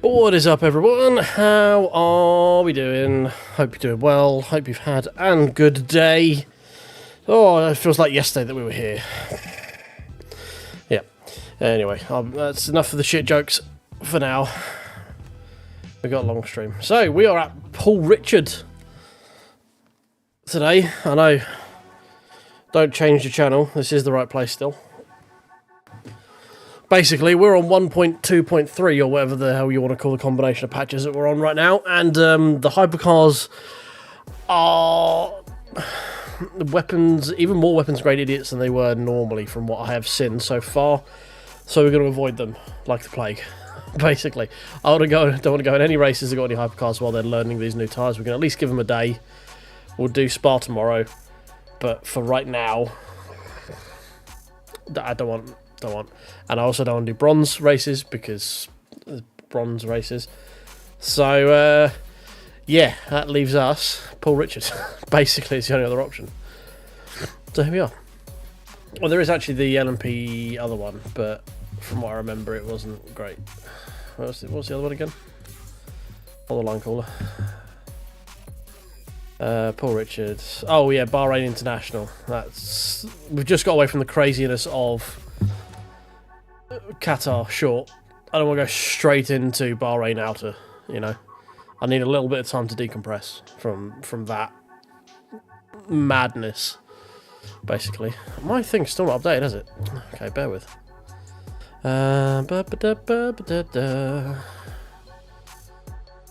What is up, everyone? How are we doing? Hope you're doing well. Hope you've had a good day. Oh, it feels like yesterday that we were here. Yeah. Anyway, that's enough of the shit jokes for now. We got a long stream. So, we are at Paul Richard today. I know. Don't change the channel. This is the right place still. Basically, we're on 1.2.3 or whatever the hell you want to call the combination of patches that we're on right now, and the Hypercars are weapons, even more weapons grade idiots than they were normally from what I have seen so far. So we're going to avoid them like the plague. Basically, don't want to go in any races that got any Hypercars while they're learning these new tyres. We can at least give them a day. We'll do Spa tomorrow, but for right now, I don't want. And I also don't want to do bronze races because bronze races. So yeah, that leaves us Paul Richard. Basically, it's the only other option. So here we are. Well, there is actually the LMP other one, but from what I remember, it wasn't great. What's the other one again? Other line caller. Paul Richard. Oh yeah, Bahrain International. We've just got away from the craziness of Qatar short. I don't want to go straight into Bahrain outer, you know. I need a little bit of time to decompress from that madness, basically. My thing's still not updated, is it? Okay, bear with.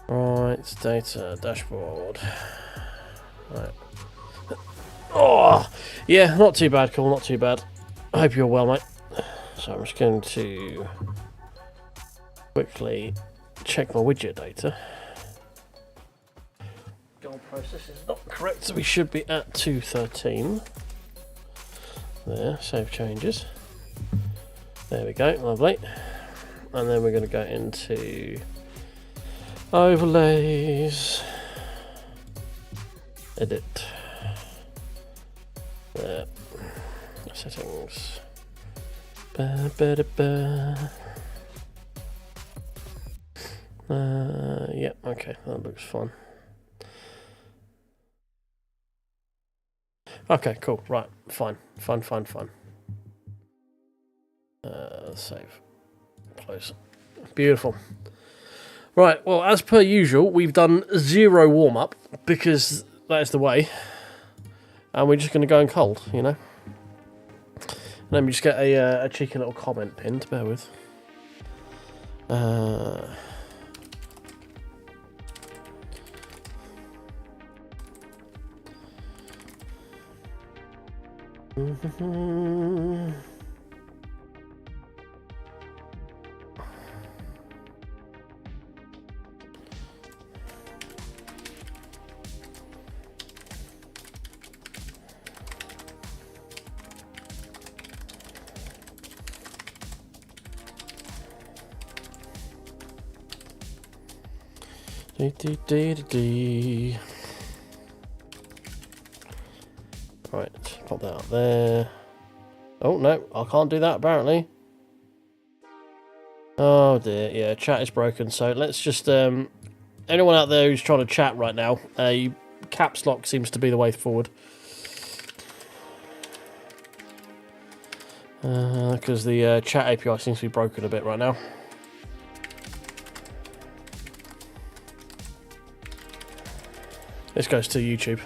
Right, data, dashboard. Right. Oh, yeah, not too bad, cool, not too bad. I hope you're well, mate. So I'm just going to quickly check my widget data. Goal process is not correct, so we should be at 213. There, save changes. There we go, lovely. And then we're going to go into overlays, edit, there, settings. Yeah, okay, that looks fine. Okay, cool, right, fine. Save, close. Beautiful. Right, well, as per usual, we've done 0 warm-up, because that is the way. And we're just going to go in cold, you know? Let me just get a cheeky little comment pinned, bear with. Right, pop that up there. Oh no, I can't do that apparently. Oh dear, yeah, chat is broken. So let's just anyone out there who's trying to chat right now, caps lock seems to be the way forward. Because the chat API seems to be broken a bit right now. This goes to YouTube.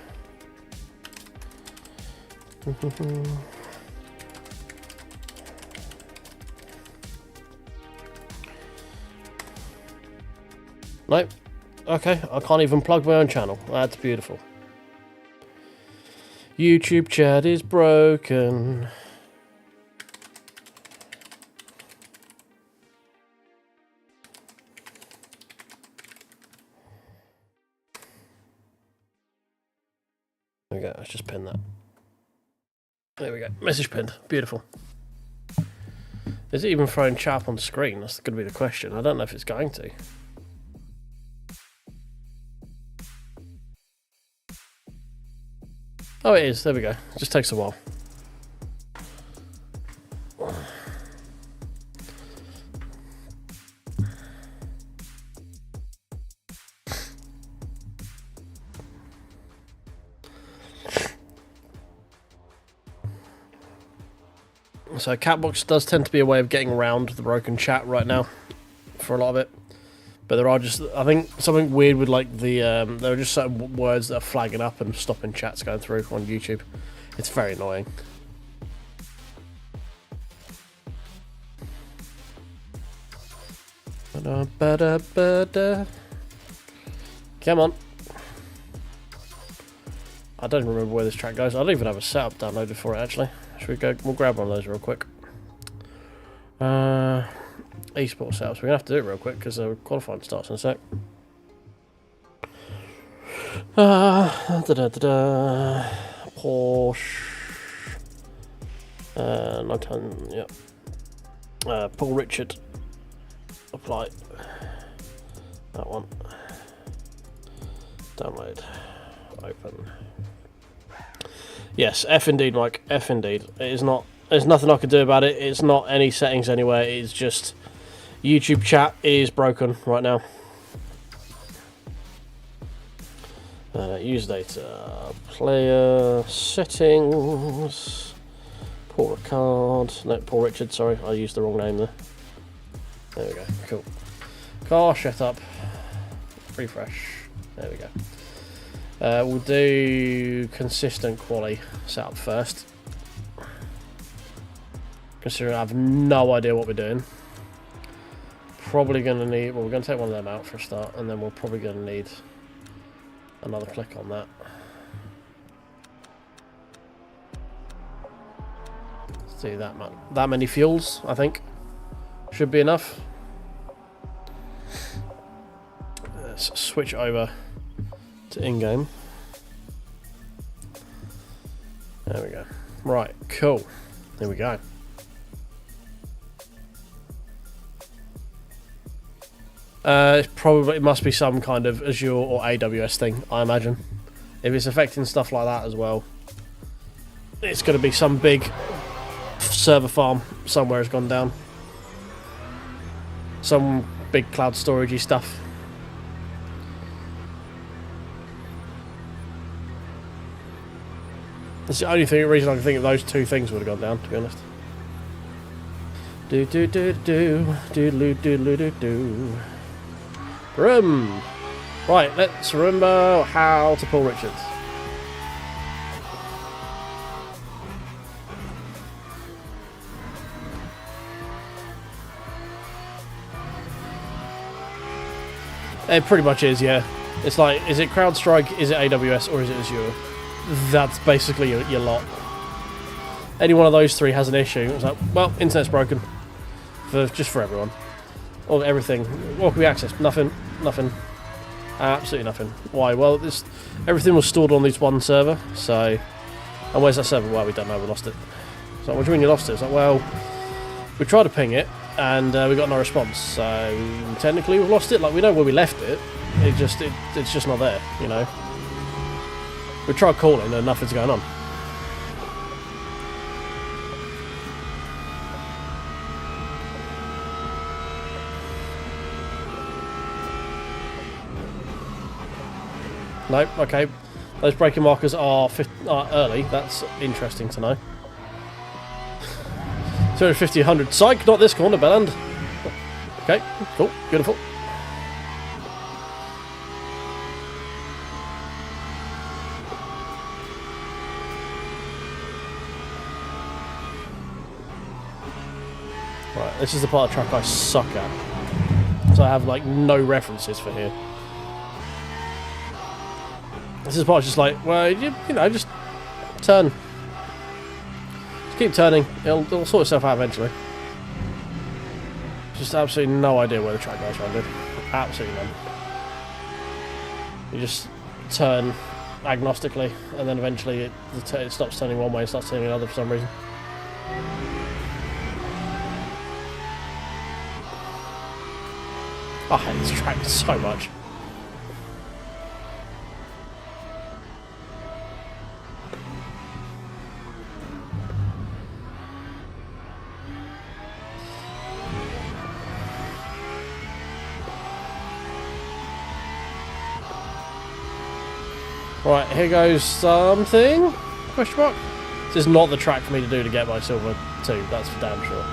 Nope. Okay, I can't even plug my own channel. That's beautiful. YouTube chat is broken. There we go, let's just pin that. There we go, message pinned, beautiful. Is it even throwing chat up on the screen? That's going to be the question. I don't know if it's going to. Oh, it is, there we go. It just takes a while. So Catbox does tend to be a way of getting around the broken chat right now for a lot of it. But there are just, I think, something weird with like the, there are just certain words that are flagging up and stopping chats going through on YouTube. It's very annoying. Come on. I don't remember where this track goes. I don't even have a setup downloaded for it, actually. Should we go? We'll grab one of those real quick. Esports setups. We're going to have to do it real quick because qualifying starts in a sec. Porsche. 910, yeah. Paul Richard. Apply. That one. Download. Open. Yes, F indeed, Mike. F indeed. It is not. There's nothing I can do about it. It's not any settings anywhere. It's just YouTube chat is broken right now. Use data. Player settings. Paul Ricard. No, Paul Richard. Sorry, I used the wrong name there. There we go. Cool. Car setup. Refresh. There we go. We'll do consistent quali setup first. Considering I have no idea what we're doing. Probably going to need... Well, we're going to take one of them out for a start. And then we're probably going to need another click on that. Let's do that many fuels, I think. Should be enough. Let's switch over to in-game. There we go. Right, cool. There we go. It must be some kind of Azure or AWS thing, I imagine. If it's affecting stuff like that as well, it's going to be some big server farm somewhere has gone down. Some big cloud storagey stuff. That's the only reason I can think of those two things would have gone down, to be honest. Do do do do do do do do do do. Right, let's remember how to Paul Richards. It pretty much is, yeah. It's like, is it CrowdStrike, is it AWS, or is it Azure? That's basically your lot. Any one of those three has an issue. It's like, well, internet's broken. Just for everyone. Or everything. What can we access? Nothing. Nothing. Absolutely nothing. Why? Well, everything was stored on this one server, so... And where's that server? Well, we don't know, we lost it. So what do you mean you lost it? It's like, well, we tried to ping it, and we got no response, so technically we've lost it. Like, we know where we left it, it's just not there, you know. We tried calling and nothing's going on. Nope, okay. Those braking markers are early. That's interesting to know. 250, 100. Psych, not this corner, Belland. Okay, cool, beautiful. Right, this is the part of the track I suck at. So I have, like, no references for here. This is part just like, well, you know, just turn. Just keep turning. It'll sort itself out eventually. Just absolutely no idea where the track goes around, dude. Absolutely none. You just turn agnostically, and then eventually it stops turning one way and starts turning another for some reason. I hate this track so much. Right, here goes something? Question mark? This is not the track for me to do to get my silver too, that's for damn sure.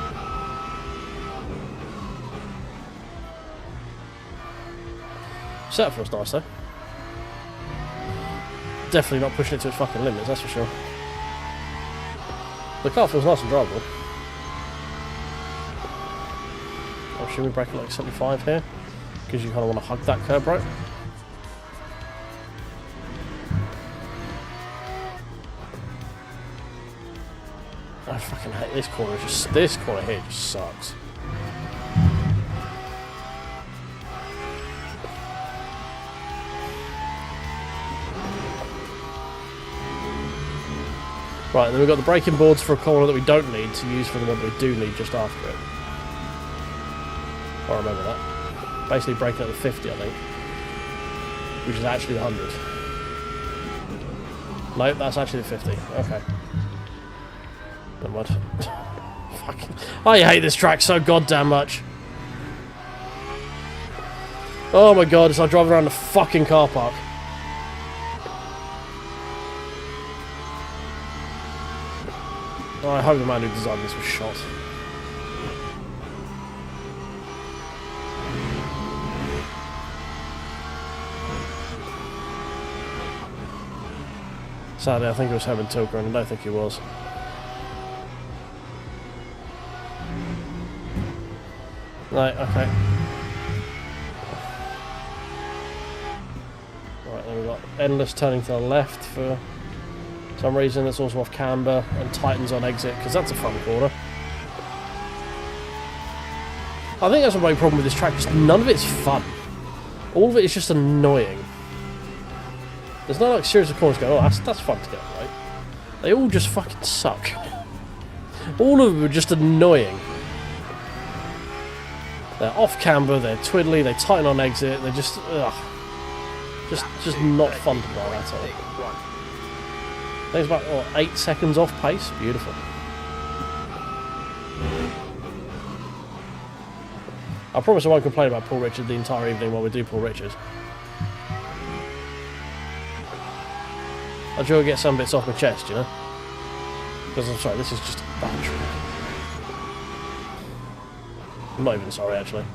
Setup feels nice though. Definitely not pushing it to its fucking limits, that's for sure. The car feels nice and drivable. I'm assuming we brake at like 75 here, because you kind of want to hug that curb, right? I fucking hate this corner. This corner here just sucks. Right, then we've got the braking boards for a corner that we don't need to use for the one we do need just after it. I remember that. Basically braking at the 50, I think. Which is actually the 100. Nope, that's actually the 50. Okay. Never mind. Fucking... I hate this track so goddamn much. Oh my god, it's like driving around the fucking car park. I hope the man who designed this was shot. Sadly, I think it was Herman Tilker, and I don't think he was. Right, okay. Right, then we've got endless turning to the left for some reason. It's also off camber, and tightens on exit, because that's a fun corner. I think that's the main problem with this track, is none of it's fun. All of it is just annoying. There's no like series of corners going, oh, that's fun to get, right? They all just fucking suck. All of them are just annoying. They're off camber, they're twiddly, they tighten on exit, they're just, ugh. Just not fun to drive at all. I think it's about, what, 8 seconds off pace? Beautiful. I promise I won't complain about Paul Richard the entire evening while we do Paul Richard. I'll try to get some bits off my chest, you know? Because I'm sorry, this is just a bad track. I'm not even sorry, actually.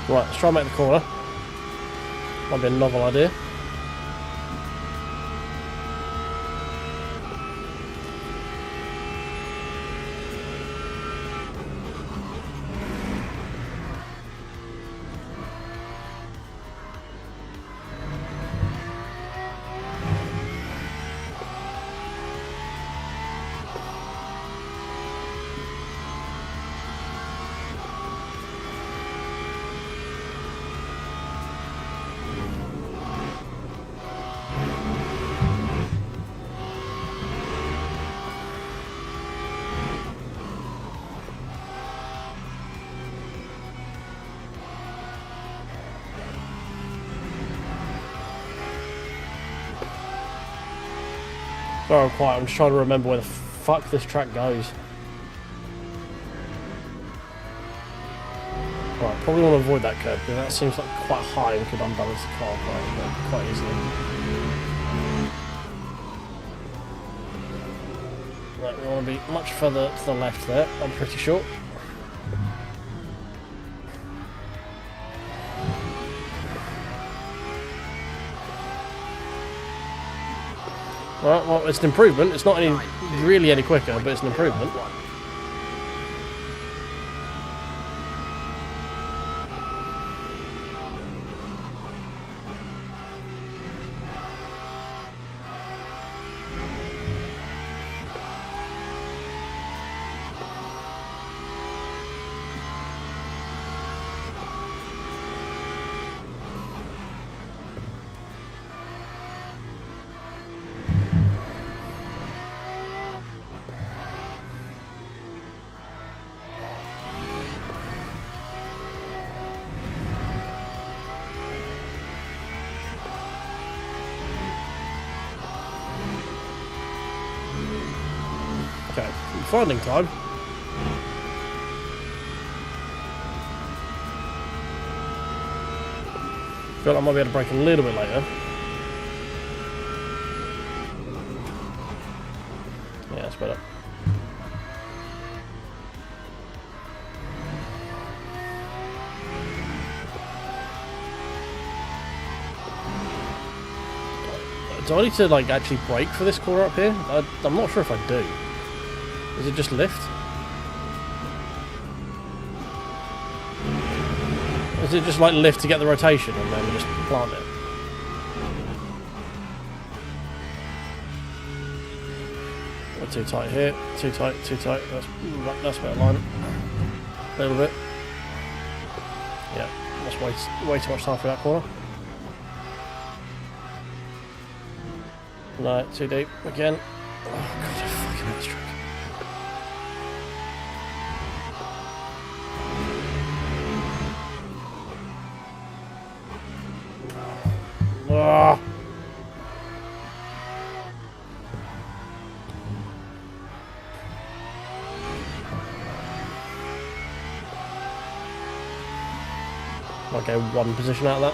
Right, let's try and make the corner. Might be a novel idea. Sorry I'm quiet, I'm just trying to remember where the fuck this track goes. Right, probably want to avoid that curve because that seems like quite high and could unbalance the car quite easily. Right, we want to be much further to the left there, I'm pretty sure. Right, well, it's an improvement. It's not really any quicker, but it's an improvement. Okay, finding time. Feel like I might be able to brake a little bit later. Yeah, that's better. Do I need to like actually brake for this corner up here? I'm not sure if I do. Is it just lift? Is it just like lift to get the rotation and then just plant it? We're too tight here. Too tight, too tight. That's better line. A little bit. Yeah, that's way too much time for that corner. No, too deep again. Oh god, I fucking hate this track. Ah. Might go one position out of that.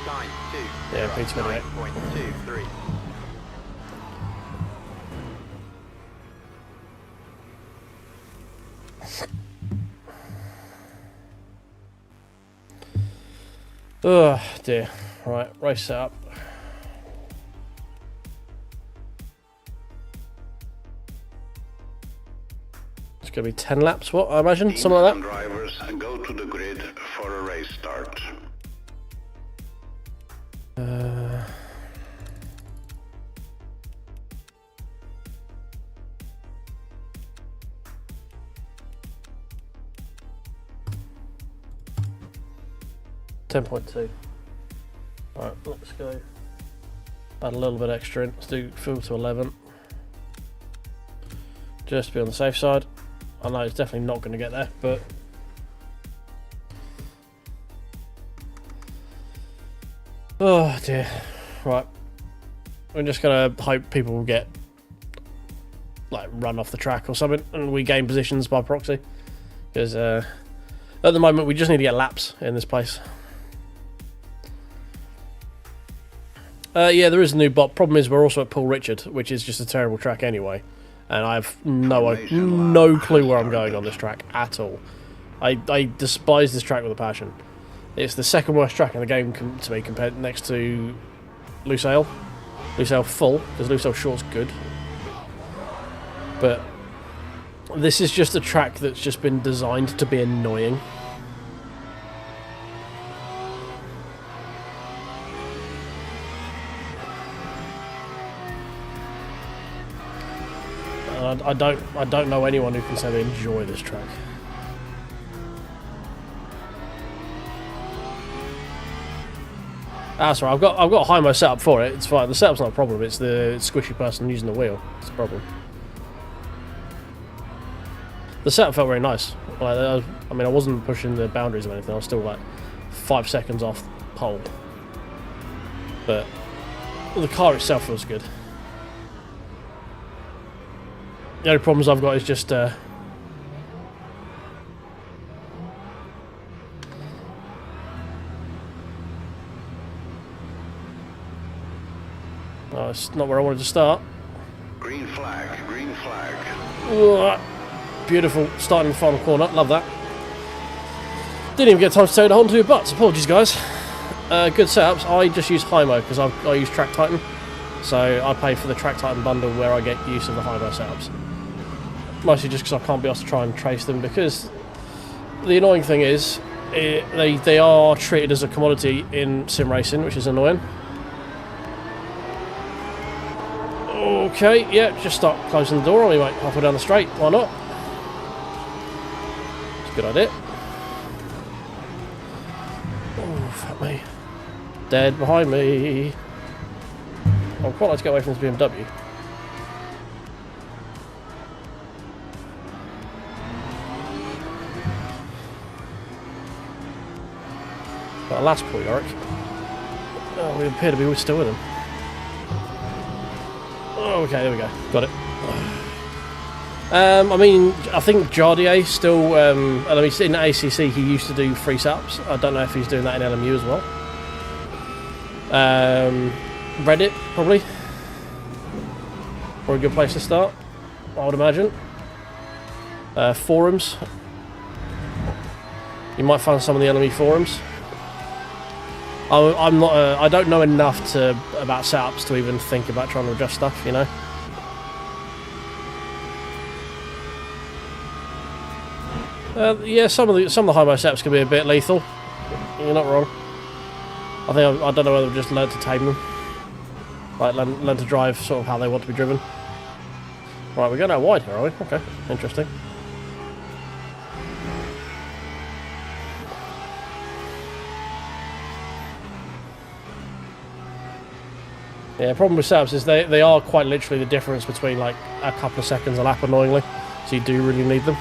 9.2. Yeah, P28. 9.23. Oh dear. Right, race setup. It's going to be 10 laps, what, I imagine? Something like that. Drivers go to the grid for a race start. 10.2. Alright, let's go. Add a little bit extra in. Let's do full to 11. Just to be on the safe side. I know it's definitely not going to get there, but... Oh dear. Right. We're just going to hope people will get like run off the track or something and we gain positions by proxy. Because at the moment we just need to get laps in this place. Yeah, there is a new bot. Problem is, we're also at Paul Richard, which is just a terrible track anyway, and I have no clue where I'm going on this track at all. I despise this track with a passion. It's the second worst track in the game to me, compared next to Lusail. Lusail full, because Lusail short's good, but this is just a track that's just been designed to be annoying. I don't know anyone who can say they enjoy this track. That's right. I've got a Hymo setup for it. It's fine. The setup's not a problem. It's the squishy person using the wheel. It's a problem. The setup felt very nice. Like, I mean, I wasn't pushing the boundaries or anything. I was still like 5 seconds off pole. But the car itself feels good. The only problems I've got is just oh, it's not where I wanted to start. Green flag, green flag. Ugh. Beautiful, starting in the final corner, love that. Didn't even get time to tell you to hold onto your butts, apologies guys. Good setups. I just use Hymo because I use Track Titan. So I pay for the Track Titan bundle where I get use of the Hymo setups. Mostly just because I can't be asked to try and trace them, because the annoying thing is they are treated as a commodity in sim racing, which is annoying. Okay, yeah, just start closing the door on me, mate. Halfway down the straight, why not? It's a good idea. Oh, fuck me. Dead behind me. I'd quite like to get away from this BMW. Got a last point, Yorick. Oh, we appear to be still with him. Oh, okay, there we go. Got it. I mean, I think Jardier still, in ACC he used to do free setups. I don't know if he's doing that in LMU as well. Reddit, probably. Or a good place to start, I would imagine. Forums. You might find some of the LMU forums. I'm not. I don't know enough about setups to even think about trying to adjust stuff. You know. Yeah, some of the high-mo setups can be a bit lethal. You're not wrong. I don't know whether I've just learned to tame them, like learn to drive sort of how they want to be driven. Right, we're going out wide here, are we? Okay, interesting. Yeah, the problem with setups is they are quite literally the difference between like a couple of seconds a lap, annoyingly. So you do really need them.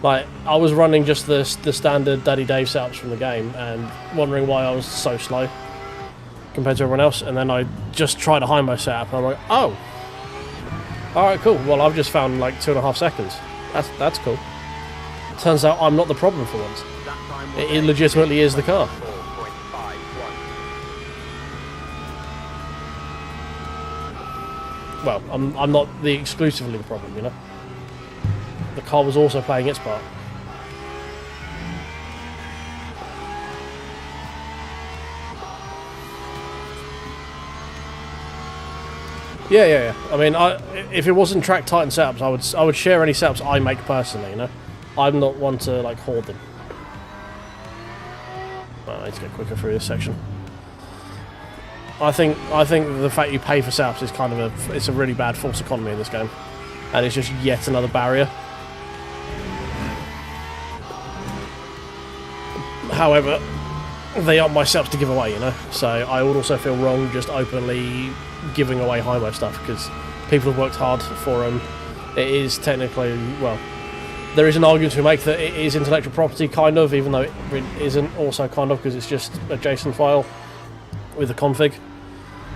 Like, I was running just the standard Daddy Dave setups from the game and wondering why I was so slow compared to everyone else, and then I just tried a high-mo setup and I'm like, oh, alright, cool, well I've just found like 2.5 seconds. That's cool. Turns out I'm not the problem for once. It legitimately is the car. Well, I'm not exclusively the problem, you know. The car was also playing its part. Yeah. I mean, if it wasn't Track Titan setups, I would share any setups I make personally. You know, I'm not one to like hoard them. Well, I need to get quicker through this section. I think the fact you pay for setups is kind of it's a really bad false economy in this game, and it's just yet another barrier. However, they aren't my setups to give away, you know, so I would also feel wrong just openly giving away high-mo stuff because people have worked hard for them. It is technically, well, there is an argument to make that it is intellectual property, kind of, even though it isn't also kind of, because it's just a JSON file with a config.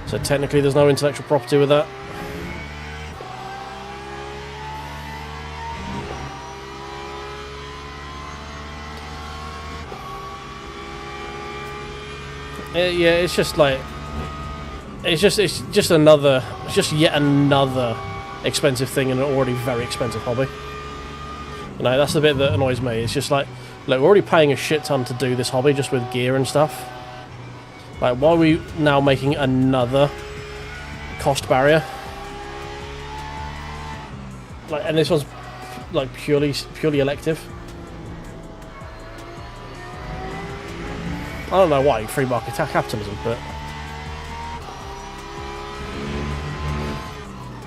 So technically there's no intellectual property with that. Yeah, it's just like it's just yet another expensive thing in an already very expensive hobby. You know, that's the bit that annoys me. It's just like, look, we're already paying a shit ton to do this hobby just with gear and stuff. Like, why are we now making another cost barrier? Like, and this one's like purely elective. I don't know why, free market capitalism, but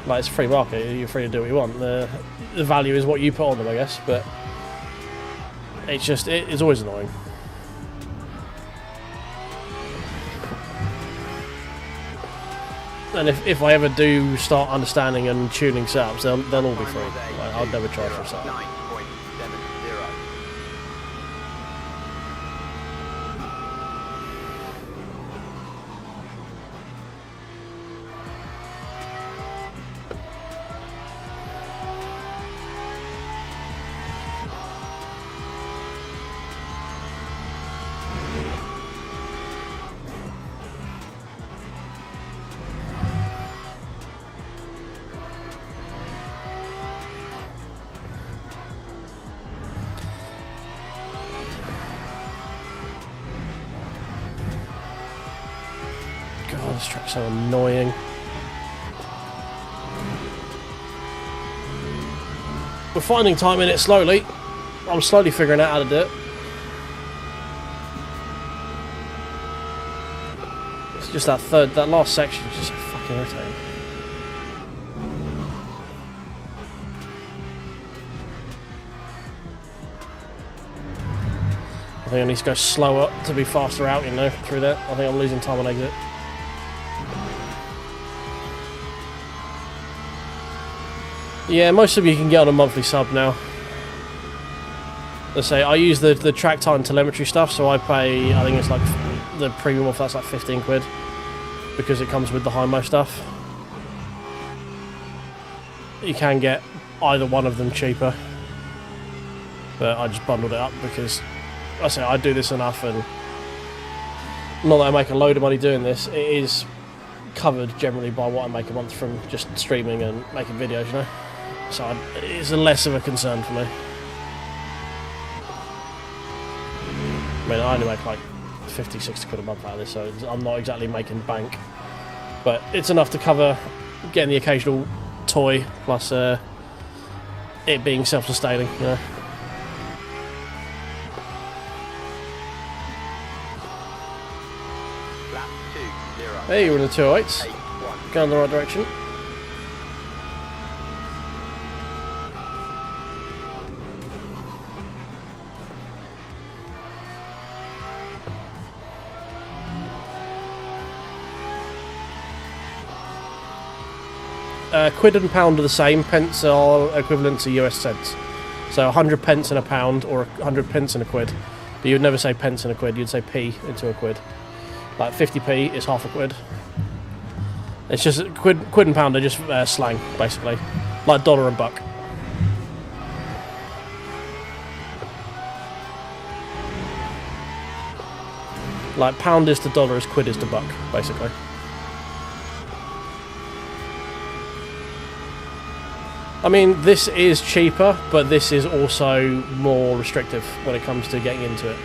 like, it's free market, you're free to do what you want. The value is what you put on them, I guess, but it's always annoying. And if I ever do start understanding and tuning setups, they'll all be free. Like, I'll never charge for a setup. God, this track's so annoying. We're finding time in it slowly. I'm slowly figuring out how to do it. It's just that last section is just so fucking irritating. I think I need to go slower to be faster out, you know, through that. I think I'm losing time on exit. Yeah, most of you can get on a monthly sub now. Let's say I use the track time telemetry stuff, so I pay, I think it's like the premium off that's like 15 quid because it comes with the high-mo stuff. you can get either one of them cheaper. But I just bundled it up because I say I do this enough, and not that I make a load of money doing this, it is covered generally by what I make a month from just streaming and making videos, you know. So it's less of a concern for me. I mean, I only make like 50, 60 quid a month out of this, so I'm not exactly making bank. But it's enough to cover getting the occasional toy, plus it being self-sustaining, you know. Hey, you're in the 208s. Going in the right direction. Quid and pound are the same. Pence are equivalent to US cents. So 100 pence in a pound or 100 pence in a quid. But you'd never say pence in a quid, you'd say p into a quid. Like 50p is half a quid. It's just quid and pound are just slang, basically. Like dollar and buck. Like pound is to dollar as quid is to buck, basically. I mean, this is cheaper, but this is also more restrictive when it comes to getting into it.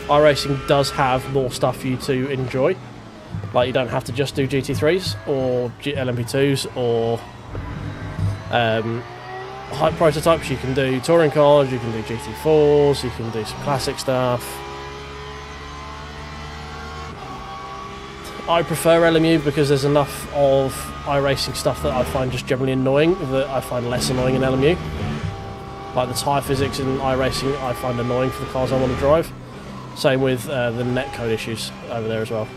iRacing does have more stuff for you to enjoy. Like, you don't have to just do GT3s or LMP2s or hype prototypes. You can do touring cars, you can do GT4s, you can do some classic stuff. I prefer LMU because there's enough of iRacing stuff that I find just generally annoying that I find less annoying in LMU. Like the tyre physics in iRacing I find annoying for the cars I want to drive. Same with the netcode issues over there as well.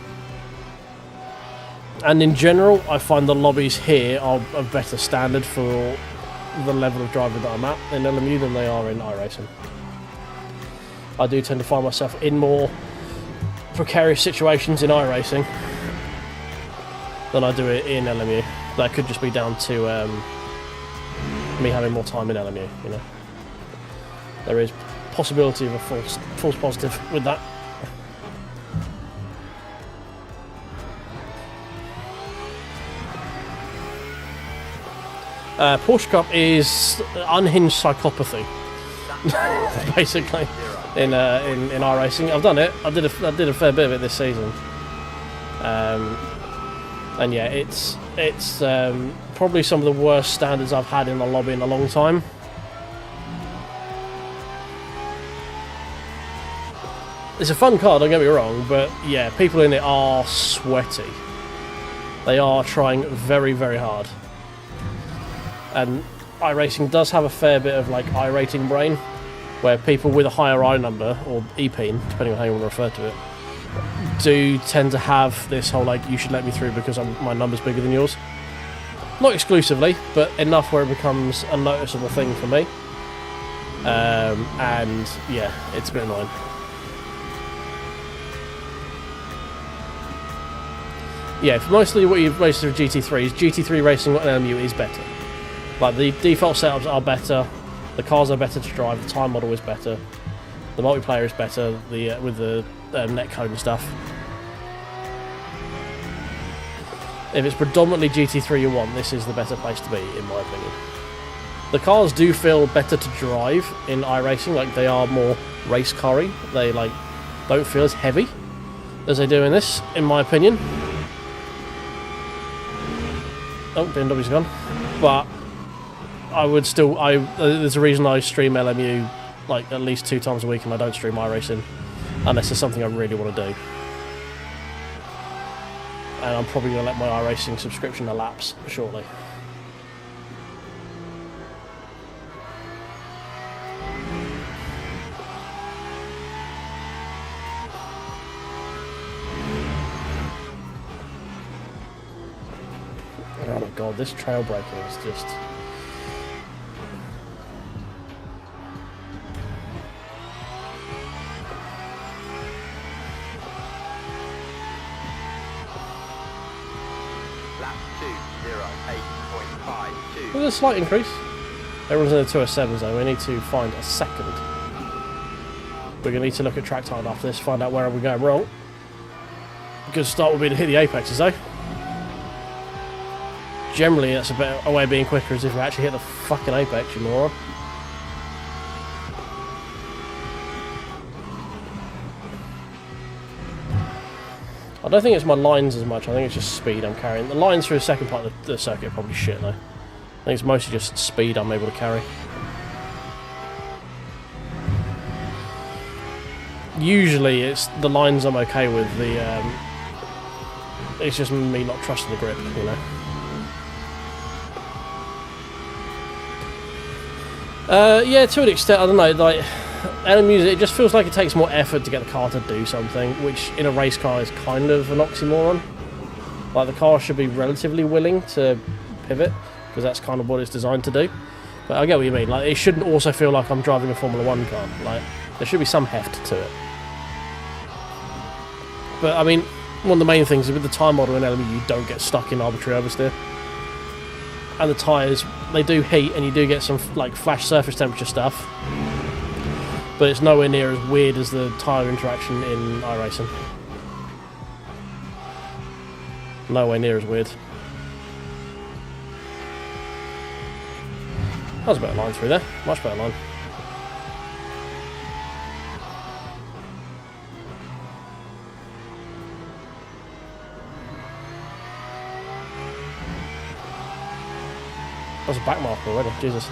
And in general, I find the lobbies here are a better standard for the level of driver that I'm at in LMU than they are in iRacing. I do tend to find myself in more precarious situations in iRacing than I do it in LMU. That could just be down to me having more time in LMU, you know. There is possibility of a false positive with that. Porsche Cup is unhinged psychopathy, basically, in iRacing. I've done it. I did a fair bit of it this season, and yeah, it's probably some of the worst standards I've had in the lobby in a long time. It's a fun car, don't get me wrong, but yeah, people in it are sweaty. They are trying very, very hard. And iRacing does have a fair bit of like iRating brain, where people with a higher I number, or EPIN, depending on how you want to refer to it, do tend to have this whole like, you should let me through because my number's bigger than yours. Not exclusively, but enough where it becomes a noticeable thing for me. And yeah, it's a bit annoying. Yeah, for mostly what you've raced through GT3s, GT3 racing on LMU is better. Like, the default setups are better, the cars are better to drive, the time model is better, the multiplayer is better, with the netcode and stuff. If it's predominantly GT3 you want, this is the better place to be, in my opinion. The cars do feel better to drive in iRacing, like they are more race car-y. They like don't feel as heavy as they do in this, in my opinion. Oh, BMW's gone. But I would still, there's a reason I stream LMU like at least 2 times a week and I don't stream iRacing unless there's something I really want to do. And I'm probably going to let my iRacing subscription elapse shortly. Oh my god, this trail braking is just... Lap 208. There's a slight increase. Everyone's in the 207s though, we need to find a second. We're going to need to look at track time after this, find out where we're going wrong. Good start would be to hit the apexes though. Generally that's a way of being quicker, is if you actually hit the fucking apex, you moron. I don't think it's my lines as much, I think it's just speed I'm carrying. The lines through the second part of the circuit are probably shit though. I think it's mostly just speed I'm able to carry. Usually it's the lines I'm okay with, it's just me not trusting the grip, you know. Yeah, to an extent, I don't know, like, LMU, it just feels like it takes more effort to get the car to do something, which in a race car is kind of an oxymoron. Like, the car should be relatively willing to pivot, because that's kind of what it's designed to do. But I get what you mean, like, it shouldn't also feel like I'm driving a Formula 1 car. Like, there should be some heft to it. But, I mean, one of the main things is with the tyre model in LMU, you don't get stuck in arbitrary oversteer. And the tyres, they do heat, and you do get some, like, flash surface temperature stuff. But it's nowhere near as weird as the tyre interaction in iRacing. Nowhere near as weird. That was a better line through there. Much better line. That's a back marker already, Jesus.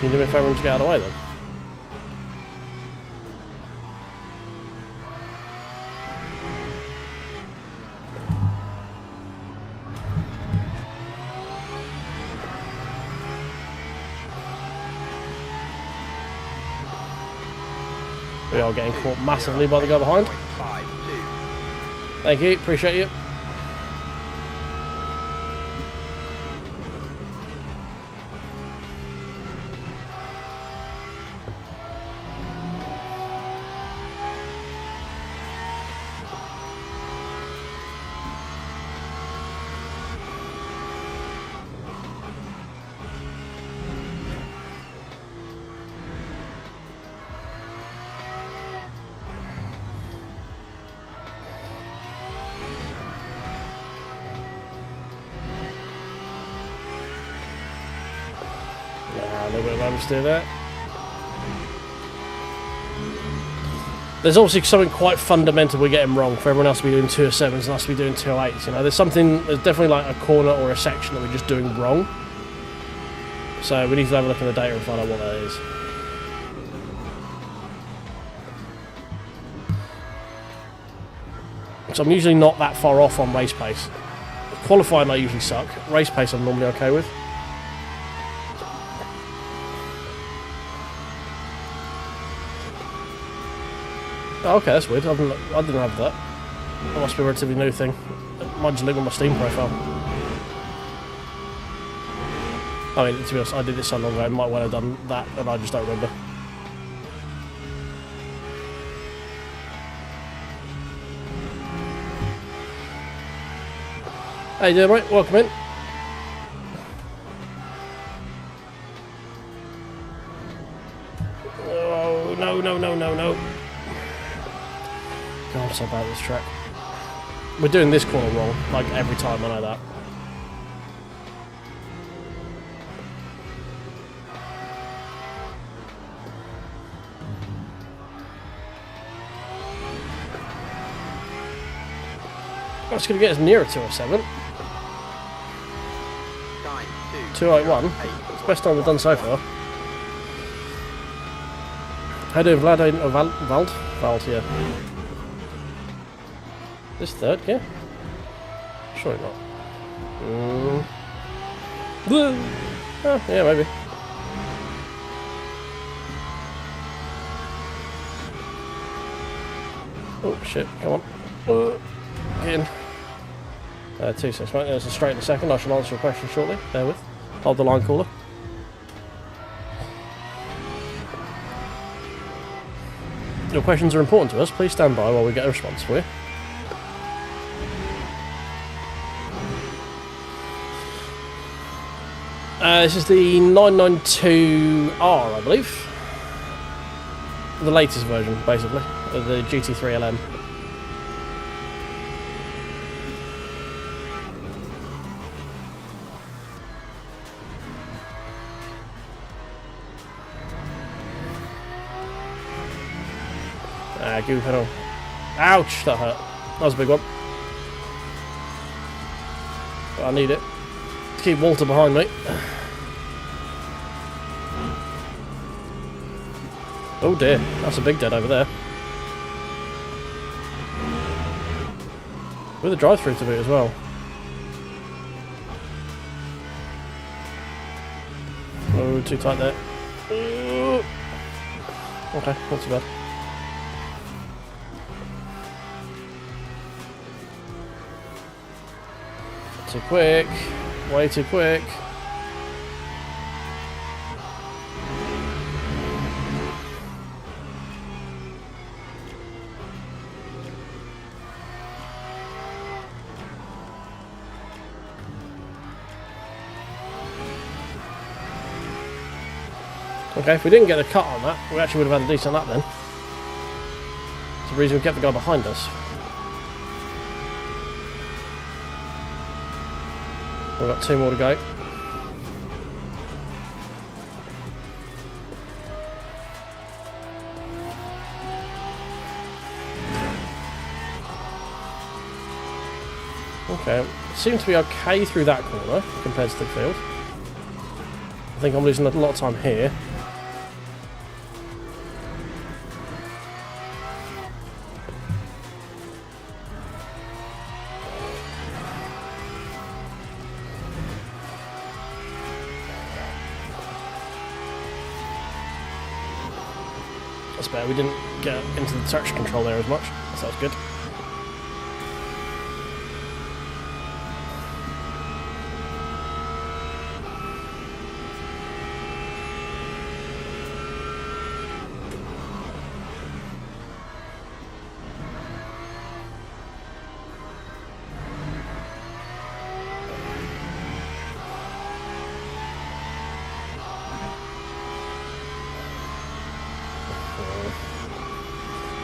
Can you do me a favour and just get out of the way then? We are getting caught massively by the guy behind. Thank you, appreciate you. A little bit of oversteer there. There's obviously something quite fundamental we're getting wrong for everyone else to be doing 207s and us to be doing 208s. You know, there's definitely like a corner or a section that we're just doing wrong. So we need to have a look at the data and find out what that is. So I'm usually not that far off on race pace. Qualifying I usually suck. Race pace I'm normally okay with. Oh, okay, that's weird. I didn't have that. That must be a relatively new thing. It might just link with my Steam profile. I mean, to be honest, I did this so long ago, I might well have done that, and I just don't remember. How you doing, mate? Welcome in. Oh, no, no, no, no, no. God, I'm so bad at this track. We're doing this corner wrong, like every time, I know that. That's going to get us nearer 207. 281. It's the best time we've done so far. How do Vlad or Vald, yeah. This third, yeah? Surely not. Oh, yeah, maybe. Oh, shit, come on. Get in. 2 seconds, mate. There's a straight in a second. I shall answer a question shortly. Bear with. Hold the line caller. Your questions are important to us. Please stand by while we get a response for you. This is the 992R, I believe. The latest version, basically, of the GT3 LM. Gooey pedal. Ouch, that hurt. That was a big one. But I need it to keep Walter behind me. Oh dear, that's a big dead over there. With a drive-through to boot as well. Oh, too tight there. Okay, not too bad. Too quick. Way too quick. Okay, if we didn't get a cut on that, we actually would have had a decent lap then. It's the reason we kept the guy behind us. We've got 2 more to go. Okay, seem to be okay through that corner compared to the field. I think I'm losing a lot of time here. That's better, we didn't get into the traction control there as much, so that's good.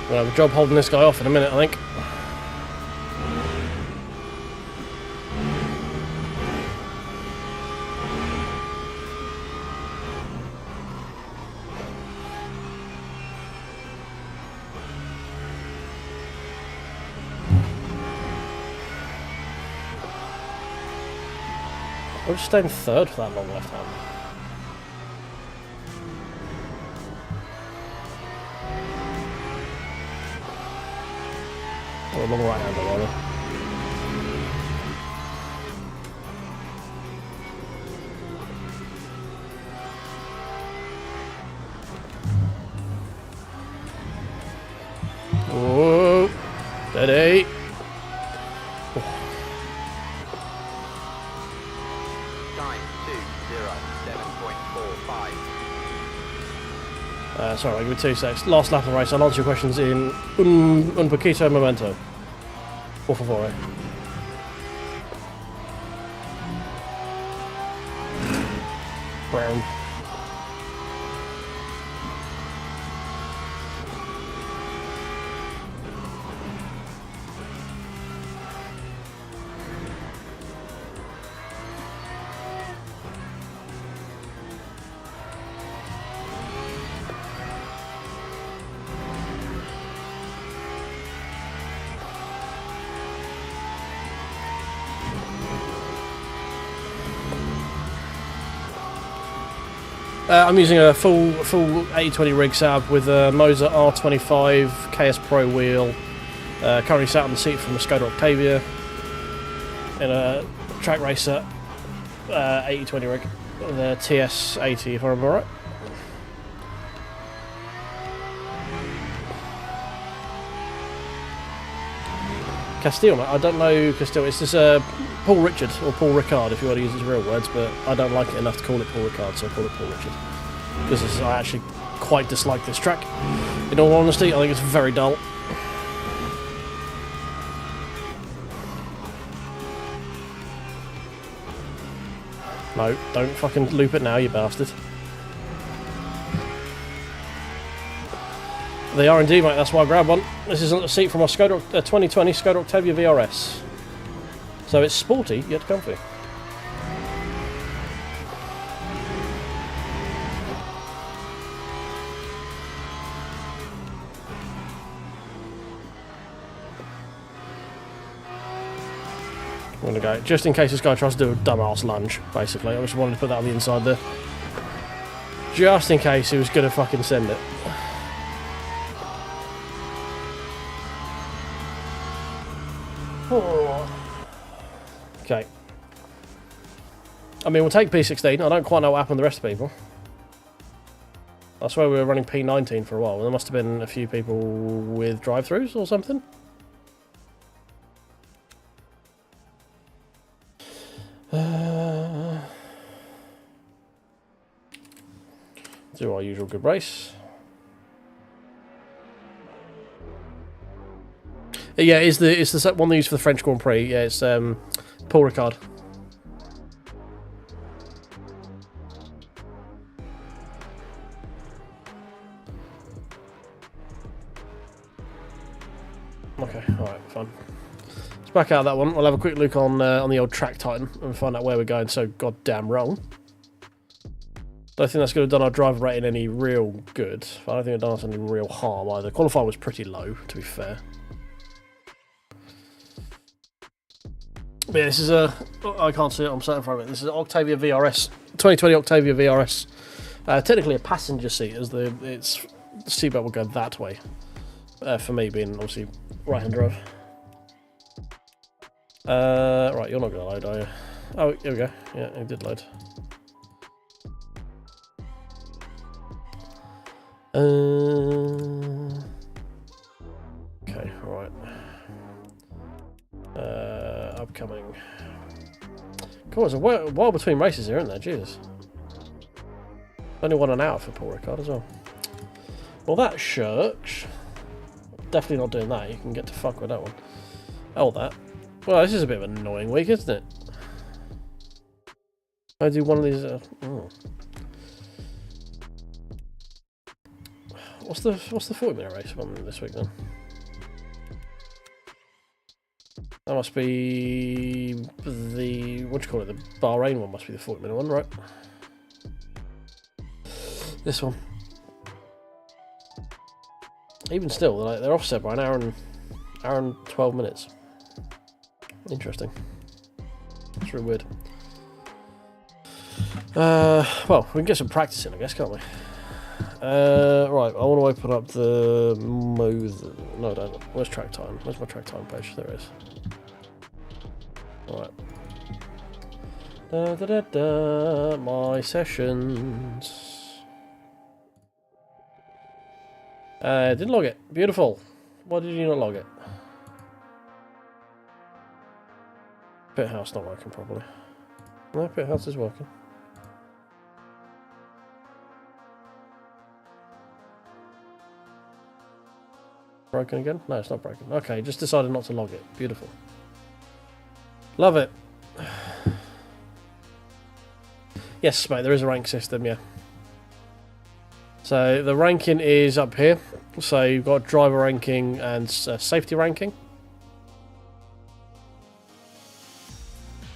We'll have a job holding this guy off in a minute, I think. We'll just stay in third for that long left hand. Or a long right hander, rather. Whoa! Steady! Time 2:07.45. Sorry, give me 2 secs. Last lap of the race. I'll answer your questions in un poquito momento. Por favore. Brown. I'm using a full 80/20 rig setup with a Moza R25 KS Pro wheel. Currently sat on the seat from the Skoda Octavia in a TrakRacer 80/20 rig with a TS80, if I remember right. Castile, mate. I don't know Castile. It's this Paul Richard, or Paul Ricard if you want to use his real words, but I don't like it enough to call it Paul Ricard, so I call it Paul Richard. Because I actually quite dislike this track. In all honesty, I think it's very dull. No, don't fucking loop it now, you bastard. They are indeed, mate. That's why I grabbed one. This is a seat from our Skoda 2020 Skoda Octavia VRS. So it's sporty, yet comfy. I'm going to go, just in case this guy tries to do a dumbass lunge, basically. I just wanted to put that on the inside there. Just in case he was going to fucking send it. Oh. Okay. I mean, we'll take P16. I don't quite know what happened to the rest of the people. I swear we were running P19 for a while. There must have been a few people with drive-thrus or something. Do our usual good race. Yeah, it's the one they use for the French Grand Prix. Yeah, it's Paul Richard. Okay, alright, fine. Let's back out of that one. We'll have a quick look on the old Track Titan and find out where we're going so goddamn wrong. Don't think that's going to have done our driver rating any real good. But I don't think it's done us any real harm either. Qualifying was pretty low, to be fair. But yeah, this is a... I can't see it, I'm sat in front of it. This is an Octavia VRS. 2020 Octavia VRS. Technically a passenger seat, as the seatbelt will go that way. For me, being obviously right-hand drive. Right, you're not going to load, are you? Oh, here we go. Yeah, it did load. Okay, right. Upcoming. Come on, there's a while between races here, isn't there? Jesus. Only 1 hour for Paul Richard as well. Well, that shirks. Definitely not doing that. You can get to fuck with that one. Oh, that. Well, this is a bit of an annoying week, isn't it? I do one of these. What's the 40-minute race one this week then? That must be the, what do you call it? The Bahrain one must be the 40-minute one, right? This one. Even still, they're offset by an hour and 12 minutes. Interesting. It's really weird. Well, we can get some practice in, I guess, can't we? Right, I want to open up the Moza. No, I don't. Where's Track Time? Where's my Track Time page? There it is. Alright. My sessions. Didn't log it. Beautiful. Why did you not log it? Pit house not working properly. No, pit house is working. Broken again? No, it's not broken. Okay, just decided not to log it. Beautiful. Love it. Yes, mate, there is a rank system, yeah. So the ranking is up here. So you've got driver ranking and safety ranking.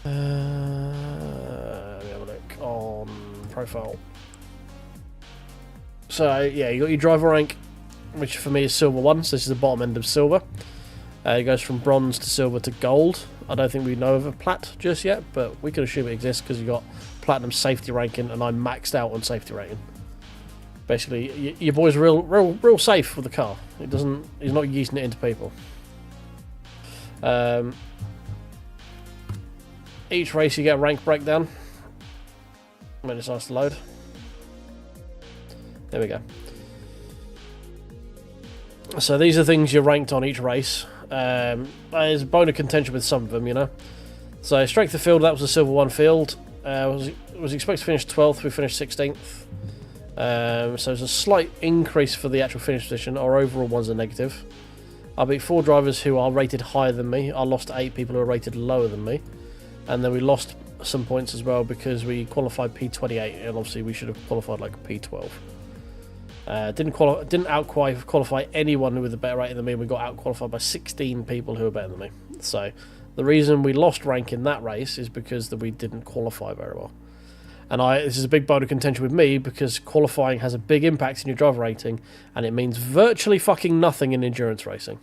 Let me have a look on profile. So yeah, you got your driver rank, which for me is silver 1, so this is the bottom end of silver. It goes from bronze to silver to gold. I don't think we know of a plat just yet, but we can assume it exists because you got platinum safety ranking, and I'm maxed out on safety rating. Basically, your boy's real safe with the car. He's not yeasting it into people. Each race you get a rank breakdown. I mean, it's nice to load. There we go. So these are things you're ranked on each race. There's a bone of contention with some of them, you know. So strength of field, that was a silver 1 field. Was expected to finish 12th, we finished 16th. So there's a slight increase for the actual finish position. Our overall ones are negative. I beat 4 drivers who are rated higher than me. I lost 8 people who are rated lower than me. And then we lost some points as well because we qualified P28, and obviously we should have qualified like P12. Didn't out-qualify anyone with a better rating than me. We got out-qualified by 16 people who were better than me. So the reason we lost rank in that race is because we didn't qualify very well. And this is a big bone of contention with me because qualifying has a big impact in your driver rating, and it means virtually fucking nothing in endurance racing.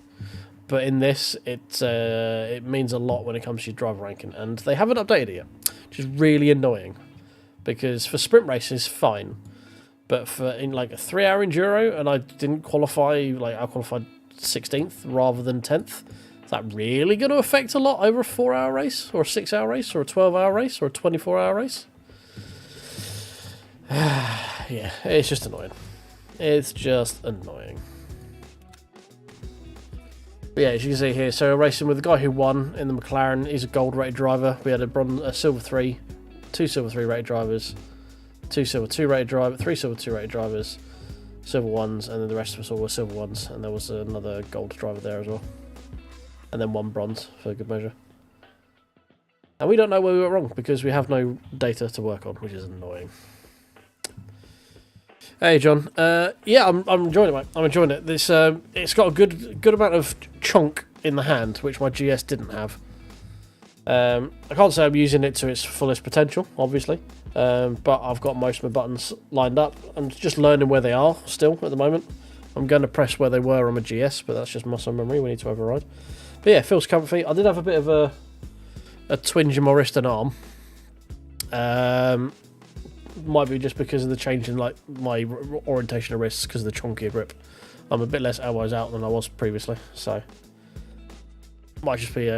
But in this, it means a lot when it comes to your driver ranking, and they haven't updated it yet, which is really annoying. Because for sprint races, fine, but for in like a 3-hour enduro, and I didn't qualify, like I qualified 16th rather than 10th. Is that really going to affect a lot over a 4-hour race, or a 6-hour race, or a 12-hour race, or a 24-hour race? Yeah, it's just annoying. It's just annoying. But yeah, as you can see here, so we're racing with the guy who won in the McLaren. He's a gold rated driver. We had a silver 3, 2 silver 3 rated drivers, 2 silver 2 rated drivers, 3 silver 2 rated drivers, silver 1s, and then the rest of us all were silver 1s, and there was another gold driver there as well. And then 1 bronze for good measure. And we don't know where we were wrong because we have no data to work on, which is annoying. Hey John, yeah, I'm enjoying it, mate. I'm enjoying it. This it's got a good amount of chunk in the hand, which my GS didn't have. I can't say I'm using it to its fullest potential, obviously, but I've got most of my buttons lined up. I'm just learning where they are still at the moment. I'm going to press where they were on my GS, but that's just muscle memory. We need to override. But yeah, it feels comfy. I did have a bit of a twinge in my wrist and arm. Might be just because of the change in like my orientation of wrists because of the chunkier grip. I'm a bit less elbows out than I was previously, so might just be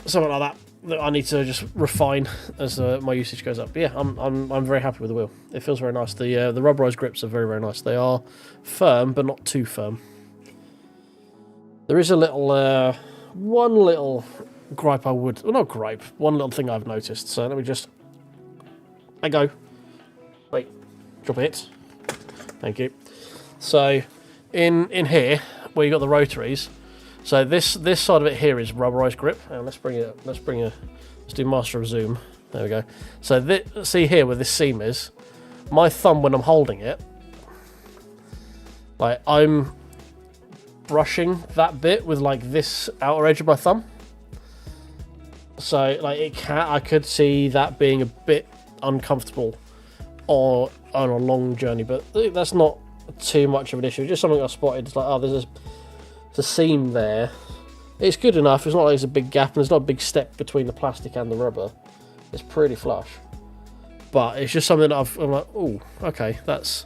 something like that I need to just refine as my usage goes up. But yeah, I'm very happy with the wheel. It feels very nice. The rubberized grips are very nice. They are firm, but not too firm. There is a little one little gripe I would, well, not gripe, one little thing I've noticed. So let me just. I go. Wait, drop it. Thank you. So, in here where you got the rotaries, so this side of it here is rubberized grip. And let's do master of zoom. There we go. So see here where this seam is. My thumb when I'm holding it, like I'm brushing that bit with like this outer edge of my thumb. So like I could see that being a bit uncomfortable or on a long journey, but that's not too much of an issue. Just something I spotted. It's like, oh, there's a seam there. It's good enough. It's not like there's a big gap and there's not a big step between the plastic and the rubber. It's pretty flush, but it's just something that I'm like, oh, okay, that's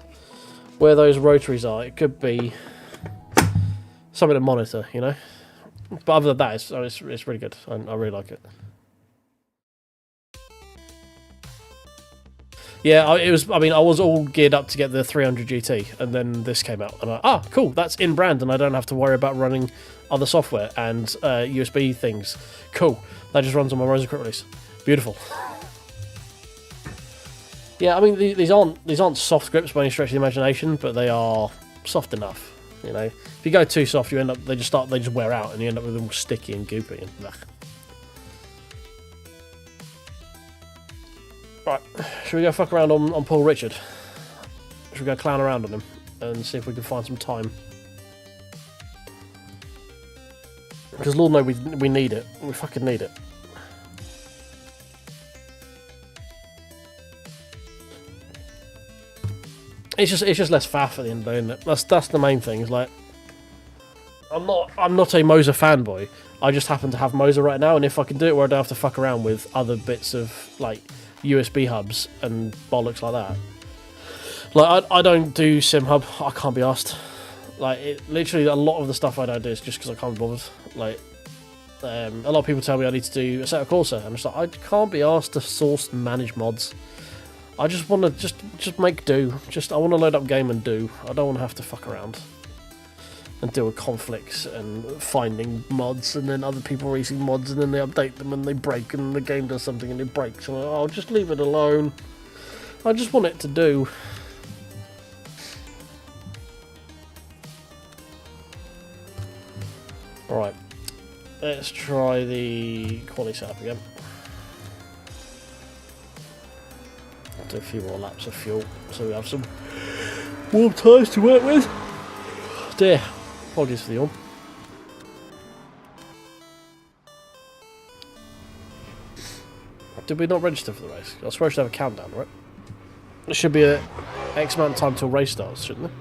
where those rotaries are. It could be something to monitor, you know. But other than that, it's really good. I really like it. Yeah, I was all geared up to get the 300 GT, and then this came out, and cool, that's in brand, and I don't have to worry about running other software and USB things. Cool, that just runs on my Moza quick release. Beautiful. Yeah, I mean these aren't soft grips by any stretch of the imagination, but they are soft enough. You know, if you go too soft, they just wear out, and you end up with them all sticky and goopy and blech. Right, should we go fuck around on Paul Richard? Should we go clown around on him and see if we can find some time? Because Lord knows we need it. We fucking need it. It's just less faff at the end of the day, isn't it? That's the main thing. Is like I'm not a Moza fanboy. I just happen to have Moza right now, and if I can do it where I don't have to fuck around with other bits of like USB hubs and bollocks like that. Like I don't do sim hub. I can't be asked. Like literally a lot of the stuff I don't do is just because I can't be bothered. Like a lot of people tell me I need to do a set of Corsair. I'm just like, I can't be asked to source and manage mods. I just want to just make do. I want to load up game and do. I don't want to have to fuck around and deal with conflicts and finding mods, and then other people releasing mods, and then they update them and they break, and the game does something and it breaks. And I'll just leave it alone. I just want it to do. Alright. let's try the quality setup again. Do a few more laps of fuel so we have some warm tyres to work with. Dear, apologies for the yawn. Did we not register for the race? I swear I should have a countdown, right? There should be a X amount of time till race starts, shouldn't there?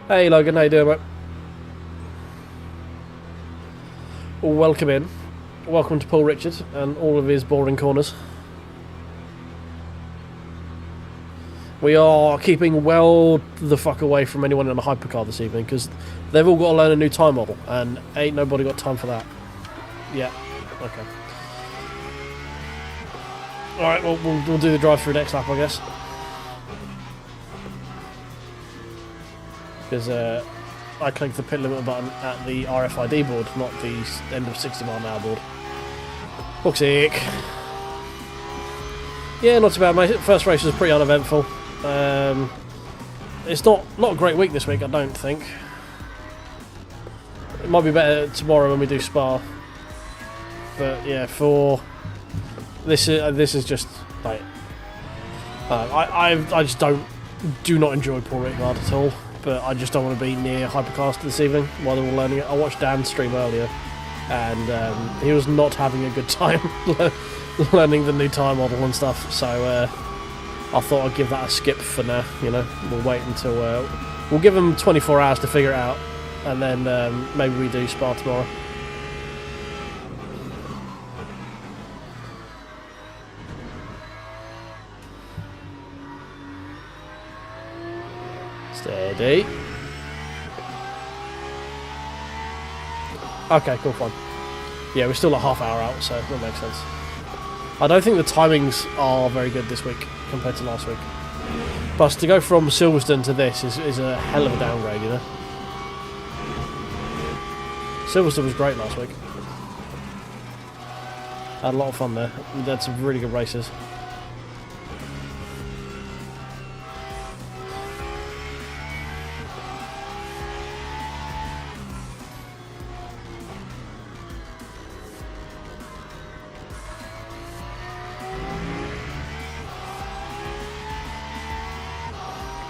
Hey Logan, how you doing, mate? Welcome in. Welcome to Paul Richard and all of his boring corners. We are keeping well the fuck away from anyone in a hypercar this evening because they've all got to learn a new time model and ain't nobody got time for that. Yeah, okay. Alright, well, we'll do the drive-through next lap, I guess. Because I clicked the pit limit button at the RFID board, not the end of 60 mile an hour board. Fuck's sake. Yeah, not too bad, mate. First race was pretty uneventful. It's not a great week this week, I don't think. It might be better tomorrow when we do Spa. But yeah, for this is just like I just do not enjoy Paul Richard at all. But I just don't want to be near Hypercars this evening while they're all learning it. I watched Dan stream earlier, and he was not having a good time learning the new tire model and stuff. So I thought I'd give that a skip for now. You know, we'll wait until we'll give them 24 hours to figure it out, and then maybe we do Spa tomorrow. Steady. Okay, cool, fine. Yeah, we're still a half hour out, so that makes sense. I don't think the timings are very good this week compared to last week. Plus, to go from Silverstone to this is a hell of a downgrade, you know? Silverstone was great last week. Had a lot of fun there. We had some really good races.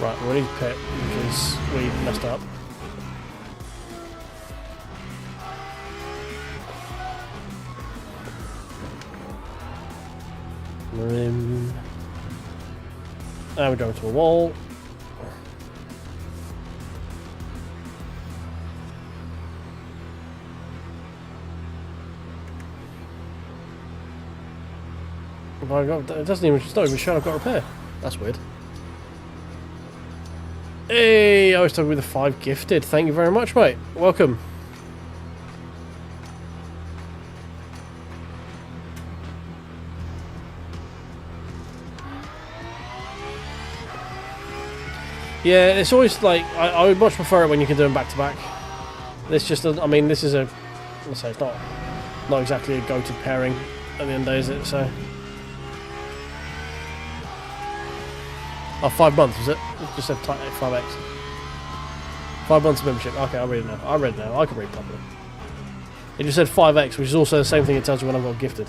Right, we need to pit because we messed up. And we go into a wall. Oh, it doesn't even, it's not even showing I've got repair. That's weird. Hey, I was talking with the 5 gifted. Thank you very much, mate. Welcome. Yeah, it's always like I would much prefer it when you can do them back to back. This just, I mean, this is a, let's say it's not exactly a go-to pairing at the end of the day, is it? So, 5 months was it? It just said 5x. 5 months of membership. Okay, I read it now. I can read properly. It just said 5x, which is also the same thing it tells you when I've got gifted.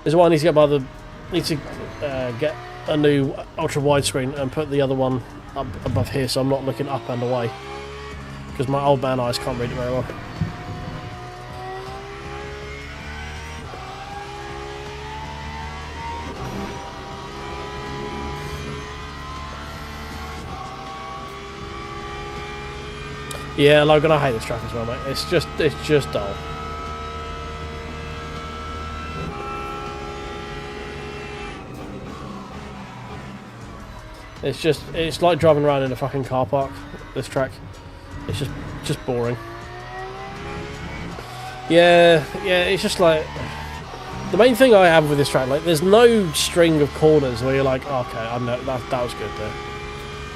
This is why I need to get a new ultra widescreen and put the other one up above here, so I'm not looking up and away, because my old man eyes can't read it very well. Yeah, Logan, I hate this track as well, mate. It's just dull. It's like driving around in a fucking car park, this track. It's just boring. Yeah, it's just like, the main thing I have with this track, like, there's no string of corners where you're like, oh, okay, I know that was good there.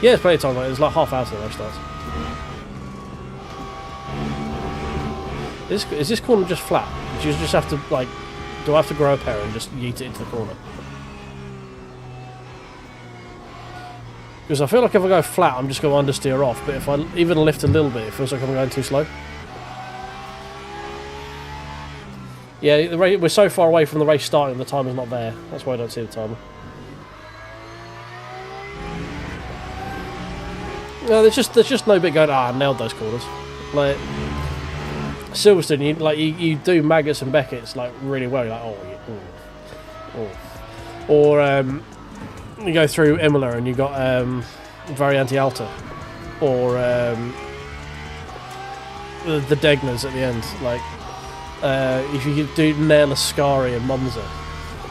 Yeah, it's plenty of time, like, there's like half hour till the race starts. Is this corner just flat? Do you just have to, like, do I have to grow a pair and just yeet it into the corner? Because I feel like if I go flat, I'm just going to understeer off, but if I even lift a little bit, it feels like I'm going too slow. Yeah, we're so far away from the race starting, the timer's not there. That's why I don't see the timer. No, there's just no bit going. I nailed those corners. Like Silverstone, you do Maggots and Beckett's like really well. You're like, or you go through Imola and you got Variante Alta, or the Degnas at the end. Like if you do nail Ascari and Monza,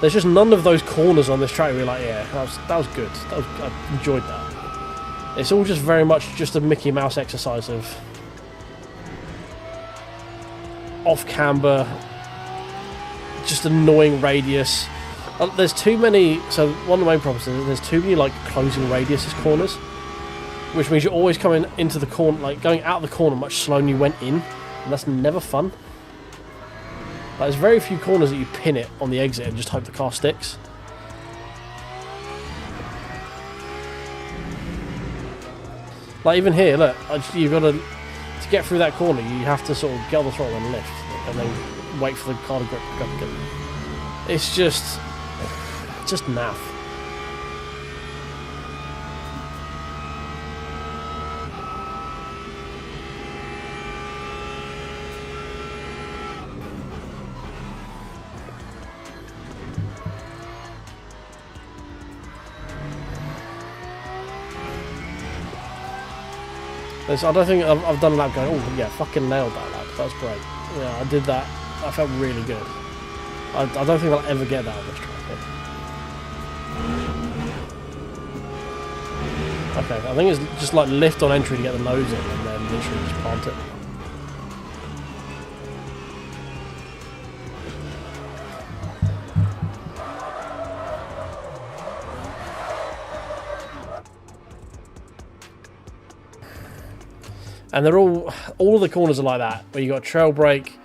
there's just none of those corners on this track where you're like, yeah, that was good. I enjoyed that. It's all just very much just a Mickey Mouse exercise of off camber, just annoying radius. There's too many. So one of the main problems is there's too many like closing radiuses corners, which means you're always coming into the corner, like going out of the corner much slower than you went in, and that's never fun. Like, there's very few corners that you pin it on the exit and just hope the car sticks. Like even here, look, you've got to get through that corner. You have to sort of get on the throttle and lift, and then wait for the car to grip up again. It's just naff. I don't think I've done a lap going, oh yeah, fucking nailed that lap. That was great. Yeah, I did that. I felt really good. I don't think I'll ever get that on this track. Okay, I think it's just like lift on entry to get the nose in and then literally just plant it. And they're all of the corners are like that, where you got a trail brake,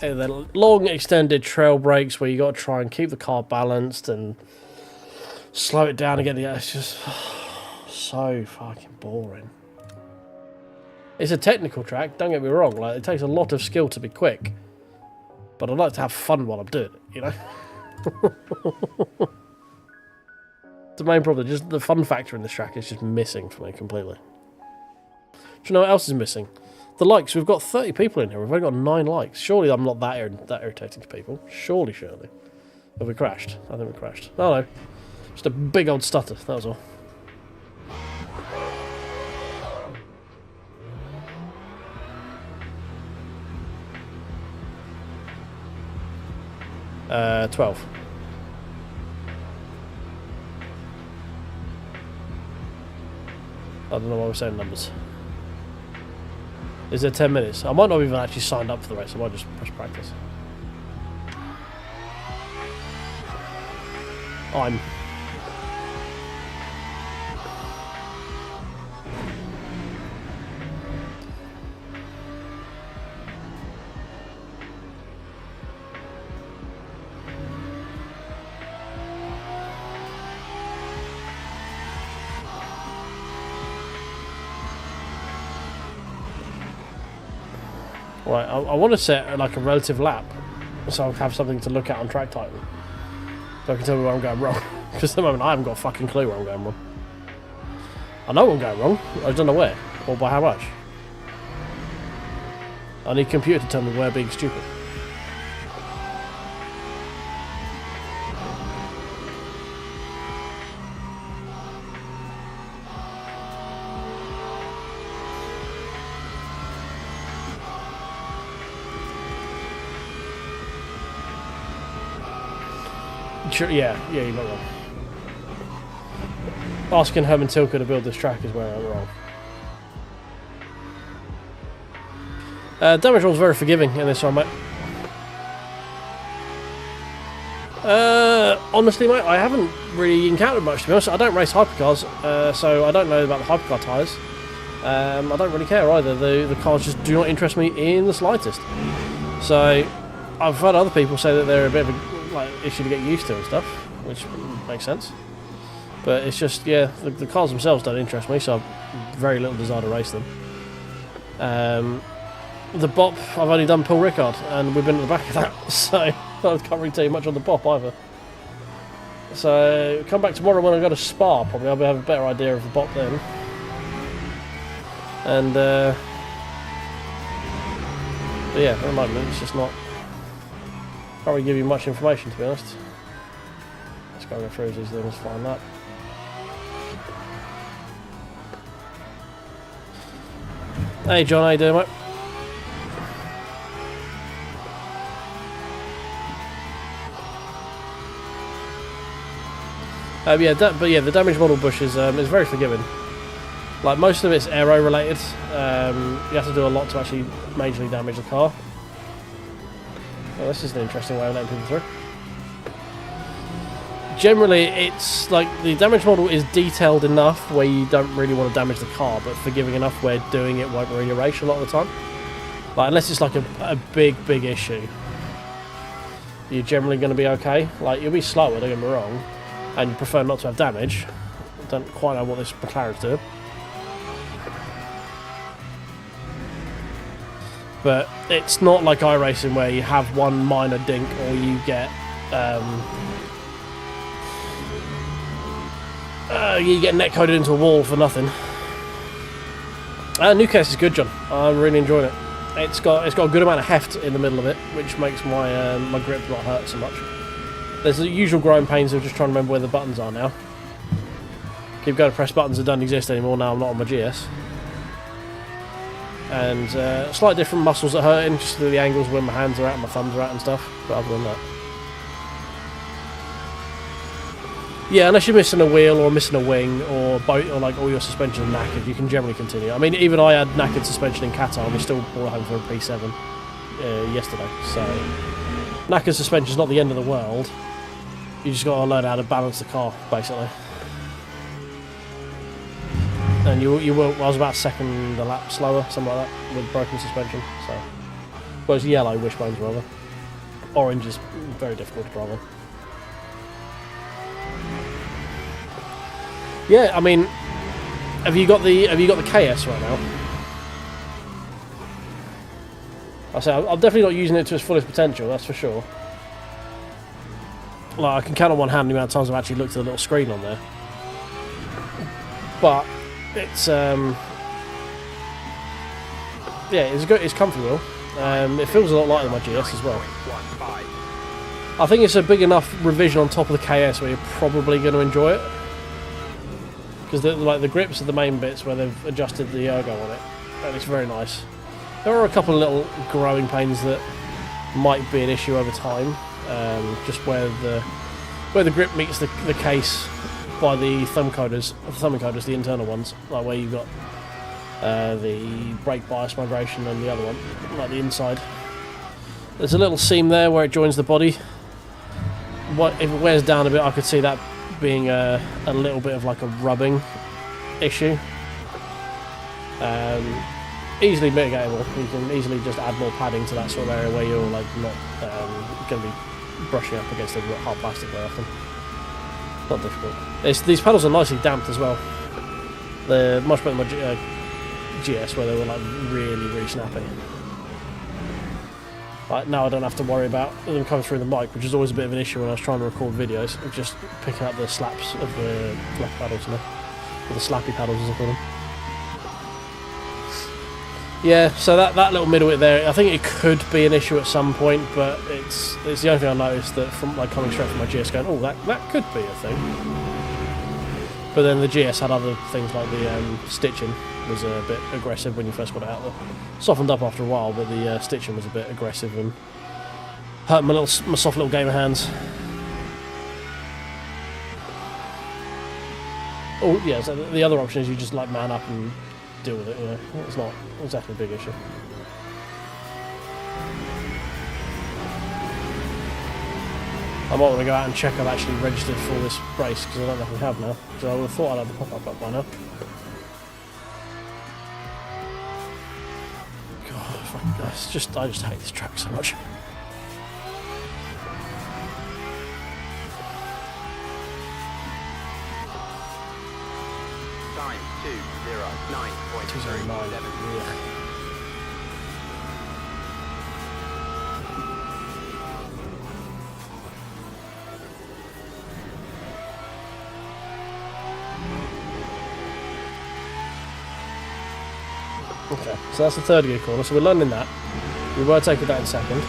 they're long extended trail brakes where you got to try and keep the car balanced and slow it down again. It's just so fucking boring. It's a technical track, don't get me wrong. Like it takes a lot of skill to be quick, but I like to have fun while I'm doing it. You know, the main problem, just the fun factor in this track is just missing for me completely. Do you know what else is missing? The likes. We've got 30 people in here. We've only got 9 likes. Surely I'm not that irritating to people. Surely. Have we crashed? I think we crashed. Oh no. Just a big old stutter. That was all. Uh, 12. I don't know why we're saying numbers. Is there 10 minutes? I might not even actually signed up for the race. I might just press practice. I'm. Right, I want to set like a relative lap, so I'll have something to look at on track title, so I can tell me where I'm going wrong. Because at the moment I haven't got a fucking clue where I'm going wrong. I know I'm going wrong, I just don't know where, or by how much. I need a computer to tell me where being stupid. Yeah, you're not wrong. Asking Herman Tilke to build this track is where I'm wrong. Damage roll's very forgiving in this one, mate. Honestly, mate, I haven't really encountered much, to be honest. I don't race hypercars, so I don't know about the hypercar tyres. I don't really care either. The cars just do not interest me in the slightest. So I've heard other people say that they're a bit of a issue to get used to and stuff, which makes sense. But it's just, yeah, the cars themselves don't interest me, so I've very little desire to race them. The BOP, I've only done Paul Richard, and we've been at the back of that, so I can't really tell you much on the BOP either. So, come back tomorrow when I go to Spa, probably. I'll have a better idea of the BOP then. And, but yeah, at the moment, it's just not... Can't really give you much information, to be honest. Let's go through these things, find that. Hey John, how you doing, mate? Yeah, the damage model bush is very forgiving. Like, most of it's aero related. You have to do a lot to actually majorly damage the car. Well, this is an interesting way of letting people through. Generally, it's like the damage model is detailed enough where you don't really want to damage the car, but forgiving enough where doing it won't really erase a lot of the time. Like, unless it's like a big issue, you're generally going to be okay. Like, you'll be slower, don't get me wrong, and you prefer not to have damage. I don't quite know what this McLaren's doing. But it's not like iRacing where you have one minor dink or you get netcoded into a wall for nothing. New case is good, John. I'm really enjoying it. It's got a good amount of heft in the middle of it, which makes my my grip not hurt so much. There's the usual growing pains of just trying to remember where the buttons are now. Keep going to press buttons that don't exist anymore now I'm not on my GS. And slightly different muscles that hurting, just through the angles where my hands are at and my thumbs are at and stuff. But other than that, yeah, unless you're missing a wheel or missing a wing or boat or like all your suspension is knackered, you can generally continue. I mean, even I had knackered suspension in Qatar and we still brought home for a P7 yesterday. So knackered suspension is not the end of the world. You just got to learn how to balance the car, basically. And you will. I was about a second a lap slower, something like that, with broken suspension. So, well, it's yellow wishbones rather. Orange is very difficult to drive on. Yeah, I mean, have you got the KS right now? I say I'm definitely not using it to its fullest potential. That's for sure. Like, I can count on one hand the amount of times I've actually looked at the little screen on there. But it's yeah, it's good. It's comfortable. It feels a lot lighter than my GS as well. I think it's a big enough revision on top of the KS where you're probably going to enjoy it, because the grips are the main bits where they've adjusted the ergo on it, and it's very nice. There are a couple of little growing pains that might be an issue over time, just where the grip meets the case by the thumb encoders, the internal ones, like where you've got the brake bias migration and the other one, like the inside. There's a little seam there where it joins the body. If it wears down a bit, I could see that being a little bit of like a rubbing issue. Easily mitigatable. You can easily just add more padding to that sort of area where you're like not going to be brushing up against the hard plastic very often. Not difficult. These pedals are nicely damped as well. They're much better than my GS, where they were like really snappy. Like, now I don't have to worry about them coming through the mic, which is always a bit of an issue when I was trying to record videos, of just picking up the slaps of the left paddles, you know? Or the slappy paddles as I call them. Yeah, so that little middle bit there, I think it could be an issue at some point, but it's the only thing I noticed, that from like coming straight from my GS going, oh, that could be a thing. But then the GS had other things like the stitching was a bit aggressive when you first got it out there. Softened up after a while, but the stitching was a bit aggressive and hurt my soft little gamer hands. Oh yeah, so the other option is you just like man up and deal with it, you know. It's not exactly a big issue. I might want to go out and check I've actually registered for this race, because I don't know if we have now. So I would have thought I'd have the pop-up up by now. God, I just hate this track so much. Time 2:09.209. Yeah. Okay, so that's the third gear corner, so we're learning that. We were taking that in second.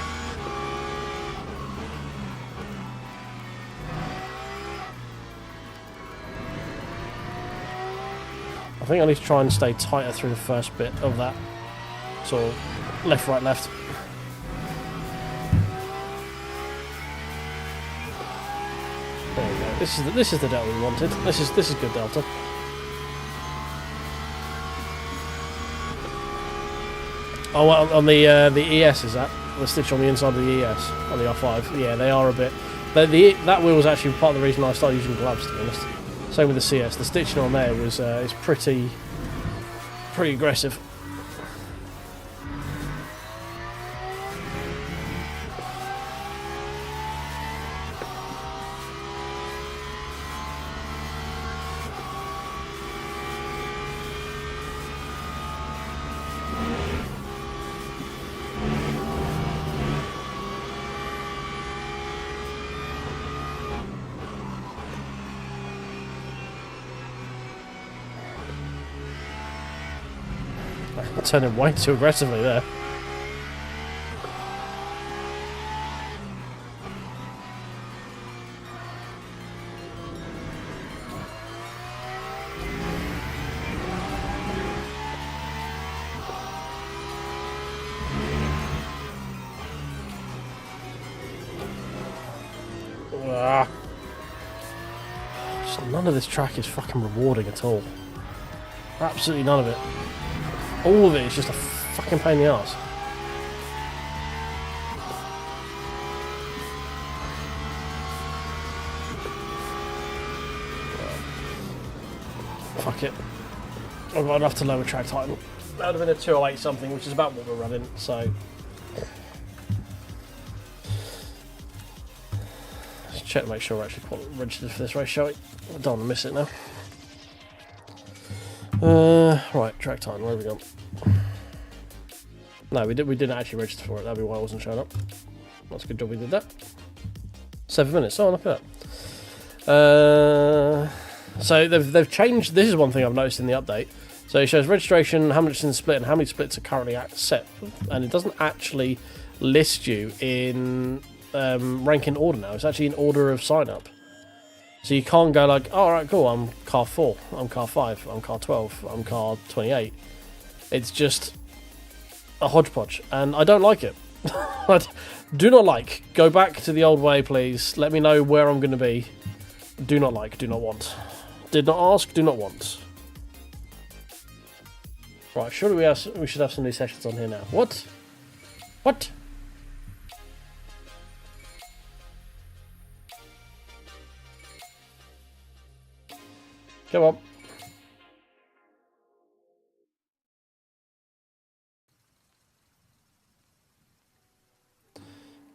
I think I need to try and stay tighter through the first bit of that. So, left, right, left. There we go. This is the delta we wanted. This is good delta. Oh, well, on the ES is that the stitch on the inside of the ES on the R5? Yeah, they are a bit. That wheel was actually part of the reason I started using gloves, to be honest. Same with the CS. The stitching on there was is pretty aggressive. Turning way too aggressively there. Just none of this track is fucking rewarding at all. Absolutely none of it. All of it is just a fucking pain in the arse. Fuck it. I've got enough to lower track time. That would have been a 208 something, which is about what we're running, so. Let's check to make sure we're actually registered for this race, shall we? I don't want to miss it now. Right, track time, where have we gone? No, we didn't actually register for it, that'd be why I wasn't showing up. That's a good job we did that. 7 minutes, oh look at that. So they've changed, this is one thing I've noticed in the update. So it shows registration, how much is in the split, and how many splits are currently set. And it doesn't actually list you in ranking order now, it's actually in order of sign up. So you can't go like, oh, alright, cool, I'm car 4, I'm car 5, I'm car 12, I'm car 28. It's just a hodgepodge, and I don't like it. I do not like. Go back to the old way, please. Let me know where I'm going to be. Do not like, do not want. Did not ask, do not want. Right, surely we should have some of these sessions on here now. What? What? Come on.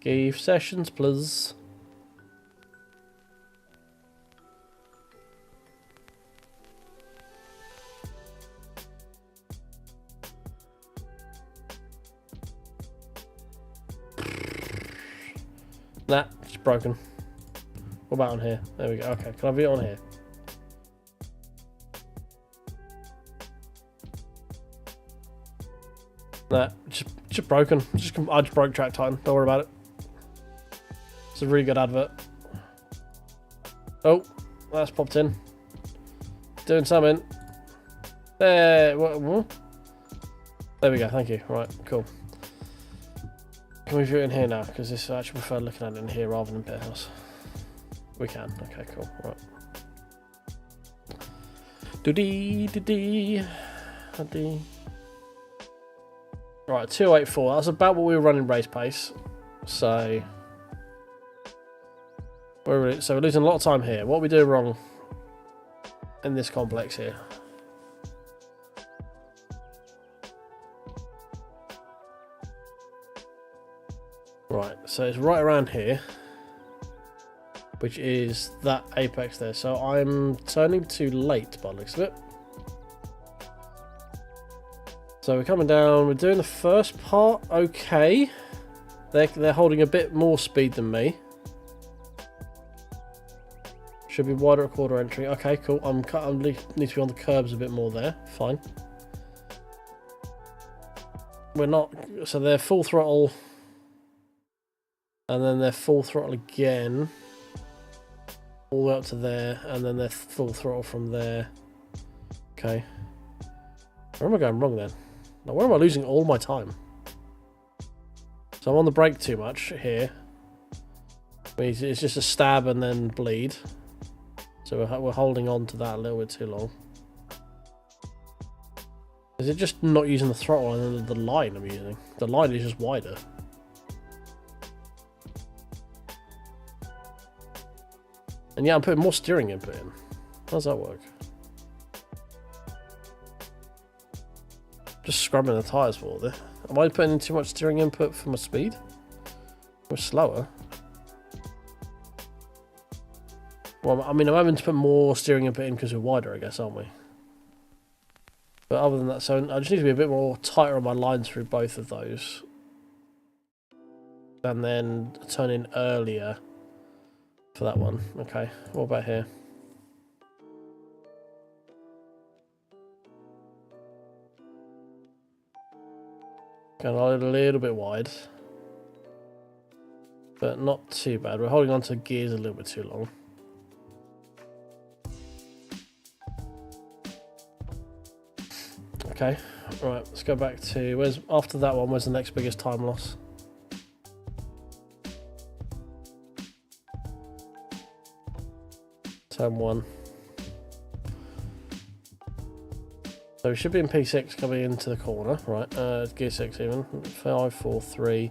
Give sessions, please. Nah, it's broken. What about on here? There we go. Okay, can I be on here? Nah, just broken. I just broke track time. Don't worry about it. It's a really good advert. Oh, that's popped in. Doing something. There. What? There we go. Thank you. Right, cool. Can we view it in here now? Because this I actually prefer looking at it in here rather than pit house. We can. Okay, cool. Right. Do-dee. Right, 284. That's about what we were running race pace. So we're losing a lot of time here. What are we doing wrong in this complex here? Right, so it's right around here, which is that apex there. So I'm turning too late by the looks of it. So we're coming down, we're doing the first part okay. They're holding a bit more speed than me. Should be wider at quarter entry. Okay, cool. I need to be on the curbs a bit more there. Fine. we're not. So they're full throttle, and then they're full throttle again, all the way up to there, and then they're full throttle from there. Okay. Where am I going wrong then? Now, where am I losing all my time? So I'm on the brake too much here. It's just a stab and then bleed. So we're holding on to that a little bit too long. Is it just not using the throttle and then the line I'm using? The line is just wider. And yeah, I'm putting more steering input in. How does that work? Just scrubbing the tyres for all this. Am I putting in too much steering input for my speed? We're slower. Well, I mean, I'm having to put more steering input in because we're wider, I guess, aren't we? But other than that, so I just need to be a bit more tighter on my lines through both of those. And then turn in earlier for that one. Okay, what about here? Going a little bit wide. But not too bad. We're holding on to gears a little bit too long. Okay, right, let's go back to, after that one, where's the next biggest time loss? Turn 1. So we should be in P6 coming into the corner, right, gear 6 even, 5, 4, 3.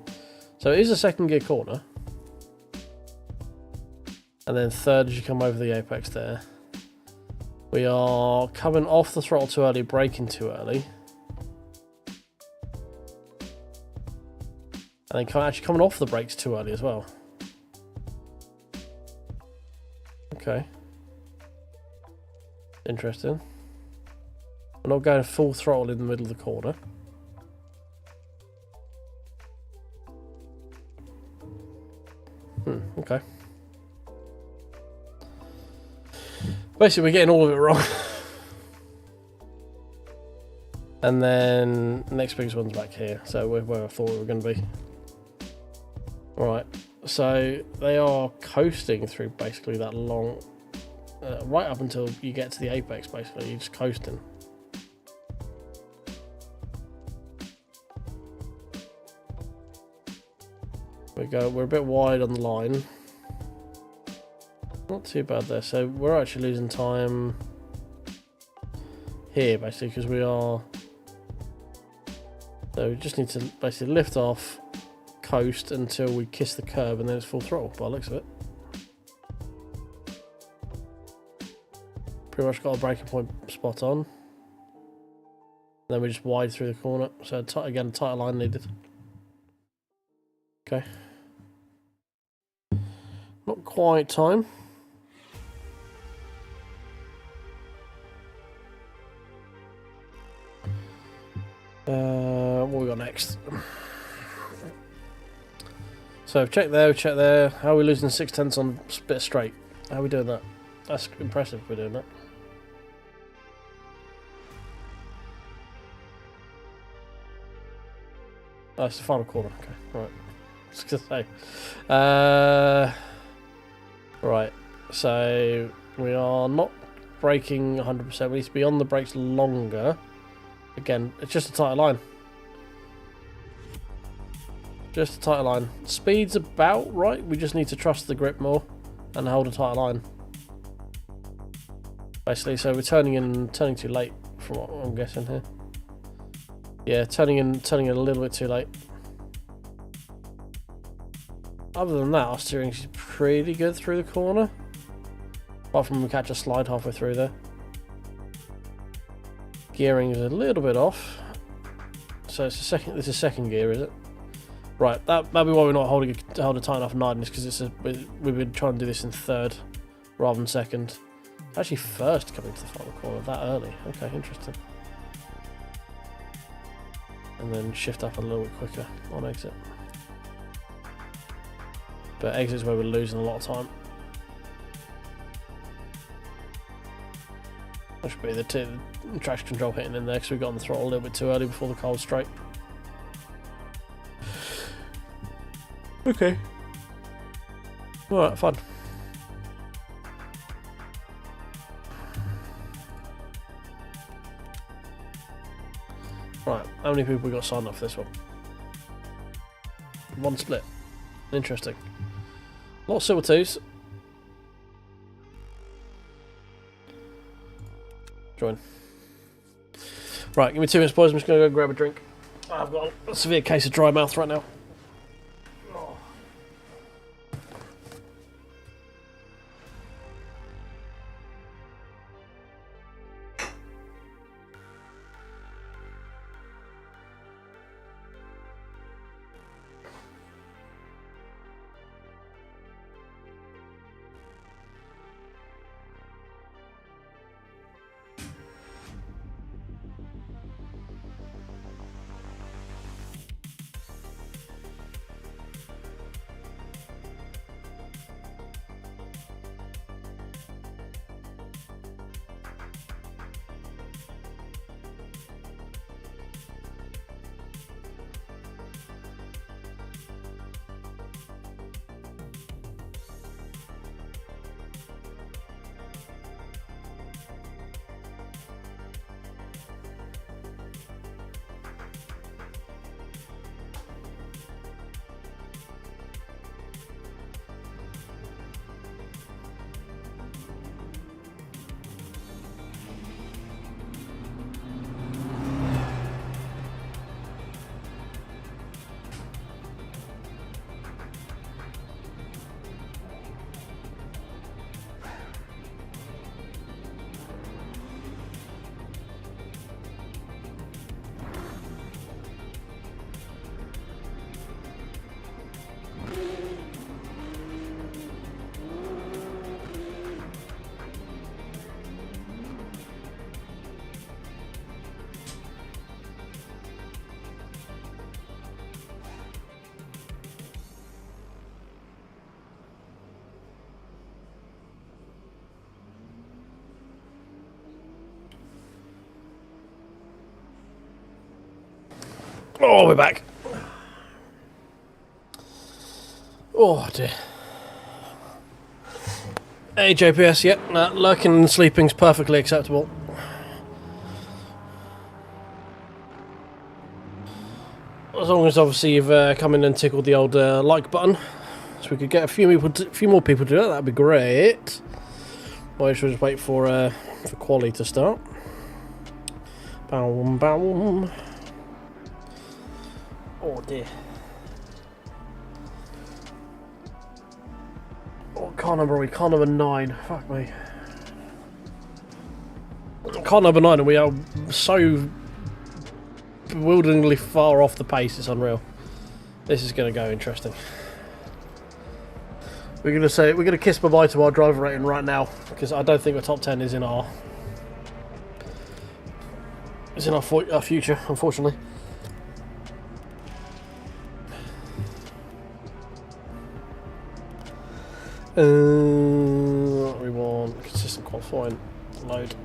So it is a second gear corner. And then third as you come over the apex there. We are coming off the throttle too early, braking too early. And then actually coming off the brakes too early as well. Okay. Interesting. We're not going full throttle in the middle of the corner. Okay. Basically, we're getting all of it wrong. And then the next biggest one's back here. So we're where I thought we were going to be. Alright. So they are coasting through basically that long... right up until you get to the apex, basically. You're just coasting. We're a bit wide on the line. Not too bad there. So we're actually losing time here, basically, because we are... So we just need to basically lift off, coast until we kiss the curb, and then it's full throttle, by the looks of it. Pretty much got a braking point spot on. And then we're just wide through the corner. So again, a tighter line needed. Okay. Not quite time. What we got next? So check there, check there. How are we losing 6/10 on bit straight? How are we doing that? That's impressive if we're doing that. Oh, it's the final corner. Okay, right. I was gonna say. Right. So we are not braking 100%. We need to be on the brakes longer. Again, it's just a tighter line. Just a tighter line. Speed's about right. We just need to trust the grip more and hold a tighter line. Basically, so we're turning too late from what I'm guessing here. Yeah, turning in a little bit too late. Other than that, our steering's pretty good through the corner. Apart from we catch a slide halfway through there. Gearing is a little bit off. So it's this is second gear, is it? Right, that'd be why we're not holding a tight enough 9, is because we've been trying to do this in third rather than second. Actually first coming to the final corner that early. Okay, interesting. And then shift up a little bit quicker on exit. But exit's where we're losing a lot of time. That should be the traction control hitting in there because we got on the throttle a little bit too early before the car was straight. Okay. Alright, fun. Right, how many people we got signed up for this one? One split. Interesting. A lot of silver twos. Join. Right, give me 2 minutes, boys. I'm just going to go grab a drink. I've got a severe case of dry mouth right now. Oh, we're back. Oh dear. Hey JPS, yep, lurking and sleeping's perfectly acceptable. As long as obviously you've come in and tickled the old like button, so we could get a few more people to do that. That'd be great. Well, I should just wait for quali to start. Boom, boom. Oh dear. What car number are we? Car number 9. Fuck me. Car number 9, and we are so bewilderingly far off the pace, it's unreal. This is going to go interesting. We're going to kiss bye-bye to our driver rating right now, because I don't think the top 10 is in our future, unfortunately. What we want? Consistent qualifying. Load.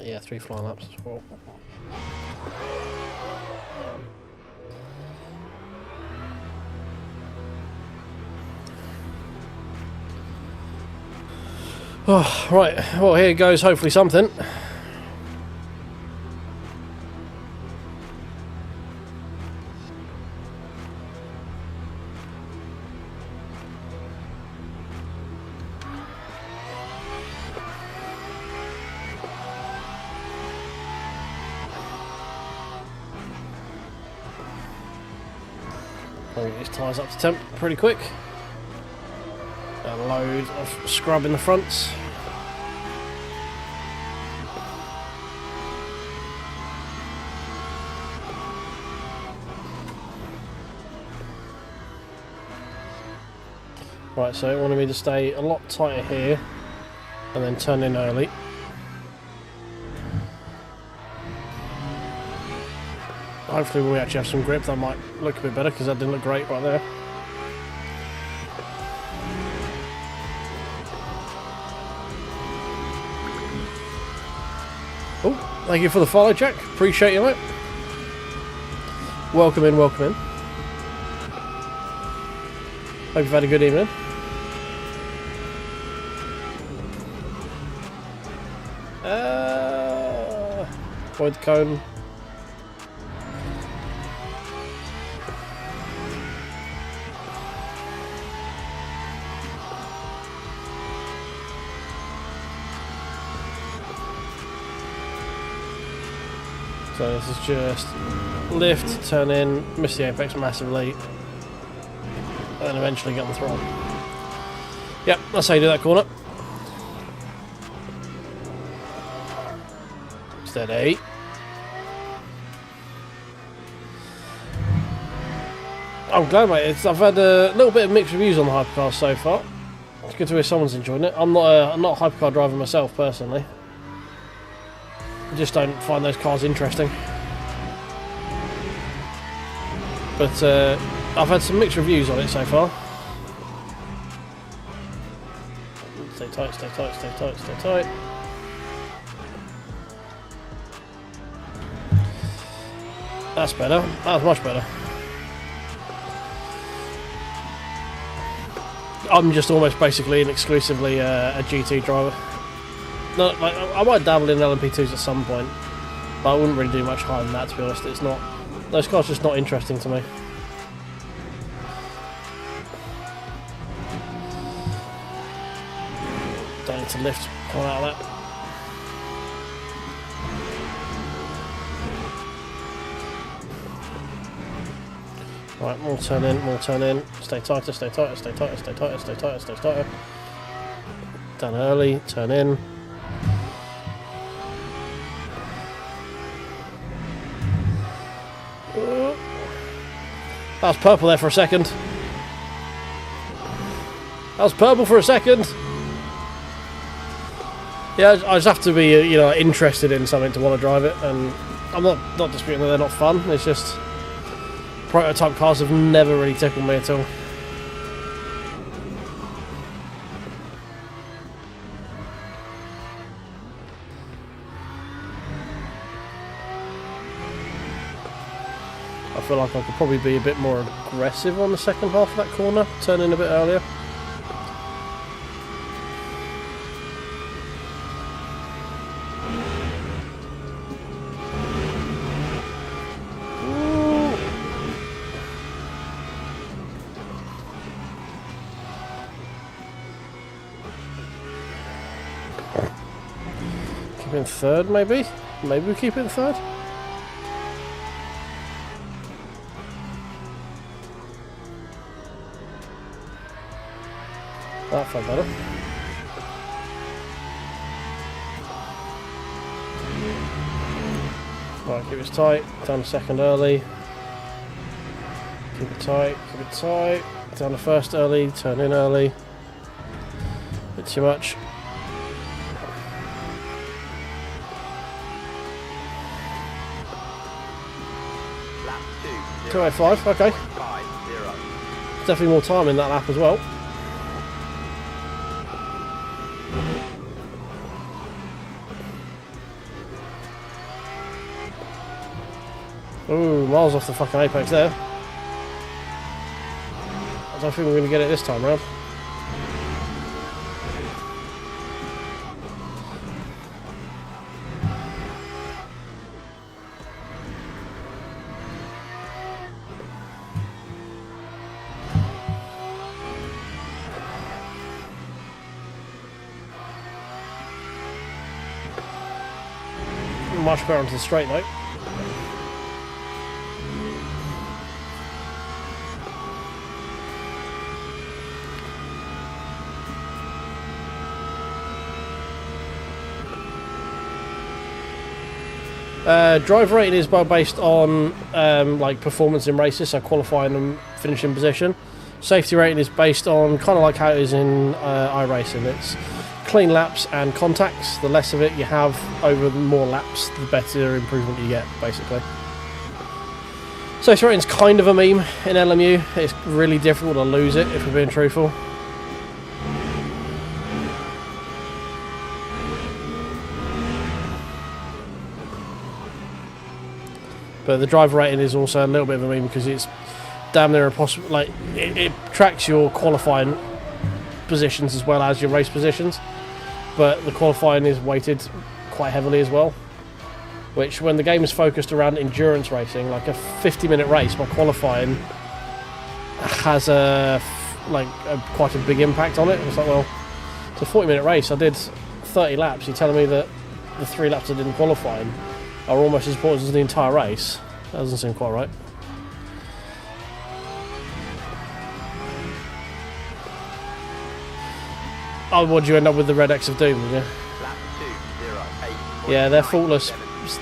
Yeah, 3 flying laps as well. Oh, right, well here goes hopefully something. I'll get these tyres up to temp pretty quick. A load of scrub in the fronts. Right, so it wanted me to stay a lot tighter here and then turn in early. Hopefully when we actually have some grip that might look a bit better, because that didn't look great right there. Oh, thank you for the follow, Jack. Appreciate you, mate. Welcome in, welcome in. Hope you've had a good evening. Avoid the cone. So this is just lift, turn in, miss the apex massively, and then eventually get on the throttle. Yep, that's how you do that corner. Steady. I'm glad, mate. I've had a little bit of mixed reviews on the Hypercars so far. It's good to hear someone's enjoying it. I'm not a Hypercar driver myself, personally. I just don't find those cars interesting. But I've had some mixed reviews on it so far. Stay tight, stay tight, stay tight, stay tight. That's better. That's much better. I'm just almost basically and exclusively a GT driver. No, like, I might dabble in LMP2s at some point, but I wouldn't really do much higher than that, to be honest. It's not. Those cars are just not interesting to me. Don't need to lift coming out of that. Right, more turn in, more turn in. Stay tighter, stay tighter, stay tighter, stay tighter, stay tighter, stay tighter. Down early, turn in. That was purple there for a second. That was purple for a second. Yeah, I just have to be, you know, interested in something to want to drive it, and I'm not disputing that they're not fun. It's just prototype cars have never really tickled me at all. I feel like I could probably be a bit more aggressive on the second half of that corner, turn in a bit earlier. Keep it in third, maybe? Maybe we keep it in third? That felt better. Right, keep it tight. Down a second early. Keep it tight. Keep it tight. Down the first early. Turn in early. Bit too much. Lap 2. 2:05. Okay. 5-0. Definitely more time in that lap as well. Ooh, miles off the fucking apex there. I don't think we're going to get it this time round. Much better onto the straight though. Driver rating is based on like performance in races, so qualifying and finishing position. Safety rating is based on kind of like how it is in iRacing. It's clean laps and contacts. The less of it you have over the more laps, the better improvement you get, basically. Safety rating's kind of a meme in LMU. It's really difficult to lose it if we're being truthful. But the driver rating is also a little bit of a meme because it's damn near impossible. Like it tracks your qualifying positions as well as your race positions, but the qualifying is weighted quite heavily as well. Which, when the game is focused around endurance racing, like a 50-minute race, my qualifying has quite a big impact on it. It's like, well, it's a 40-minute race. I did 30 laps. You're telling me that the 3 laps I did in qualifying are almost as important as the entire race? That doesn't seem quite right. Oh, what, did you end up with the Red X of Doom, did you? Lap 2, 0, 8. Yeah, their faultless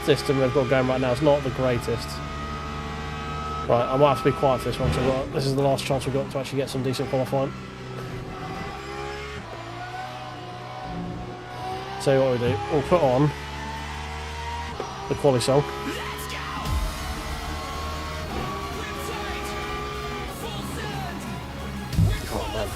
system they've got going right now is not the greatest. Right, I might have to be quiet for this one, so this is the last chance we've got to actually get some decent qualifying. So what we do, we'll put on the quali song. Oh man.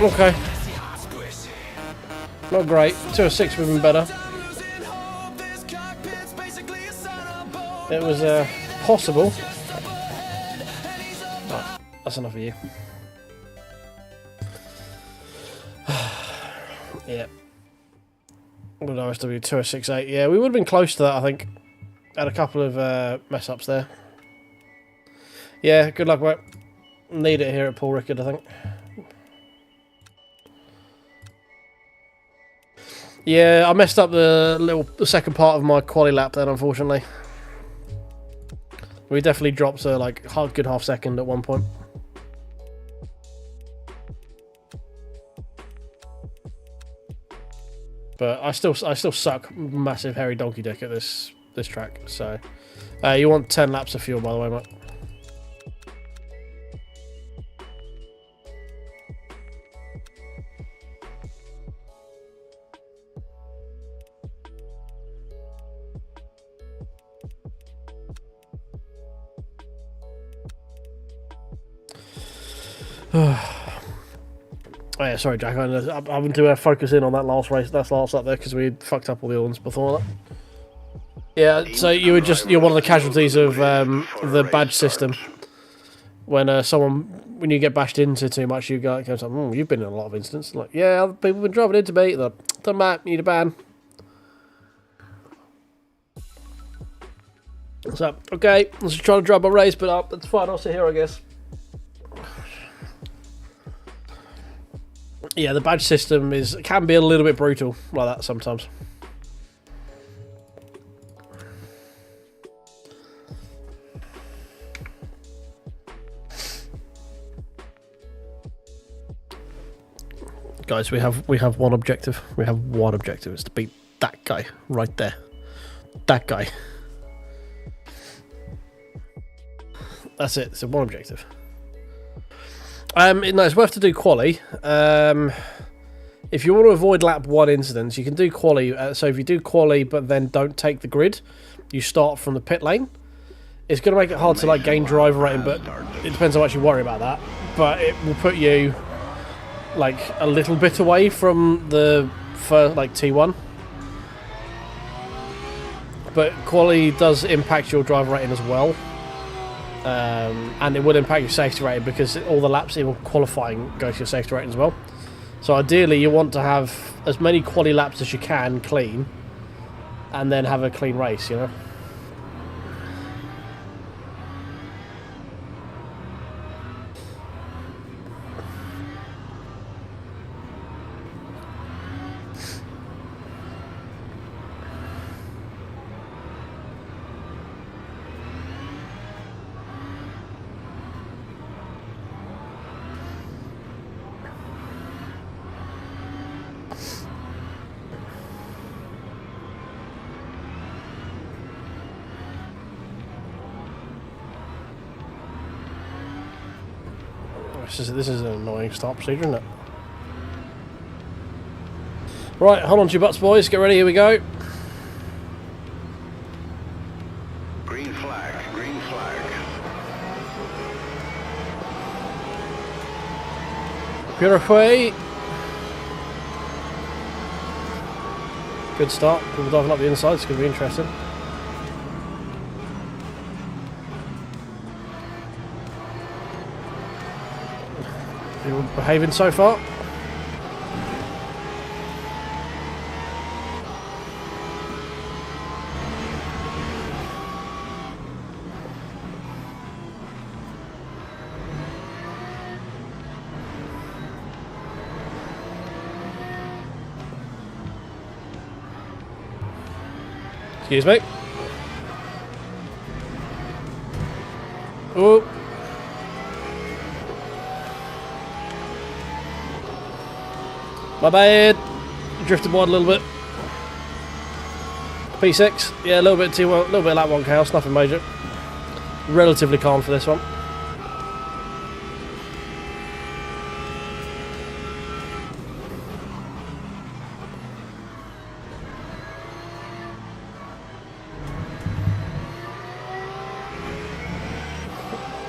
Okay. Not great. 206 would have been better. It was possible. Right, that's enough of you. Yeah. Good OSW 2068. Yeah, we would have been close to that, I think. Had a couple of mess ups there. Yeah, good luck, mate. Need it here at Paul Richard, I think. Yeah, I messed up the second part of my quali lap then, unfortunately. We definitely dropped like good half second at one point. But I still suck massive hairy donkey dick at this track. So you want 10 laps of fuel, by the way, mate. Oh yeah, sorry Jack, I'm having to focus in on that last race, that last up there, because we fucked up all the ones before that. Yeah, so you're one of the casualties of the badge system. When when you get bashed into too much, you go, you've been in a lot of incidents. Like, yeah, other people have been driving into me. Like, doesn't matter, you need a ban. So, okay, let's try to drive my race, but that's fine, I'll sit here, I guess. Yeah, the badge system can be a little bit brutal like that sometimes. Guys, we have one objective. We have one objective. It's to beat that guy right there. That guy. That's it. It's one objective. No, it's worth to do quali. If you want to avoid lap 1 incidents, you can do quali. So if you do quali but then don't take the grid, you start from the pit lane. It's going to make it hard to like gain driver rating, but it depends how much you worry about that. But it will put you like a little bit away from the first like T1. But quali does impact your driver rating as well. And it would impact your safety rating because all the laps, even qualifying, go to your safety rating as well. So ideally you want to have as many quali laps as you can clean, and then have a clean race, you know. This is an annoying start procedure, isn't it? Right, hold on to your butts, boys. Get ready, here we go. Green flag, green flag. Purify. Good start. People diving up the inside. It's going to be interesting. People behaving so far. Excuse me. Oh. My bad. Drifted wide a little bit. P6. Yeah, a little bit too well. A little bit of lap 1 chaos. Nothing major. Relatively calm for this one.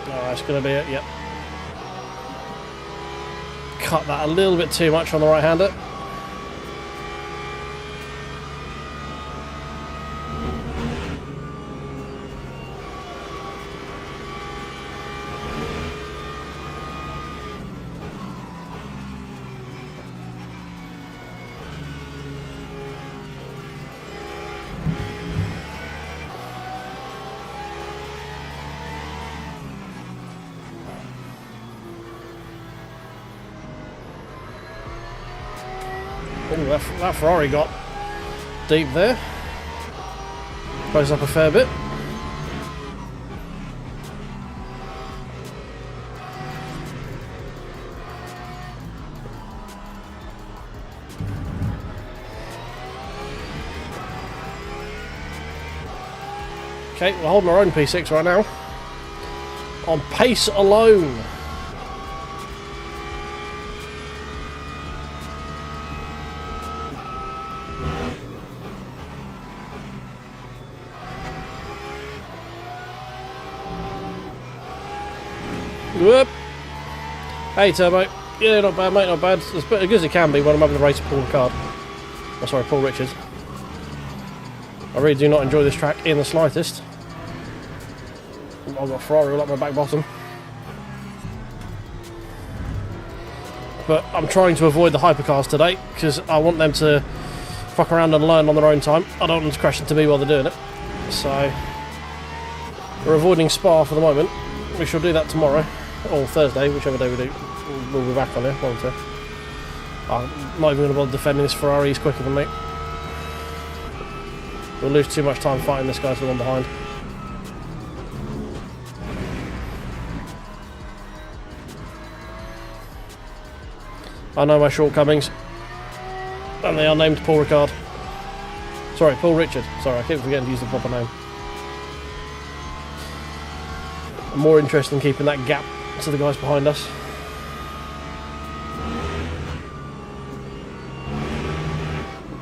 That's going to be it, yep. Cut that a little bit too much on the right-hander. Ooh, that Ferrari got deep there. Close up a fair bit. Okay, we're holding our own P6 right now. On pace alone. Whoop. Hey Turbo. Yeah, not bad mate, not bad. As good as it can be when I'm having the race Paul Ricard. Oh, sorry, Paul Richard. I really do not enjoy this track in the slightest. I've got Ferrari all up my back bottom. But I'm trying to avoid the Hypercars today because I want them to fuck around and learn on their own time. I don't want them to crash into me while they're doing it. So we're avoiding Spa for the moment. We shall do that tomorrow. Or Thursday, whichever day we do. We'll be back on there, won't we? I'm not even going to bother defending this Ferrari, he's quicker than me. We'll lose too much time fighting this guy's the one behind. I know my shortcomings. And they are named Paul Ricard. Sorry, Paul Richard. Sorry, I keep forgetting to use the proper name. I'm more interested in keeping that gap to the guys behind us.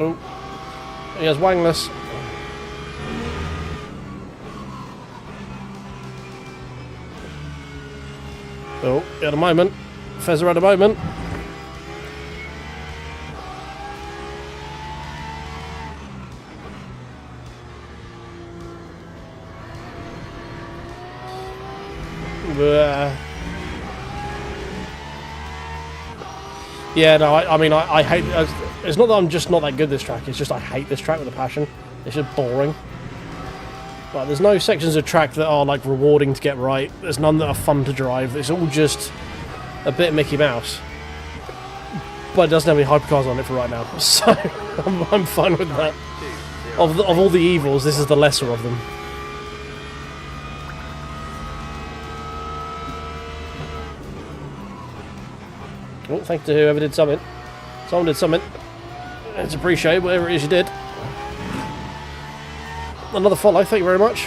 Oh. He has Wangless. Oh, at a moment. Fezzer at a moment. Yeah, no, I mean, I hate... It's not that I'm just not that good at this track, it's just I hate this track with a passion. It's just boring. Like, there's no sections of track that are, like, rewarding to get right. There's none that are fun to drive. It's all just a bit Mickey Mouse. But it doesn't have any hypercars on it for right now. So, I'm fine with that. Of all the evils, this is the lesser of them. Oh, thank you to whoever did something. Someone did something. It's appreciated, whatever it is you did. Another follow, thank you very much.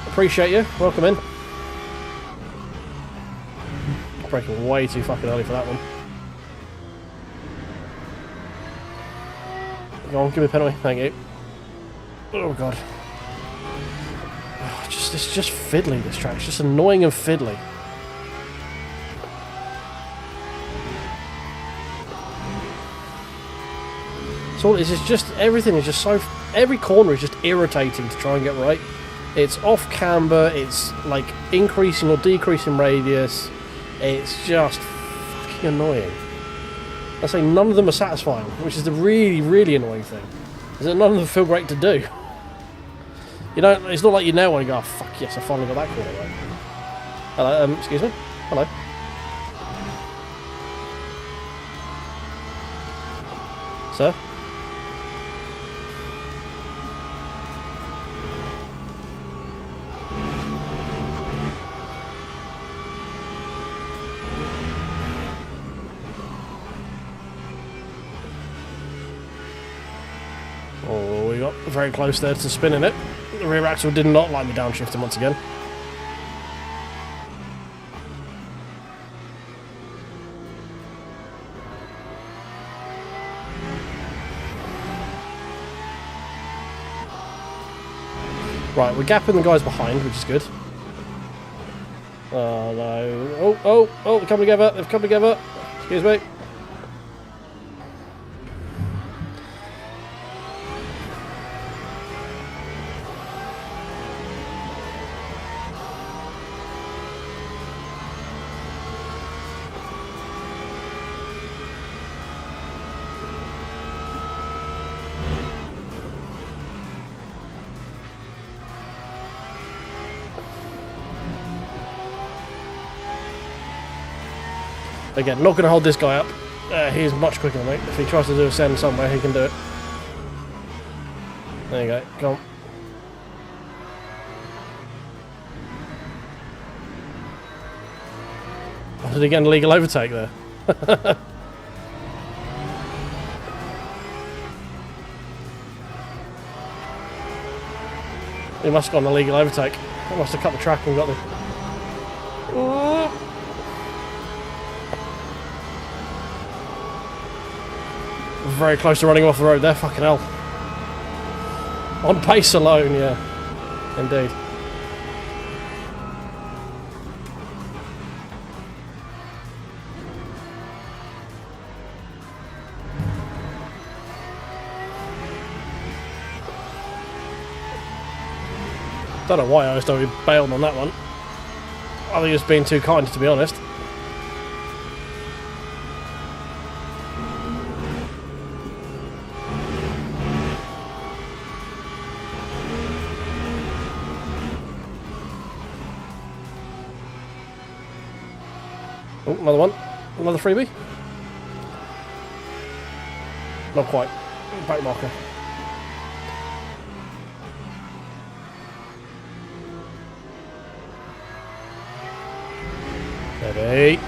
Appreciate you. Welcome in. Breaking way too fucking early for that one. Go on, give me a penalty. Thank you. Oh god. Oh, it's just fiddly, this track. It's just annoying and fiddly. So it's just everything is just so. Every corner is just irritating to try and get right. It's off camber. It's like increasing or decreasing radius. It's just fucking annoying. I say none of them are satisfying, which is the really, really annoying thing. Is that none of them feel great to do. You know, it's not like you now want to go, oh, fuck yes, I finally got that corner right. Hello, excuse me? Hello. Sir? Oh, we got very close there to spinning it. The rear axle did not like me downshifting once again. Right, we're gapping the guys behind, which is good. Oh no. Oh, they've come together. They've come together. Excuse me. Again, not going to hold this guy up. He's much quicker than me. If he tries to do a send somewhere, he can do it. There you go. Come on. Oh, did he get an illegal overtake there? He must have got an illegal overtake. He must have cut the track and got the... Very close to running off the road there, fucking hell. On pace alone, yeah. Indeed. Don't know why OSW bailed on that one. I think it's being too kind, to be honest. Oh, another one. Another freebie. Not quite. Back marker. Maybe.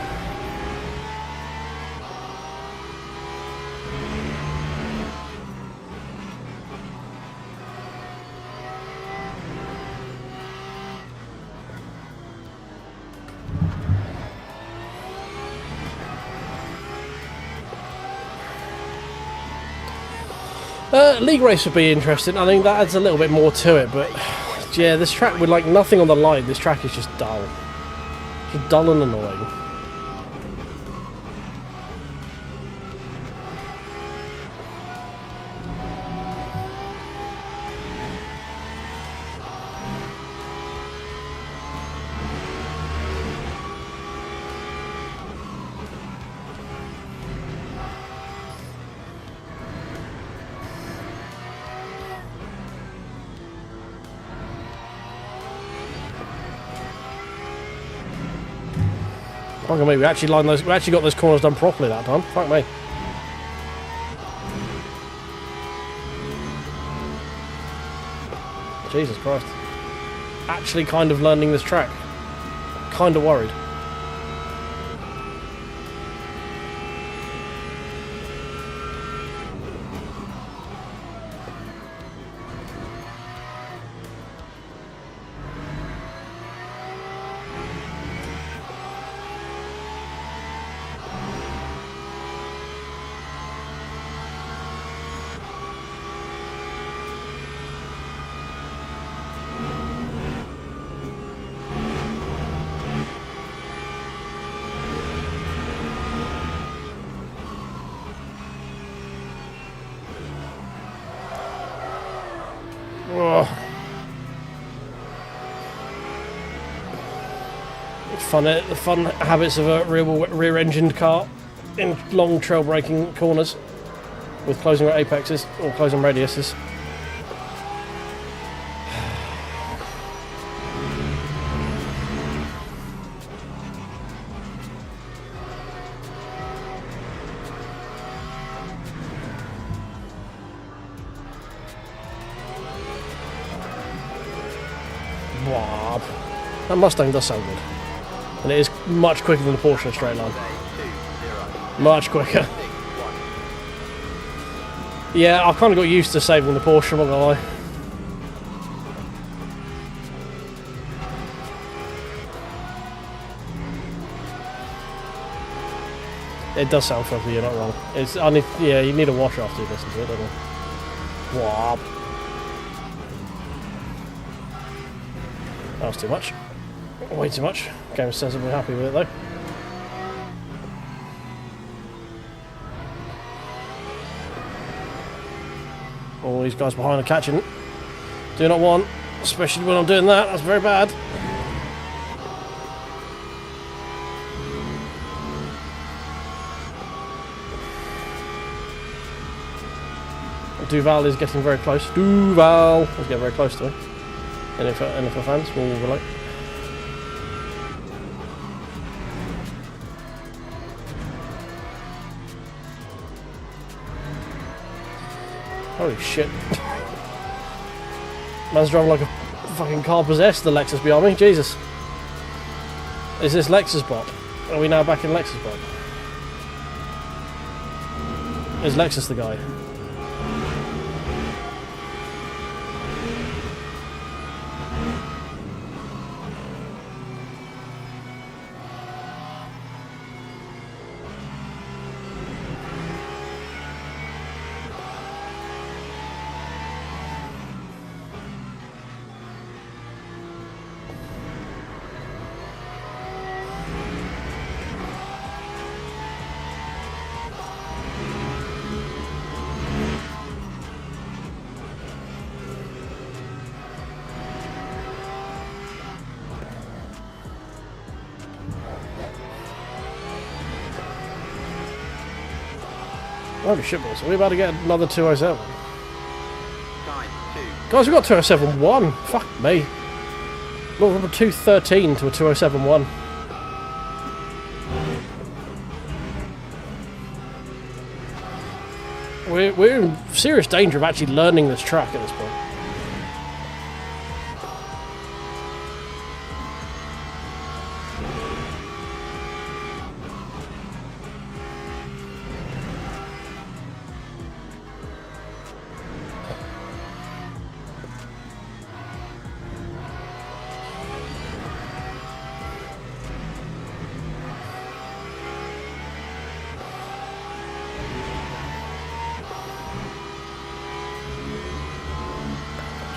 League race would be interesting. I think that adds a little bit more to it, but yeah, this track with like nothing on the line, this track is just dull. Just dull and annoying. Fuck me, we actually got those corners done properly that time. Fuck me. Jesus Christ. Actually kind of learning this track. Kind of worried. The fun habits of a rear-engined car in long trail-braking corners with closing apexes or closing radiuses. Wow. That Mustang does sound good. And it is much quicker than the Porsche in a straight line. Much quicker. Yeah, I've kind of got used to saving the Porsche, I'm not gonna lie. It does sound funky, you're not wrong. Yeah, you need a washer after you listen to it, don't you? Whoop. That was too much. Way too much. Game sensibly happy with it though. All these guys behind are catching. Do not want, especially when I'm doing that. That's very bad. Duval is getting very close. Duval! Let's get very close to him. NFL fans will relate. Holy shit. Man's driving like a fucking car possessed, the Lexus behind me. Jesus. Is this Lexus bot? Are we now back in Lexus bot? Is Lexus the guy? Holy shit, boys. Are we about to get another 207? Guys, we've got 207-1. Fuck me. Look, from a 213 to a 207-1. We're in serious danger of actually learning this track at this point.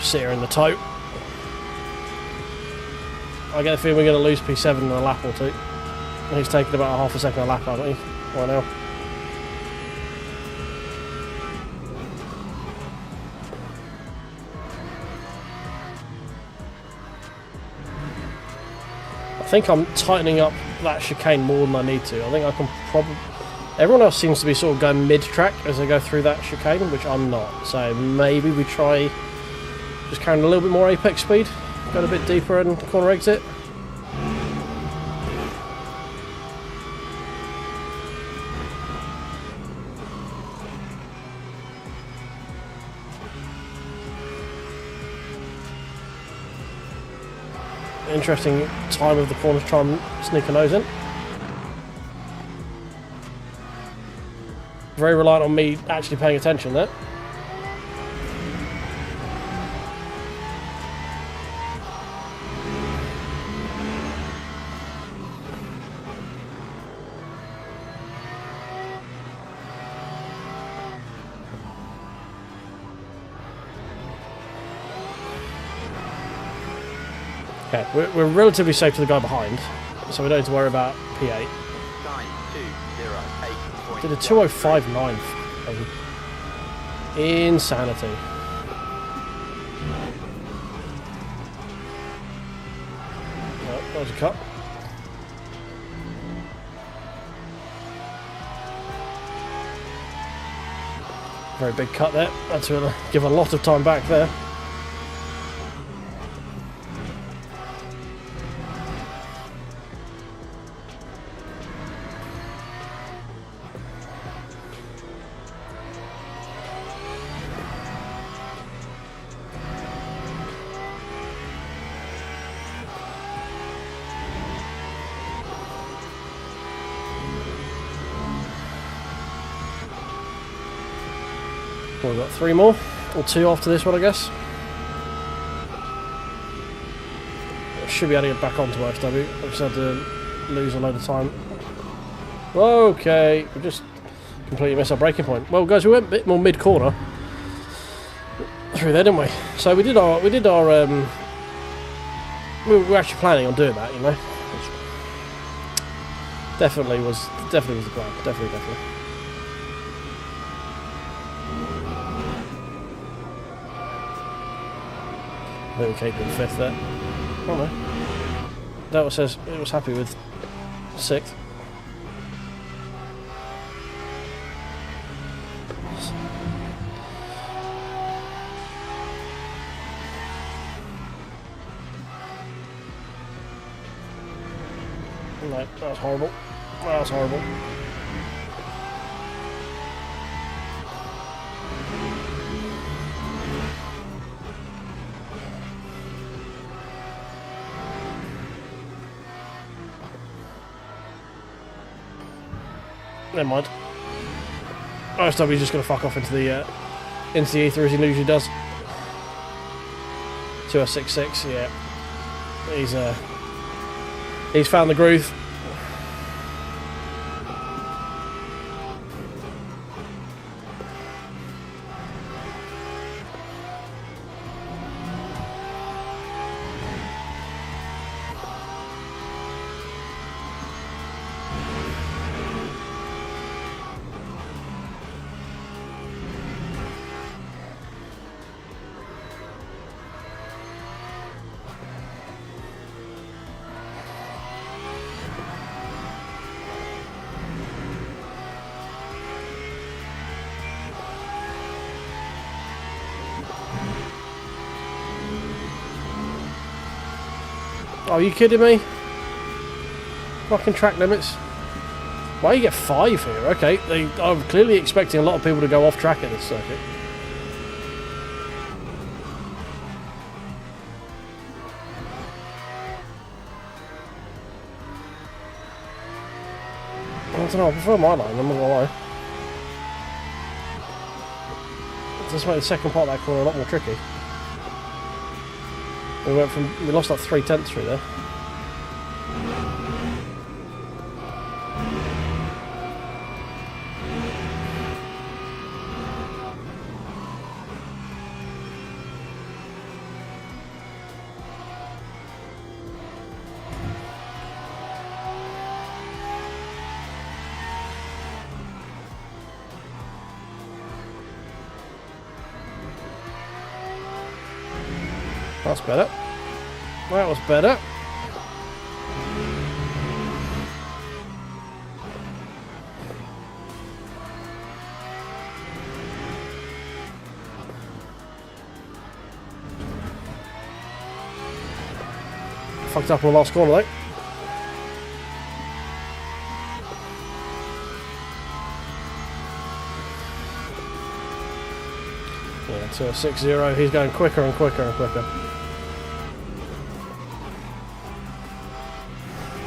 Sit here in the tote. I get the feeling we're going to lose P7 in a lap or two. He's taking about half a second a lap, aren't he? Why now? I think I'm tightening up that chicane more than I need to. I think I can probably... Everyone else seems to be sort of going mid-track as they go through that chicane, which I'm not. So maybe we try just carrying a little bit more apex speed, go a bit deeper and corner exit. Interesting time of the corner to try and sneak a nose in. Very reliant on me actually paying attention there. Okay, we're relatively safe to the guy behind, so we don't need to worry about P8. 9208. Did a 2:05.9. Insanity. Oh, that was a cut. Very big cut there. That's going to give a lot of time back there. We've got 3 more, or 2 after this one, I guess. Should be able to get back onto OSW. I just had to lose a load of time. Okay, we just completely missed our braking point. Well, guys, we went a bit more mid-corner through there, didn't we? So we did our, we were actually planning on doing that, you know. Definitely was the plan. Definitely. I think we came in 5th there. Oh no. That says it was happy with 6th. No, that was horrible. That was horrible. Never mind. OSW's just going to fuck off into the ether as he usually does. 2:06.6, yeah. He's found the groove. Oh, are you kidding me? Fucking track limits. Why you get 5 here? Okay, they are clearly expecting a lot of people to go off track at this circuit. I don't know, I prefer my line, I'm not gonna lie. It does make the second part of that corner a lot more tricky. We lost like 3/10 through there. That's better. That was better. Fucked up on the last corner though. Yeah, to a 6-0. He's going quicker and quicker and quicker.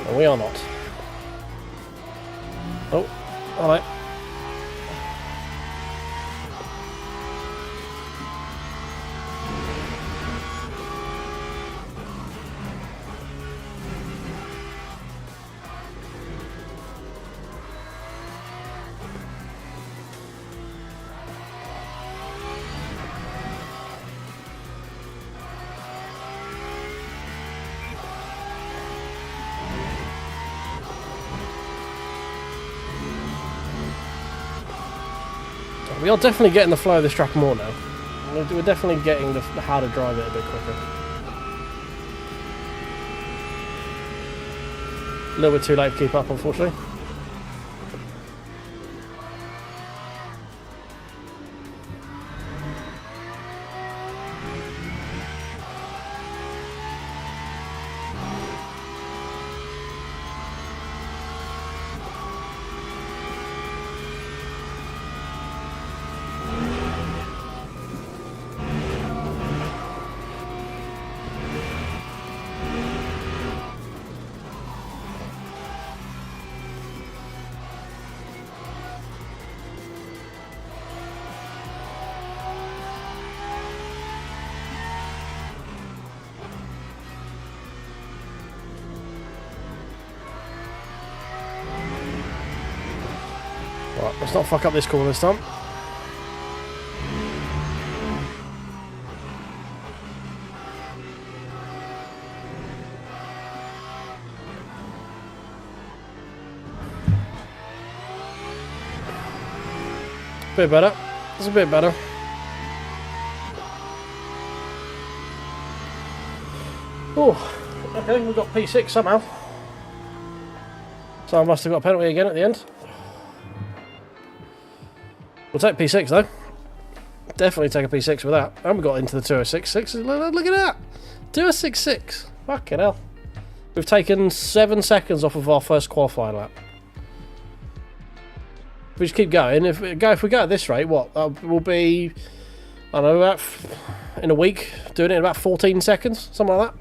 And we are not. Oh, alright. We are definitely getting the flow of this track more now. We're definitely getting how to drive it a bit quicker. A little bit too late to keep up, unfortunately. Right, let's not fuck up this corner this time. Bit better. It's a bit better. Oh, okay, we've got P6 somehow. So I must have got a penalty again at the end. We'll take P6 though. Definitely take a P6 with that. And we got into the 206.6. Look at that. 206.6. Fucking hell. We've taken 7 seconds off of our first qualifying lap. If we just keep going, if we go at this rate, what? We'll be, I don't know, about in a week, doing it in about 14 seconds, something like that.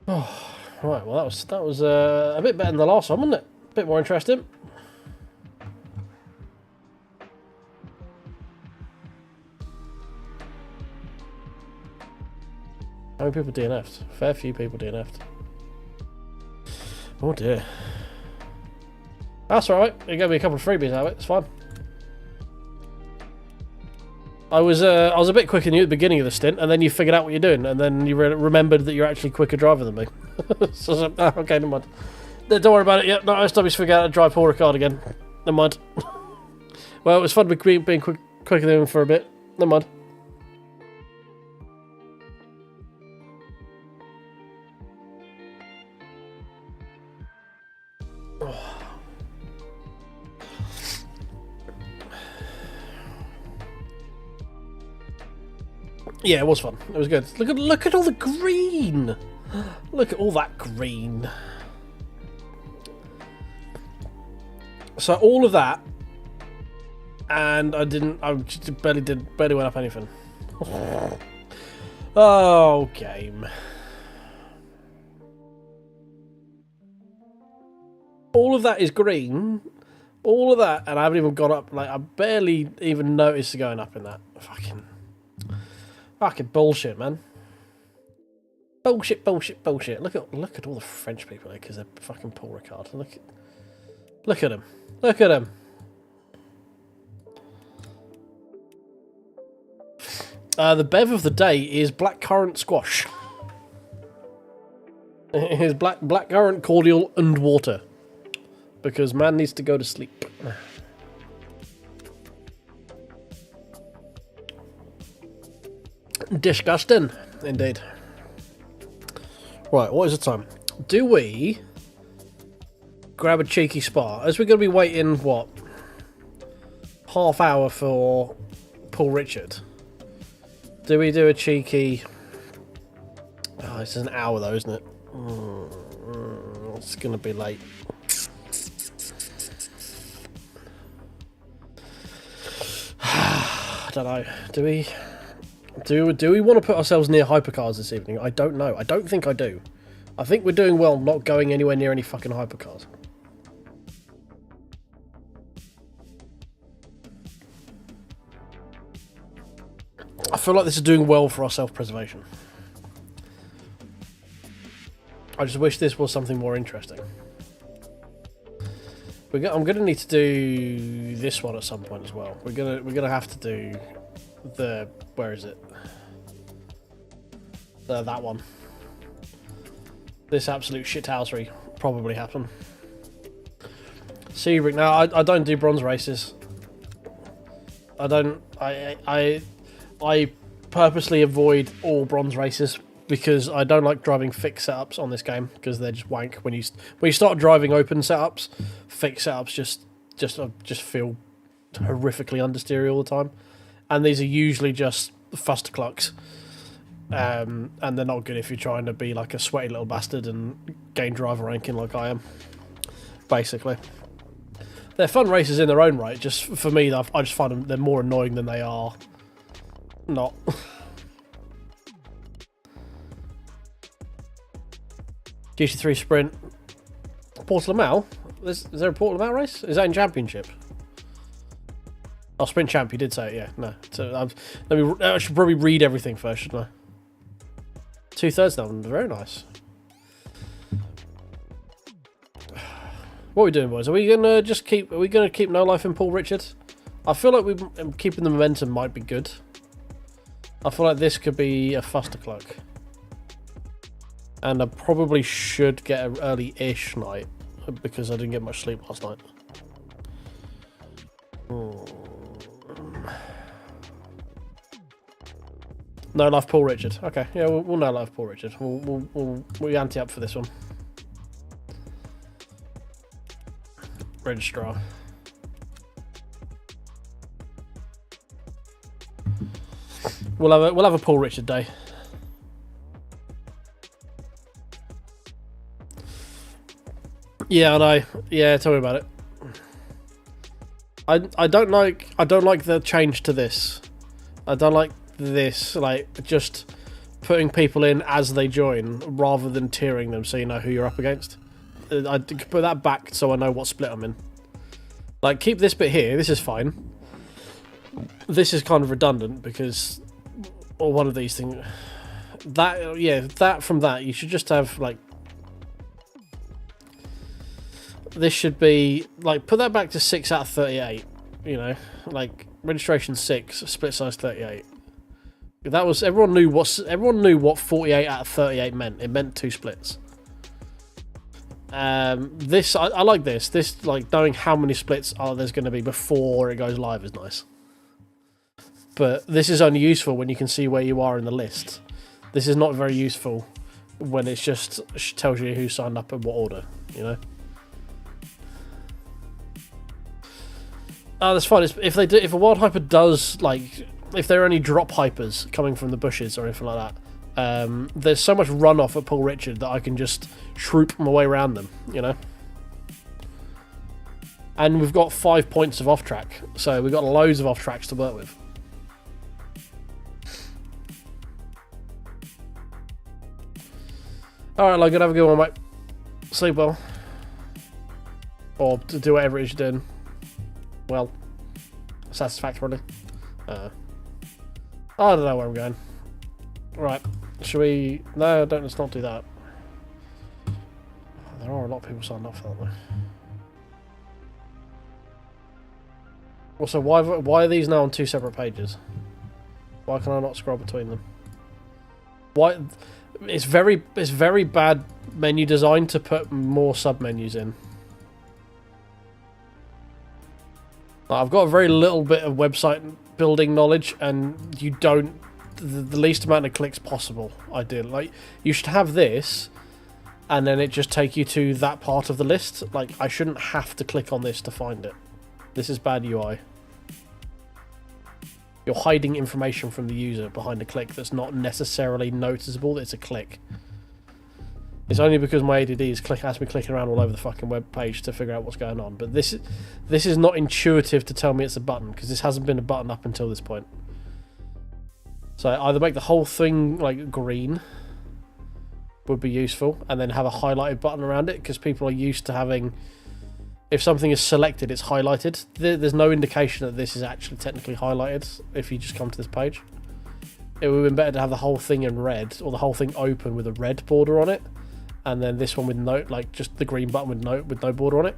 Oh, right. Well, that was a bit better than the last one, wasn't it? A bit more interesting. How many people DNF'd? Fair few people DNF'd. Oh dear. That's alright. You gave me a couple of freebies out of it. It's fine. I was a bit quicker than you at the beginning of the stint, and then you figured out what you're doing, and then you remembered that you're actually a quicker driver than me. So I was like, oh, okay, never mind. Don't worry about it yet. No, I still figured out how to drive Paul Richard again. Never mind. Well, it was fun being quicker than him for a bit. Never mind. Yeah, it was fun. It was good. Look at all the green. Look at all that green. So all of that, and I just barely went up anything. Oh, game. All of that is green. All of that, and I haven't even gone up. Like I barely even noticed going up in that. Fucking. Fucking bullshit, man. Bullshit. Look at all the French people there because they're fucking Paul Richard. Look at him. Look at him. The bev of the day is blackcurrant squash. It is blackcurrant cordial and water. Because man needs to go to sleep. Disgusting, indeed. Right, what is the time? Do we grab a cheeky spa? As we're going to be waiting, what? Half hour for Paul Richard. Do we do a cheeky... Oh, this is an hour though, isn't it? It's going to be late. I don't know. Do we want to put ourselves near Hypercars this evening? I don't know. I don't think I do. I think we're doing well not going anywhere near any fucking Hypercars. I feel like this is doing well for our self-preservation. I just wish this was something more interesting. I'm gonna need to do this one at some point as well. We're gonna have to do the, where is it? That one. This absolute shithousery probably happen. Sebring. Now I don't do bronze races. I purposely avoid all bronze races because I don't like driving fixed setups on this game because they're just wank. When you start driving open setups, fixed setups just feel horrifically understeery all the time, and these are usually just fusterclucks, and they're not good if you're trying to be like a sweaty little bastard and gain driver ranking like I am. Basically, they're fun races in their own right. Just for me, I just find them they're more annoying than they are not. GT3 Sprint. Portimao? Is there a Portimao race? Is that in Championship? Oh, Sprint Champ, you did say it, yeah. No. So, I should probably read everything first, shouldn't I? 2/3 now, very nice. What are we doing, boys? Are we gonna keep no life in Paul Richard? I feel like keeping the momentum might be good. I feel like this could be a fustercluck. And I probably should get an early-ish night because I didn't get much sleep last night. No life Paul Richard. Okay, yeah, we'll no life Paul Richard. We'll ante up for this one. Registrar. We'll have a Paul Richard day. Yeah, I know. Yeah, tell me about it. I don't like the change to this. I don't like this, like just putting people in as they join rather than tiering them so you know who you're up against. I put that back so I know what split I'm in. Like, keep this bit here. This is fine. This is kind of redundant because, or one of these things. That, yeah, that from that you should just have like. This should be like, put that back to 6 out of 38. You know, like registration 6, split size 38. That was everyone knew what 48 out of 38 meant. It meant 2 splits. This I like this. This, like, knowing how many splits there's going to be before it goes live is nice. But this is only useful when you can see where you are in the list. This is not very useful when it just tells you who signed up in what order. You know. Oh, that's fine. If a wild hyper does, like, if there are any drop hypers coming from the bushes or anything like that, there's so much runoff at Paul Richard that I can just shroop my way around them, you know. And we've got 5 points of off track, so we've got loads of off tracks to work with. All right, Logan, have a good one, mate. Sleep well, or to do whatever it is you're doing. Well, satisfactorily. I don't know where I'm going. Right. Should we... No, don't. Let's not do that. There are a lot of people signed up for that, though. Also, why are these now on two separate pages? Why can I not scroll between them? Why? It's very bad menu design to put more sub-menus in. I've got a very little bit of website building knowledge, and you don't... The least amount of clicks possible, ideally. Like, you should have this, and then it just take you to that part of the list. Like, I shouldn't have to click on this to find it. This is bad UI. You're hiding information from the user behind a click that's not necessarily noticeable that it's a click. It's only because my ADD has me clicking around all over the fucking web page to figure out what's going on. But this is not intuitive to tell me it's a button, because this hasn't been a button up until this point. So either make the whole thing like green would be useful, and then have a highlighted button around it, because people are used to having, if something is selected, it's highlighted. There's no indication that this is actually technically highlighted if you just come to this page. It would have been better to have the whole thing in red, or the whole thing open with a red border on it, and then this one with no, like just the green button with no border on it,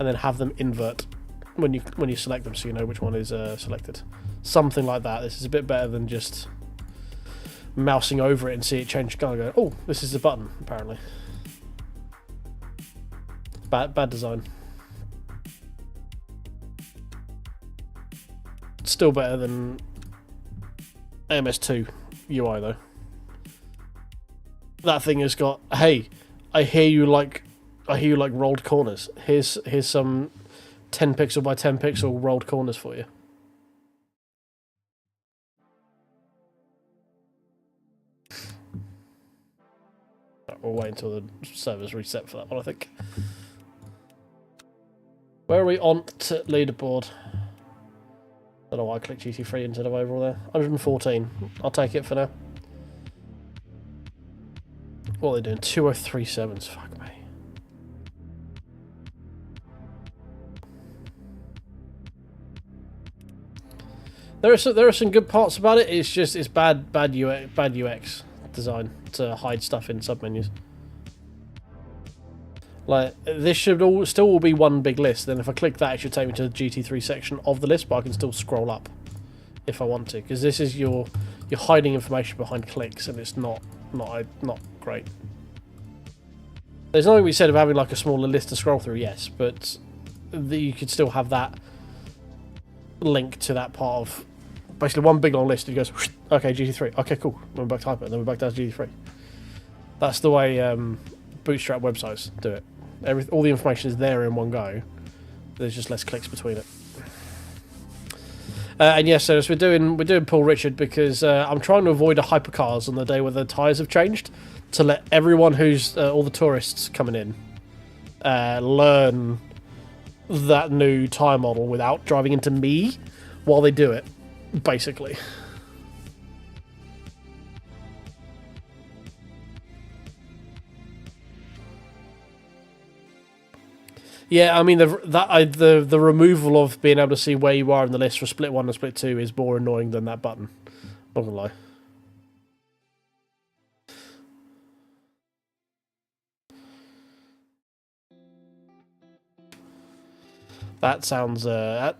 and then have them invert when you select them, so you know which one is selected. Something like that. This is a bit better than just mousing over it and see it change colour. Go, oh, this is the button. Apparently, bad design. Still better than MS2 UI though. That thing has got, hey, I hear you like rolled corners. Here's some 10 pixel by 10 pixel rolled corners for you. We'll wait until the server's reset for that one, I think. Where are we on to leaderboard? I don't know why I clicked GT3 instead of overall there. 114. I'll take it for now. What are they doing? 2037s. Fuck me. There are some good parts about it. It's bad UX design to hide stuff in submenus. Like, this should still be one big list. Then if I click that, it should take me to the GT3 section of the list, but I can still scroll up if I want to, because this is you're hiding information behind clicks, and it's not great. There's nothing we said of having like a smaller list to scroll through, yes, but you could still have that link to that part of basically one big long list. It goes, okay, GT3, okay, cool. We're back to Hyper, and then we're back down to GT3. That's the way Bootstrap websites do it. All the information is there in one go. There's just less clicks between it. And yes, so we're doing Paul Richard because I'm trying to avoid a Hypercars on the day where the tyres have changed, to let everyone who's all the tourists coming in learn that new tyre model without driving into me while they do it, basically. Yeah, I mean the removal of being able to see where you are in the list for split 1 and split 2 is more annoying than that button. Not gonna lie. That sounds that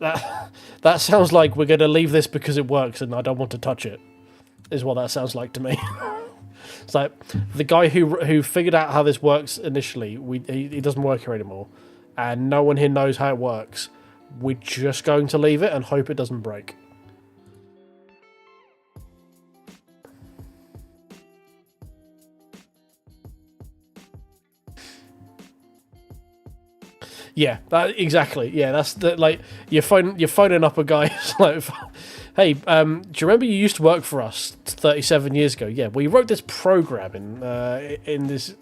sounds like we're gonna leave this because it works and I don't want to touch it. Is what that sounds like to me. It's like the guy who figured out how this works initially. He doesn't work here anymore. And no one here knows how it works. We're just going to leave it and hope it doesn't break. Yeah, exactly. Yeah, that's like you're phoning up a guy. Like, hey, do you remember you used to work for us 37 years ago? Yeah, well, you wrote this program in this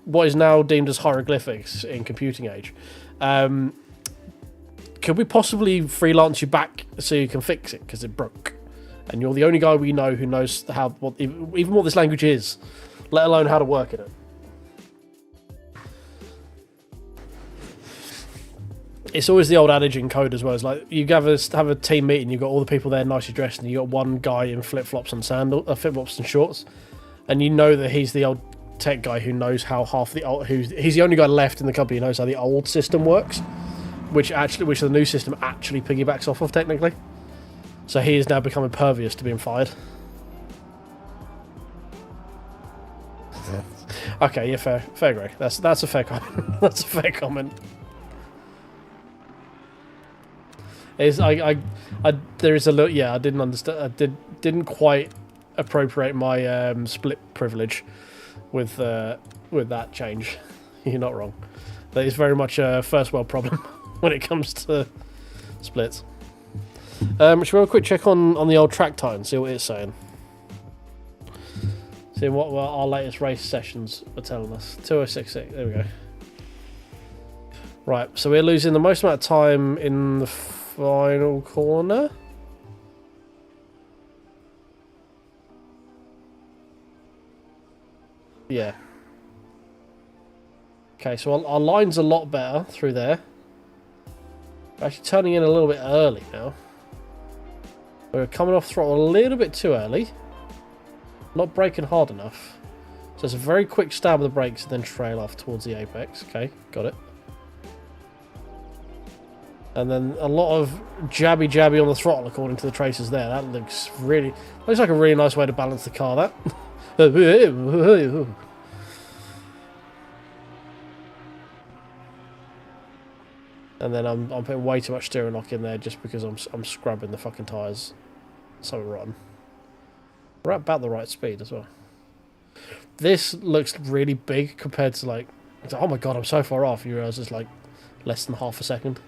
what is now deemed as hieroglyphics in computing age. Could we possibly freelance you back so you can fix it because it broke? And you're the only guy we know who knows even what this language is, let alone how to work in it. it's always the old adage in code as well. It's like you have a team meeting, you've got all the people there nicely dressed, and you got one guy in flip-flops and flip flops and shorts, and you know that he's the old tech guy who knows how he's the only guy left in the company who knows how the old system works, which the new system actually piggybacks off of technically. So he is now become impervious to being fired. Okay, yeah, fair, Greg. That's a fair comment. That's a fair comment. There is a little, yeah. I didn't understand. I didn't quite appropriate my split privilege with that change. You're not wrong. That is very much a first world problem when it comes to splits. Should we have a quick check on the old track time? See what it's saying. See what our latest race sessions are telling us. 2066. There we go. Right. So we're losing the most amount of time in the final corner. Yeah. Okay, so our line's a lot better through there. We're actually turning in a little bit early now. We're coming off throttle a little bit too early. Not braking hard enough. So it's a very quick stab of the brakes and then trail off towards the apex. Okay, got it. And then a lot of jabby on the throttle according to the tracers there. That looks like a really nice way to balance the car, that. And then I'm putting way too much steering lock in there just because I'm scrubbing the fucking tyres so rotten. We're at about the right speed as well. This looks really big compared to like, oh my god, I'm so far off. You realise it's like less than half a second.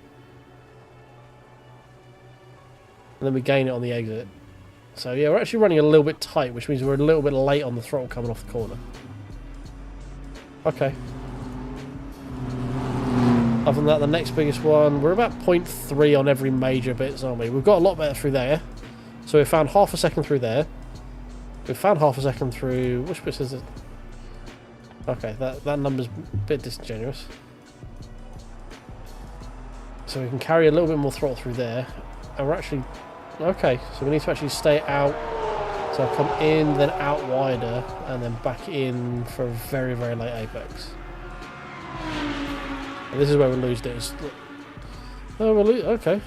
And then we gain it on the exit. So yeah, we're actually running a little bit tight, which means we're a little bit late on the throttle coming off the corner. Okay. Other than that, the next biggest one, we're about 0.3 on every major bits, aren't we? We've got a lot better through there. So we found half a second through there. We found half a second through... Which bits is it? Okay, that number's a bit disingenuous. So we can carry a little bit more throttle through there. And we're actually... Okay, so we need to actually stay out. So I'll come in, then out wider, and then back in for a very, very late apex. And this is where we lose it. Oh, we'll okay.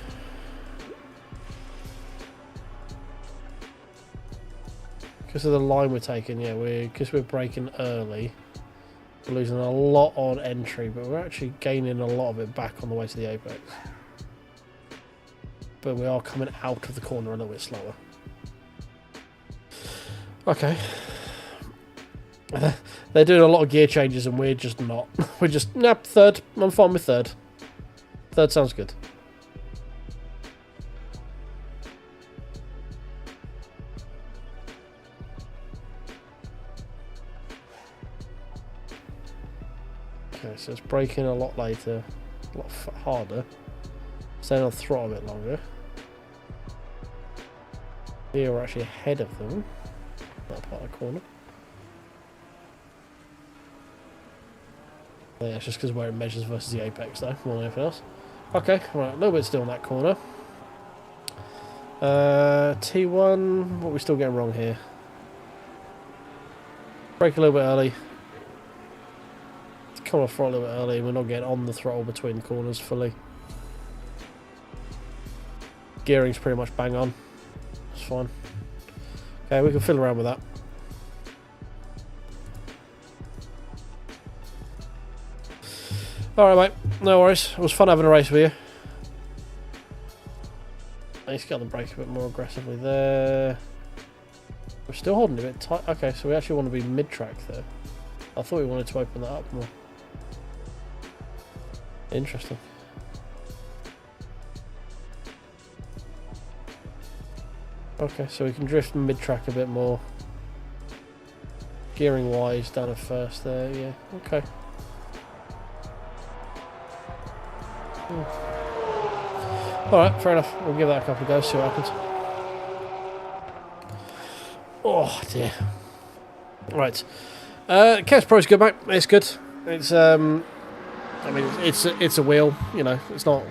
Because of the line we're taking, yeah, because we're braking early, we're losing a lot on entry, but we're actually gaining a lot of it back on the way to the apex. But we are coming out of the corner a little bit slower. Okay. They're doing a lot of gear changes and we're just not. We're just, nah, third. I'm fine with third. Third sounds good. Okay, so it's braking a lot later, a lot harder. Staying on throttle a bit longer. Here we're actually ahead of them. That part of the corner. Yeah, it's just because where it measures versus the apex though, more than anything else. Okay, right, a little bit still in that corner. T1, what are we still getting wrong here? Brake a little bit early. Come off throttle a little bit early, we're not getting on the throttle between corners fully. Gearing's pretty much bang on. It's fine. Okay, we can fiddle around with that. Alright mate, no worries. It was fun having a race with you. I need to get on the brake a bit more aggressively there. We're still holding it a bit tight. Okay, so we actually want to be mid-track there. I thought we wanted to open that up more. Interesting. Okay, so we can drift mid-track a bit more. Gearing wise, down at first there, yeah, okay. Alright, fair enough. We'll give that a couple of goes, see what happens. Oh dear. Right. Chaos Pro's good, mate. It's good. It's I mean, it's a wheel. You know, it's not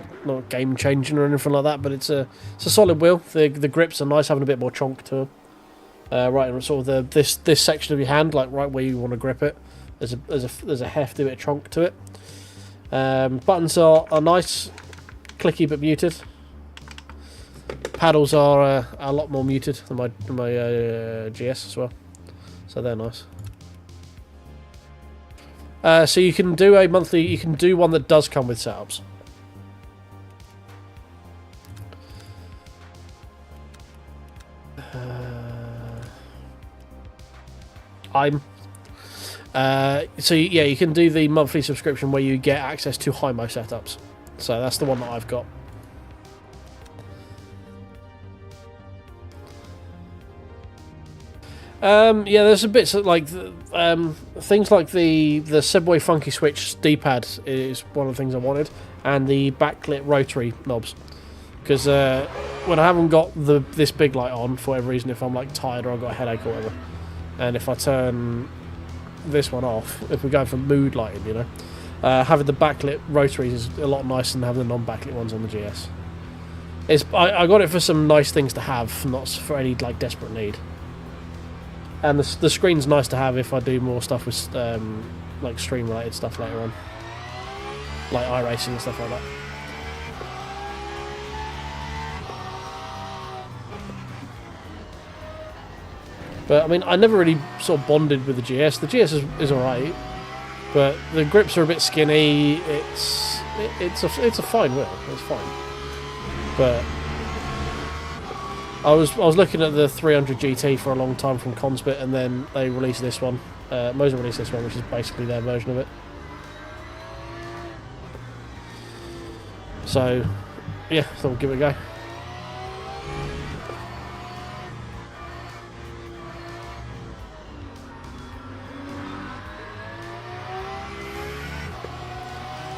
game changing or anything like that, but it's a solid wheel. The grips are nice, having a bit more chonk to them. Right in sort of this section of your hand, like right where you want to grip it. There's a hefty bit of chonk to it. Buttons are nice, clicky but muted. Paddles are a lot more muted than my GS as well, so they're nice. So you can do a monthly. You can do one that does come with setups. So yeah, you can do the monthly subscription where you get access to HIMO setups. So that's the one that I've got. Yeah, there's a bit like things like the Subway Funky Switch D-pad is one of the things I wanted, and the backlit rotary knobs. Because when I haven't got this big light on, for whatever reason, if I'm like tired or I've got a headache or whatever, and if I turn this one off, if we're going for mood lighting, you know, having the backlit rotaries is a lot nicer than having the non-backlit ones on the GS. I got it for some nice things to have, not for any like desperate need. And the screen's nice to have if I do more stuff with like stream related stuff later on, like iRacing and stuff like that. But I mean, I never really sort of bonded with the GS. The GS is alright, but the grips are a bit skinny. It's a fine wheel. It's fine. But I was looking at the 300 GT for a long time from Conspit, and then they released this one. Moza released this one, which is basically their version of it. So yeah, thought we'd give it a go.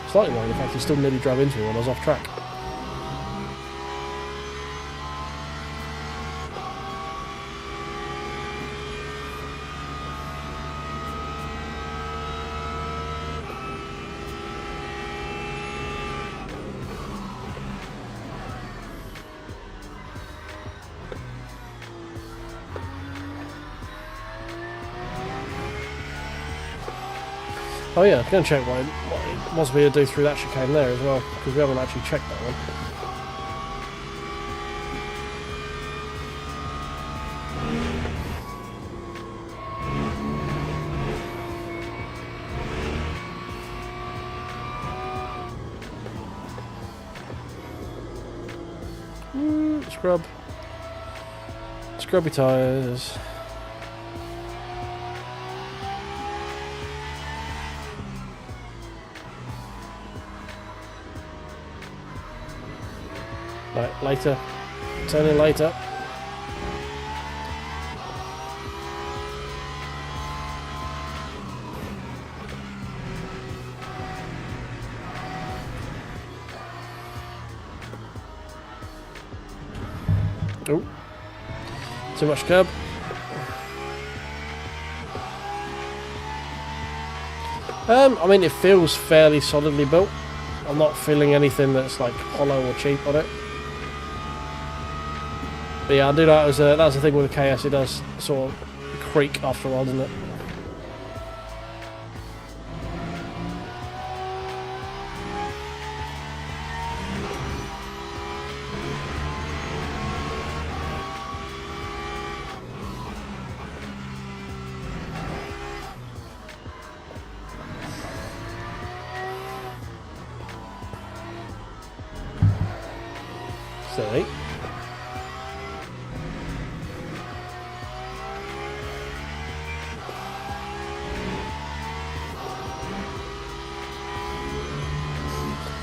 Slightly worried, in fact, he still nearly drove into me when I was off track. Oh yeah, I'm going to check what it wants me to do through that chicane there as well, because we haven't actually checked that one. Scrubby tyres. Right, later. Turn in later. Oh. Too much curb. I mean, it feels fairly solidly built. I'm not feeling anything that's like hollow or cheap on it. But yeah, I do know that's the thing with the KS, it does sort of creak after a while, doesn't it? Steady.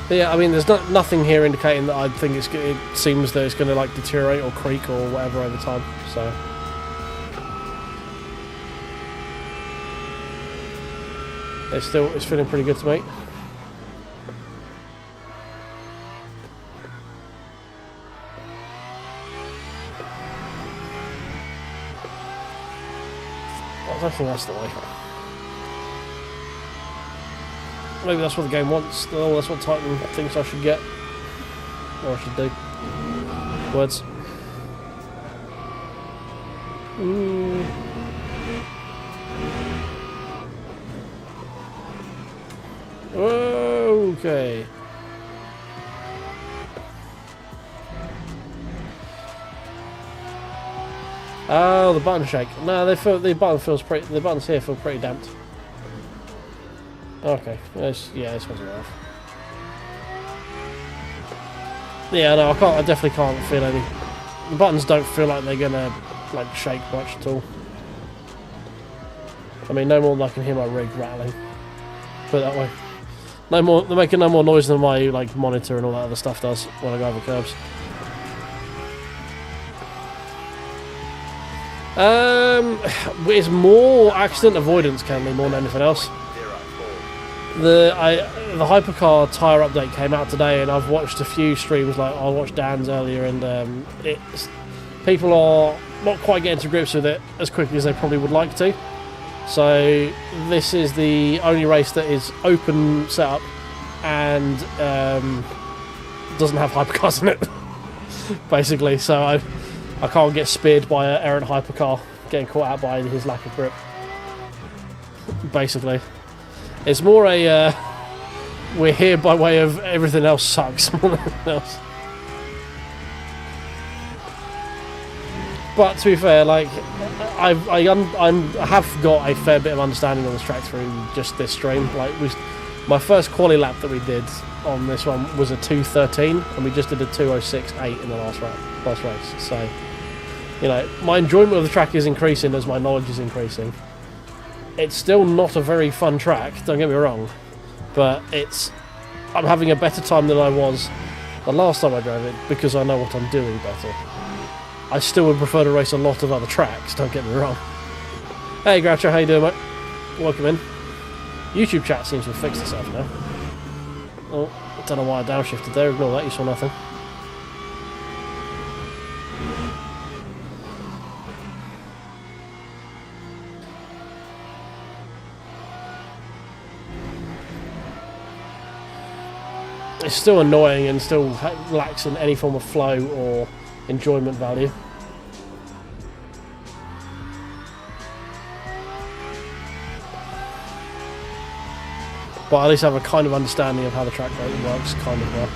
But yeah, I mean, there's nothing here indicating that I think it seems that it's going to like deteriorate or creak or whatever over time. So it's feeling pretty good to me. I don't think that's the way. Maybe that's what the game wants. Oh, that's what Titan thinks I should get. Or I should do. Words. Ooh. Okay. Oh, the button shake. No, the buttons here feel pretty damped. Okay, yeah, this one's rough. Yeah, no, I definitely can't feel any. The buttons don't feel like they're gonna like shake much at all. I mean, no more than I can hear my rig rattling. Put it that way. No more. They're making no more noise than my like monitor and all that other stuff does when I go over curbs. It's more accident avoidance currently more than anything else. The Hypercar tyre update came out today, and I've watched a few streams. Like I watched Dan's earlier, and people are not quite getting to grips with it as quickly as they probably would like to. So this is the only race that is open setup and doesn't have hypercars in it, basically. So I can't get speared by an errant hypercar getting caught out by his lack of grip. Basically, it's more a we're here by way of everything else sucks more than anything else. But to be fair, like I have got a fair bit of understanding on this track through just this stream. Like my first quali lap that we did on this one was a 2:13, and we just did a 2:06.8 in the last race. So, you know, my enjoyment of the track is increasing as my knowledge is increasing. It's still not a very fun track, don't get me wrong, but I'm having a better time than I was the last time I drove it because I know what I'm doing better. I still would prefer to race a lot of other tracks, don't get me wrong. Hey Groucho, how you doing, mate? Welcome in. YouTube chat seems to have fixed itself now. Oh, I don't know why I downshifted there, ignore that, you saw nothing. It's still annoying and still lacks in any form of flow or enjoyment value. But at least I have a kind of understanding of how the track works, kind of well.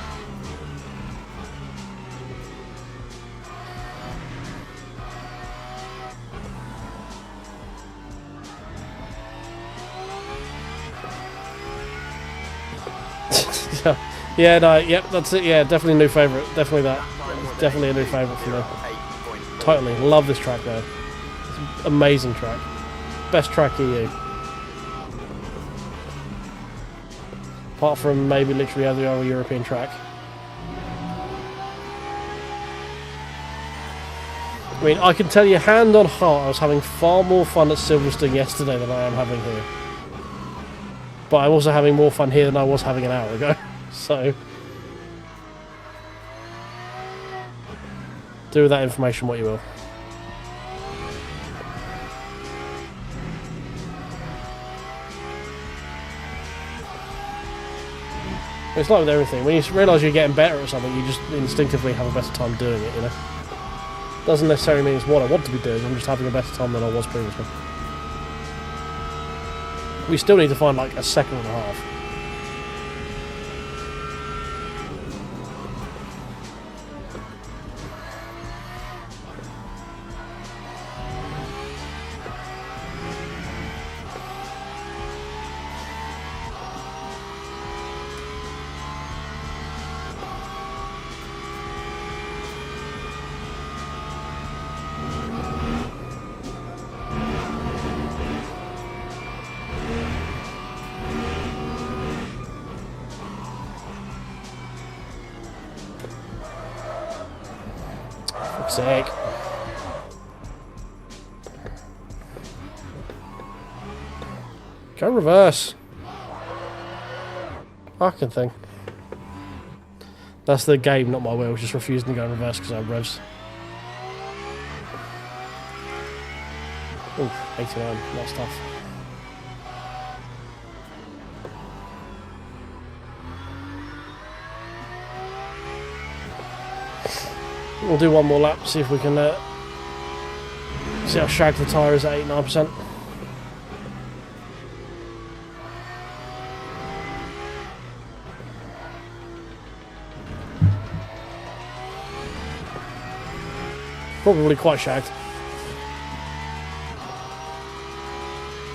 Yeah, no, yep, that's it. Yeah, definitely a new favourite. Definitely that. Definitely a new favourite for me. Totally love this track though. It's an amazing track. Best track EU. Apart from maybe literally every other European track. I mean, I can tell you hand on heart, I was having far more fun at Silverstone yesterday than I am having here. But I'm also having more fun here than I was having an hour ago. So, do with that information what you will. It's like with everything. When you realise you're getting better at something, you just instinctively have a better time doing it, you know? Doesn't necessarily mean it's what I want to be doing, I'm just having a better time than I was previously. We still need to find like a second and a half. Sick. Go reverse. Fucking thing. That's the game, not my wheel. Just refusing to go in reverse because I have revs. Ooh, 89. That's tough. We'll do one more lap, see if we can see how shagged the tyre is at 89%. Probably quite shagged.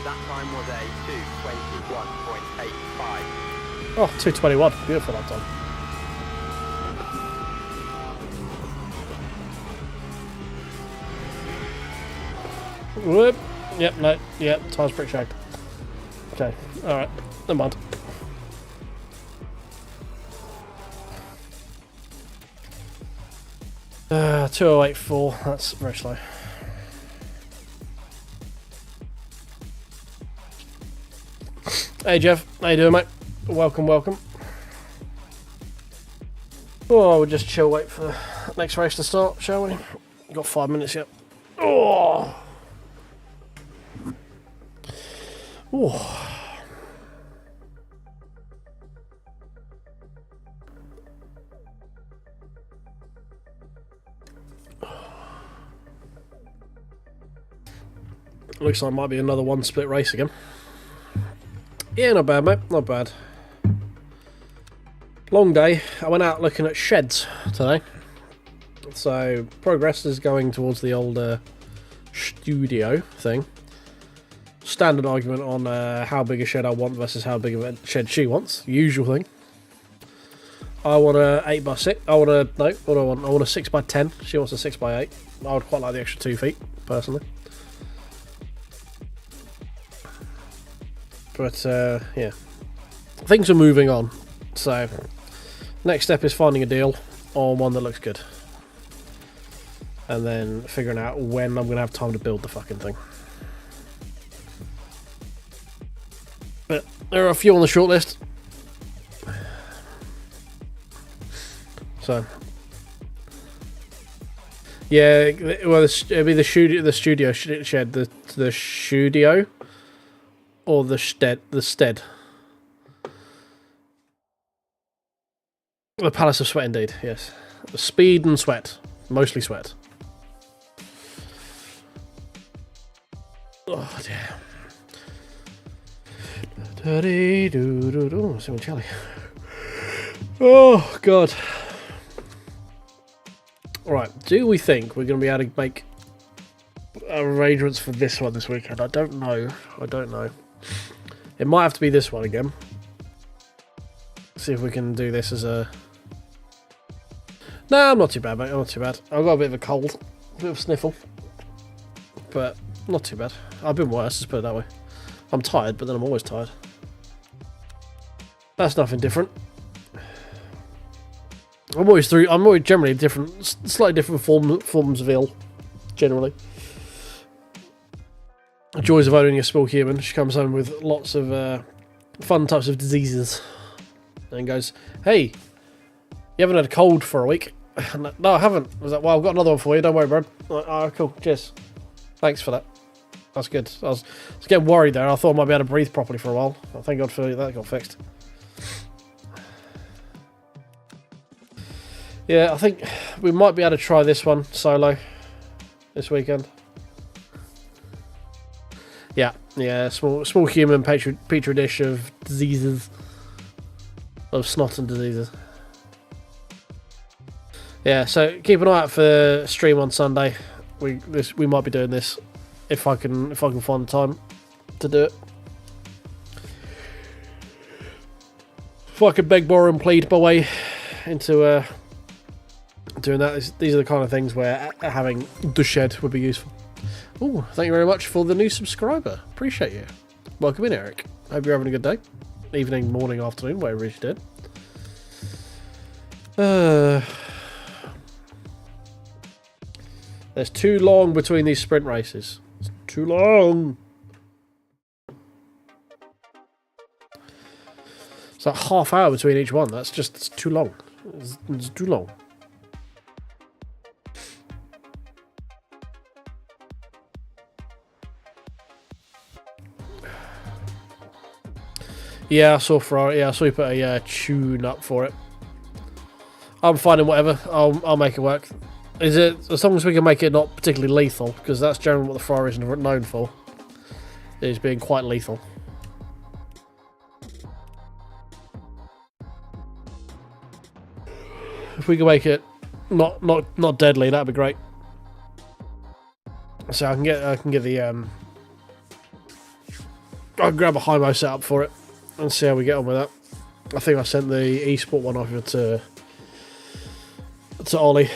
That time was a 2:21.85. Oh, 2:21. Beautiful that time. Whoop. Yep, no. Yep, tire's pretty shagged. Okay, alright. Never mind. Uh, 2084. That's very slow. Hey Jeff, how you doing, mate? Welcome, welcome. Oh, we'll just chill, wait for the next race to start, shall we? Got 5 minutes yet. Oh. Oh. Looks like it might be another one split race again. Yeah, not bad, mate. Not bad. Long day. I went out looking at sheds today. So, progress is going towards the old studio thing. Standard argument on how big a shed I want versus how big of a shed she wants. Usual thing. I want a 8x6. What do I want? I want a 6x10. She wants a 6x8. I would quite like the extra 2 feet, personally. But, yeah. Things are moving on. So, next step is finding a deal on one that looks good. And then figuring out when I'm going to have time to build the fucking thing. But there are a few on the short list. So, yeah, well, it'll be the studio shed, the studio. Or the stead. The Palace of Sweat, indeed, yes. Speed and sweat. Mostly sweat. Oh, dear. Something chilly. Oh, God. Alright, do we think we're going to be able to make arrangements for this one this weekend? I don't know. It might have to be this one again. See if we can do this as a... Nah, I'm not too bad, mate. I'm not too bad. I've got a bit of a cold. A bit of a sniffle. But not too bad. I've been worse, let's put it that way. I'm tired, but then I'm always tired. That's nothing different. I'm always generally different, slightly different forms of ill, generally. The joys of owning a small human. She comes home with lots of fun types of diseases. And goes, hey, you haven't had a cold for a week? No, I haven't. I was like, well, I've got another one for you. Don't worry, bro. Like, oh, cool. Cheers. Thanks for that. That's good. I was getting worried there. I thought I might be able to breathe properly for a while. Thank God for that got fixed. Yeah, I think we might be able to try this one solo this weekend. Yeah, small human petri dish of diseases, of snot and diseases. Yeah, so keep an eye out for stream on Sunday. We might be doing this if I can find the time to do it. If I could beg, borrow, and plead my way into doing that, these are the kind of things where having the shed would be useful. Oh, thank you very much for the new subscriber. Appreciate you. Welcome in, Eric. Hope you're having a good day. Evening, morning, afternoon, whatever you did. There's too long between these sprint races. It's too long. It's like half hour between each one. It's too long. It's too long. Yeah, I saw Ferrari. Yeah, I saw you put a tune up for it. I'm finding whatever. I'll make it work. Is it, as long as we can make it not particularly lethal, because that's generally what the Ferrari is known for, is being quite lethal. If we can make it not deadly, that'd be great. So I can get the I can grab a high-mo setup for it and see how we get on with that. I think I sent the eSport one over to Ollie.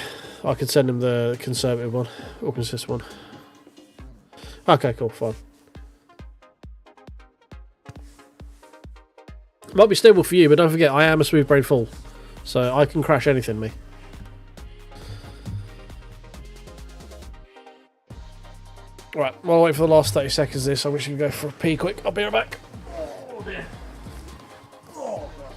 I could send him the conservative one or consistent one. Okay, cool, fine. Might be stable for you, but don't forget I am a smooth brain fool, so I can crash anything, me. Right, while I wait for the last 30 seconds of this, I'm just going to go for a pee quick. I'll be right back. Oh dear. Oh, God.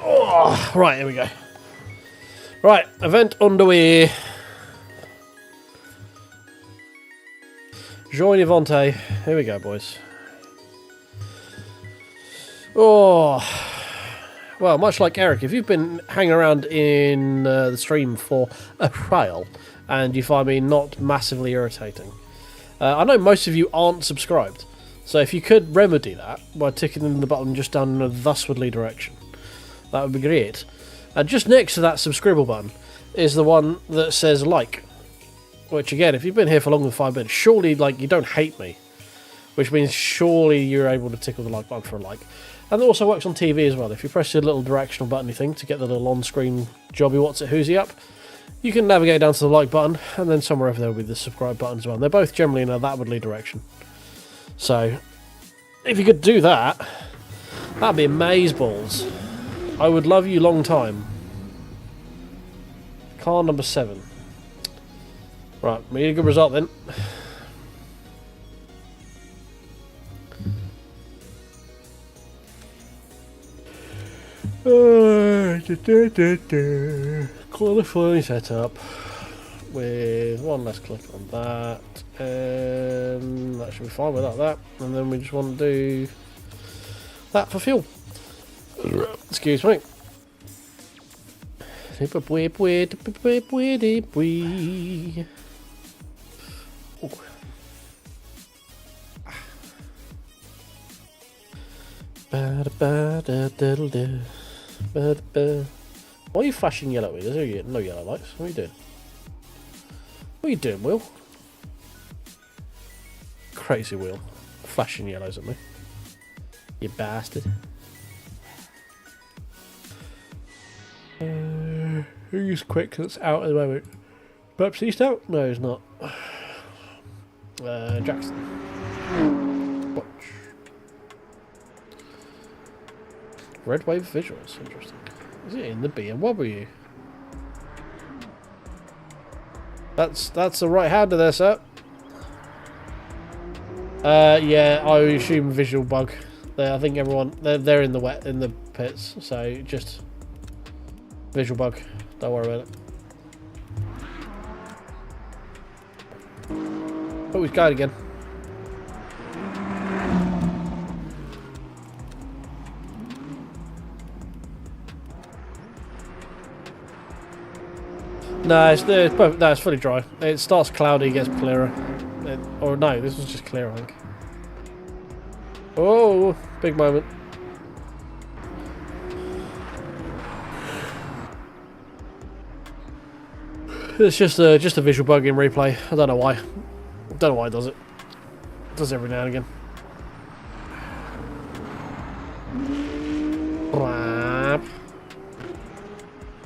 Oh, right, here we go. Right, event underway. Join Evante. Here we go, boys. Oh, well, much like Eric, if you've been hanging around in the stream for a while and you find me not massively irritating, I know most of you aren't subscribed, so if you could remedy that by ticking the button just down in a thuswardly direction, that would be great. And just next to that subscribe button is the one that says like, which again, if you've been here for longer than 5 minutes, surely like you don't hate me, which means surely you're able to tickle the like button for a like. And it also works on TV as well. If you press the little directional button thing to get the little on-screen jobby what's it who's he up, you can navigate down to the like button, and then somewhere over there will be the subscribe button as well. And they're both generally in a thatwardly direction. So if you could do that, that'd be amazeballs. I would love you long time. Car number 7. Right, we need a good result then. Qualifying setup with one less click on that, and that should be fine without that. And then we just want to do that for fuel. Excuse me. Why are you flashing yellow? There's no yellow lights. What are you doing? What are you doing, Will? Crazy Will. Flashing yellows at me. You bastard. Who's quick that's out at the moment? Baptiste out? No, he's not. Jackson. Watch. Red wave visuals. Interesting. Is it in the BMW? That's the right hander there, sir. Yeah, I assume visual bug. I think everyone they're in the pits, so just visual bug. Don't worry about it. Oh, he's going again. No, it's fully dry. It starts cloudy, gets clearer. Or no, this was just clear, I think. Oh, big moment. It's just a visual bug in replay. I don't know why. I don't know why it does it. It does it every now and again.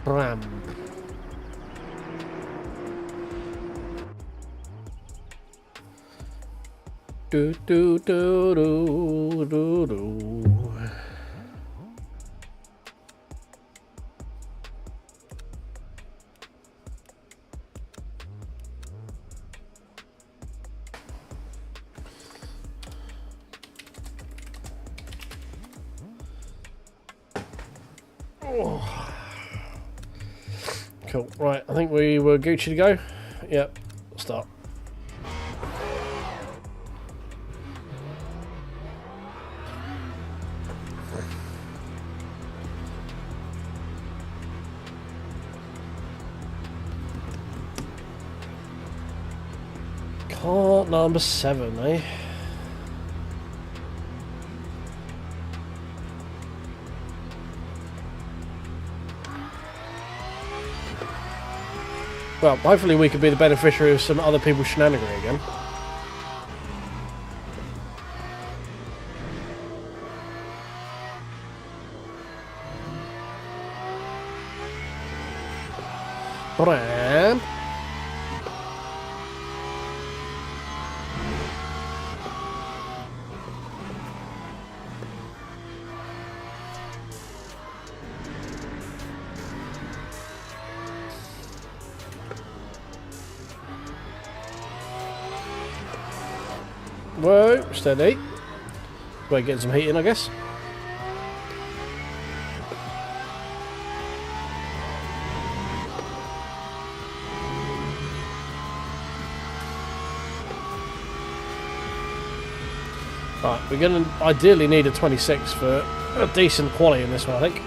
Bram. Do do do do do do. Cool. Right, I think we were Gucci to go. Yep. Start. Car number 7, eh? Well, hopefully we could be the beneficiary of some other people's shenanigery again. Bram. Whoa, steady. Wait, getting some heat in, I guess. Right, we're going to ideally need a 26 for a decent quality in this one, I think.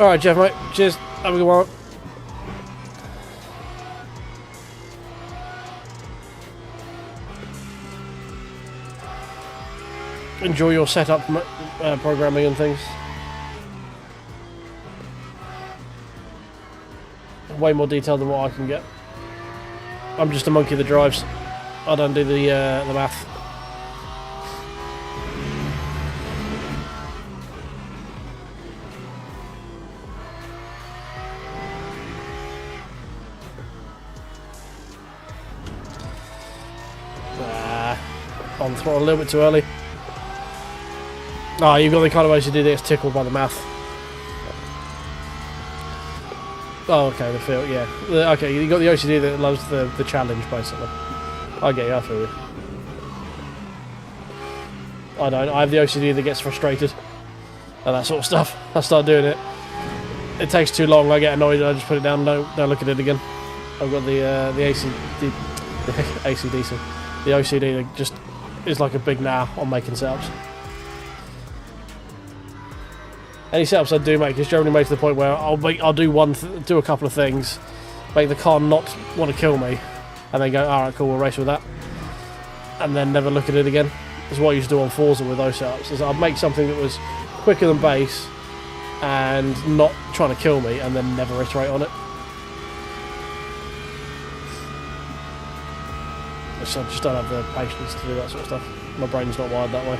Alright, Jeff, mate. Cheers. Have a good one. Enjoy your setup programming and things. Way more detailed than what I can get. I'm just a monkey that drives. I don't do the math. On throttle a little bit too early. Oh, you've got the kind of OCD that gets tickled by the math. Oh, okay, the feel, yeah. Okay, you got the OCD that loves the challenge, basically. I get you, I feel you. I don't. I have the OCD that gets frustrated and that sort of stuff. I start doing it. It takes too long. I get annoyed. I just put it down. Don't look at it again. I've got the ACDC, the OCD that just is like a big nah on making setups. Any setups I do make is generally made to the point where I'll do a couple of things, make the car not want to kill me, and then go, alright, cool, we'll race with that, and then never look at it again. That's what I used to do on Forza with those setups. Is I'd make something that was quicker than base and not trying to kill me, and then never iterate on it. I just don't have the patience to do that sort of stuff. My brain's not wired that way.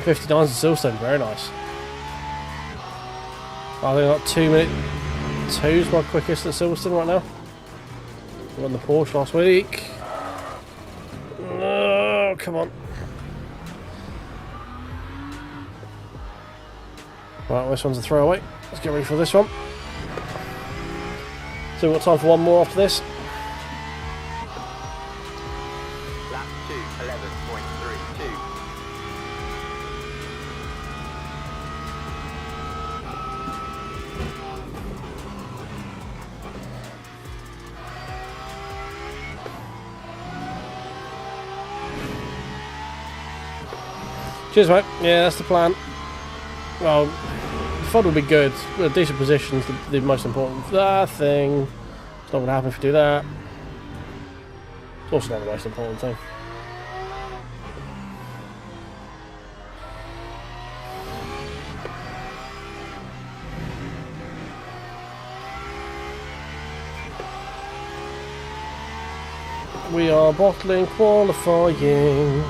$59 in Silverstone, very nice. I think I've got 2 minute 2's my quickest at Silverstone right now. I won the Porsche last week. Oh, come on. Right, this one's a throwaway. Let's get ready for this one. So we've got time for one more after this. Lap 2, 11.32. Cheers, mate. Yeah, that's the plan. Well, the FUD will be good. A decent position's the most important thing. It's not going to happen if you do that. It's also not the most important thing. We are bottling qualifying.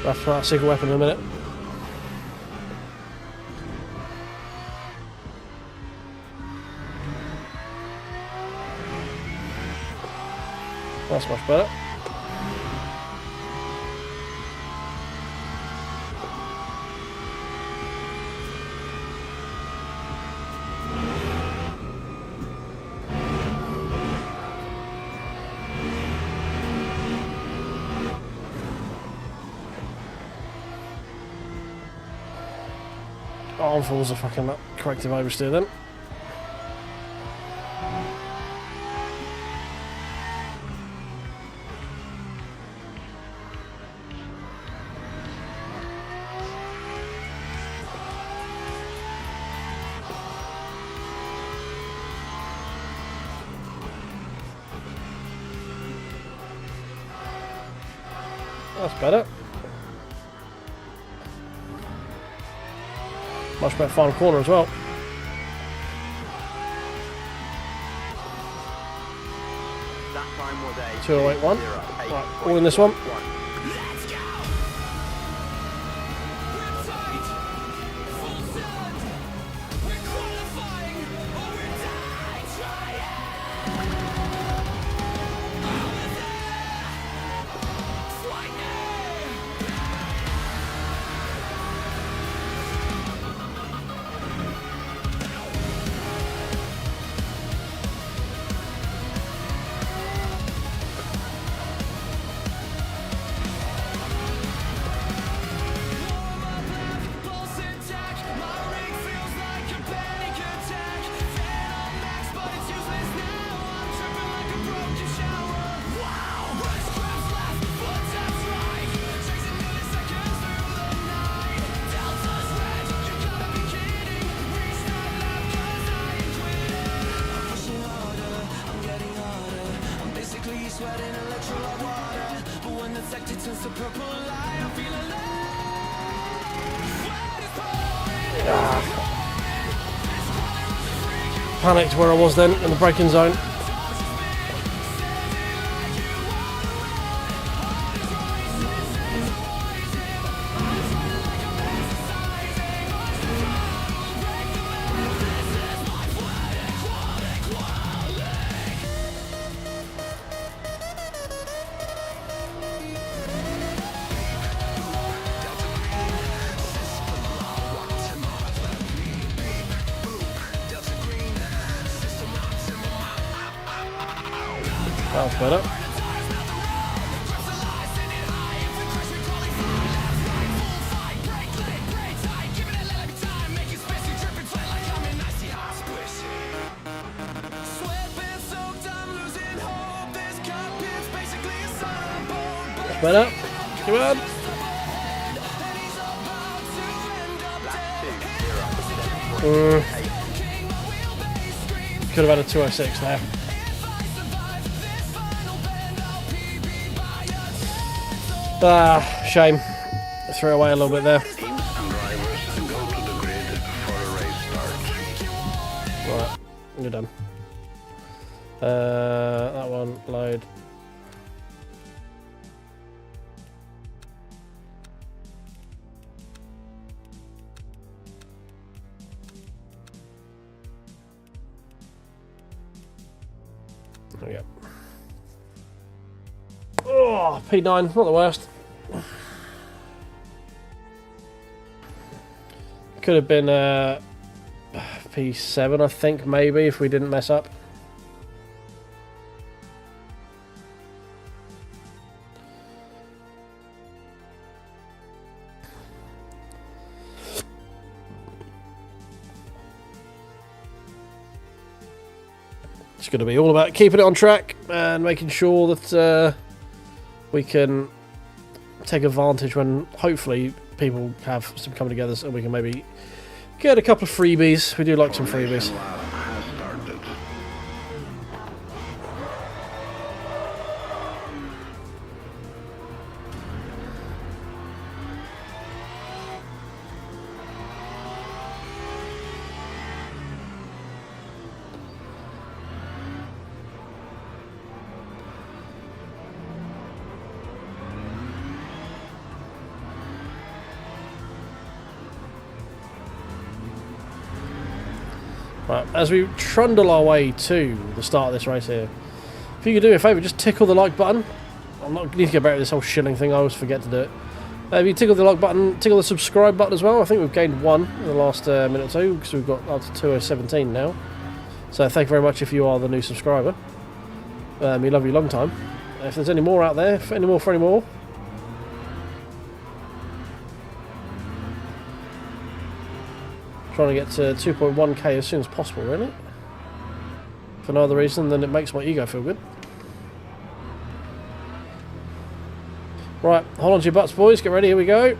That's that secret weapon in a minute. That's much better. Armfuls are fucking that corrective oversteer then. That's better. Much better final corner as well. That time was a 2081. 2:08.1. Right, all in this one. Panicked where I was then in the braking zone. That's better. That's better. Come on. Could have had a 206 there. Shame. Threw away a little bit there. Teams and drivers go to the grid for a race start. Right, you're done. That one, load. There we go. Oh, P9, not the worst. Could have been P7, I think, maybe, if we didn't mess up. It's going to be all about keeping it on track and making sure that we can take advantage when hopefully people have some coming together, so we can maybe get a couple of freebies. We do like some freebies. Lab has started. Right, as we trundle our way to the start of this race here, if you could do me a favour, just tickle the like button. I'm not need to get back to this whole shilling thing, I always forget to do it. If you tickle the like button, tickle the subscribe button as well. I think we've gained 1 in the last minute or two, because we've got up to 217 now. So thank you very much if you are the new subscriber. We love you long time. If there's any more out there, for any more, trying to get to 2.1k as soon as possible, really. For no other reason than it makes my ego feel good. Right, hold on to your butts, boys. Get ready, here we go.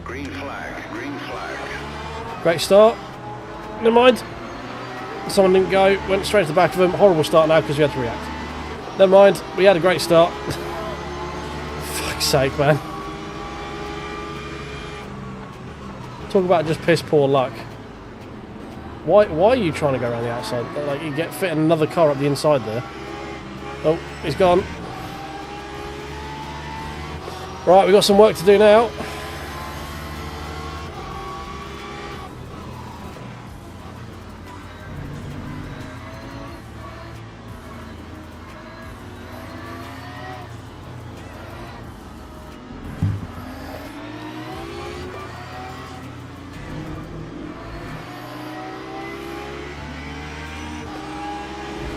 Green flag, green flag. Great start. Never mind. Someone didn't go, went straight to the back of them. Horrible start now because we had to react. Never mind, we had a great start. Fuck's sake, man. Talk about just piss poor luck. Why are you trying to go around the outside? Like, you get fitting another car up the inside there. Oh, he's gone. Right, we've got some work to do now.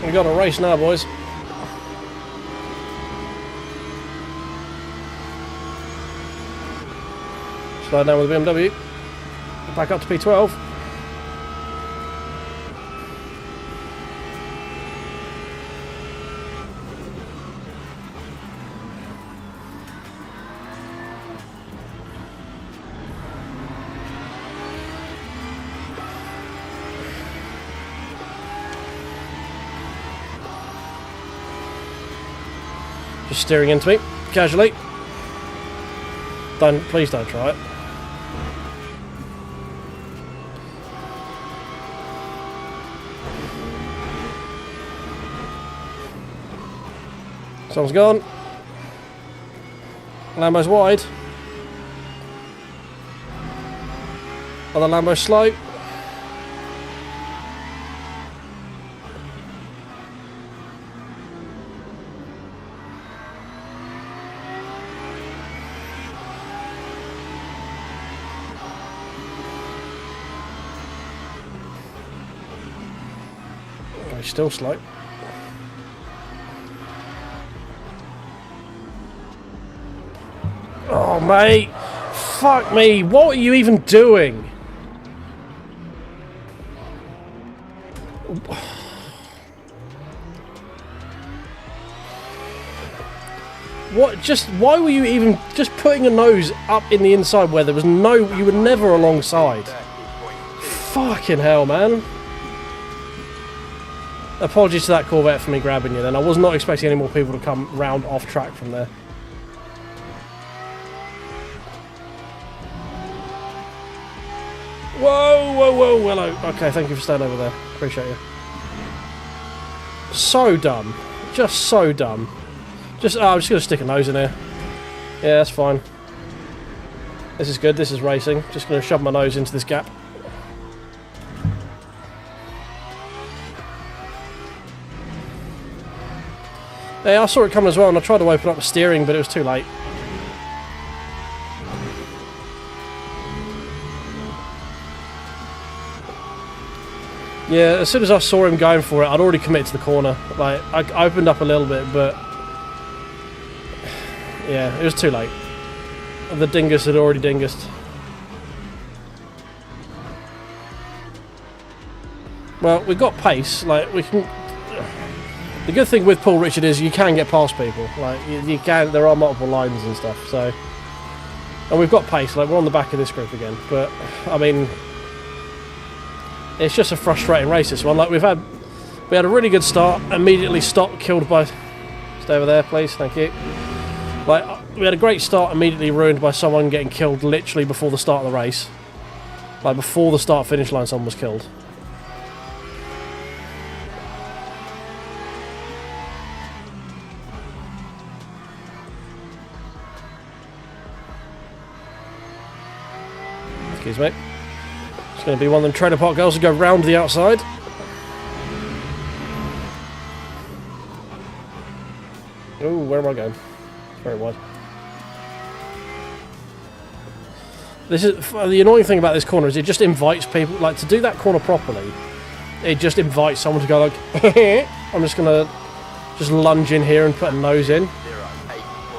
We got a race now, boys. Slide down with the BMW. Back up to P12. Just steering into me, casually. Please don't try it. Someone's gone. Lambo's wide. Other Lambo's slow. He's still slow. Oh, mate. Fuck me. What are you even doing? What? Just why were you even just putting a nose up in the inside where there was no? You were never alongside. Fucking hell, man. Apologies to that Corvette for me grabbing you then. I was not expecting any more people to come round off track from there. Whoa, whoa, whoa, hello. Okay, thank you for staying over there. Appreciate you. So dumb. Just so dumb. I'm just going to stick a nose in here. Yeah, that's fine. This is good, this is racing. Just going to shove my nose into this gap. Yeah, I saw it coming as well, and I tried to open up the steering, but it was too late. Yeah, as soon as I saw him going for it, I'd already committed to the corner. Like, I opened up a little bit, but yeah, it was too late. The dingus had already dingused. Well, we got pace. Like, we can. The good thing with Paul Richard is you can get past people. Like, you can. There are multiple lines and stuff. So, and we've got pace. Like, we're on the back of this group again. But I mean, it's just a frustrating race, this one. Like, we had a really good start, immediately stopped, killed by... Stay over there, please, thank you. Like, we had a great start, immediately ruined by someone getting killed literally before the start of the race. Like, before the start-finish line, someone was killed. Excuse me. It's going to be one of them trailer park girls to go round the outside. Oh, where am I going? It's very wide. This is the annoying thing about this corner is it just invites people, like, to do that corner properly. It just invites someone to go like, I'm just going to just lunge in here and put a nose in.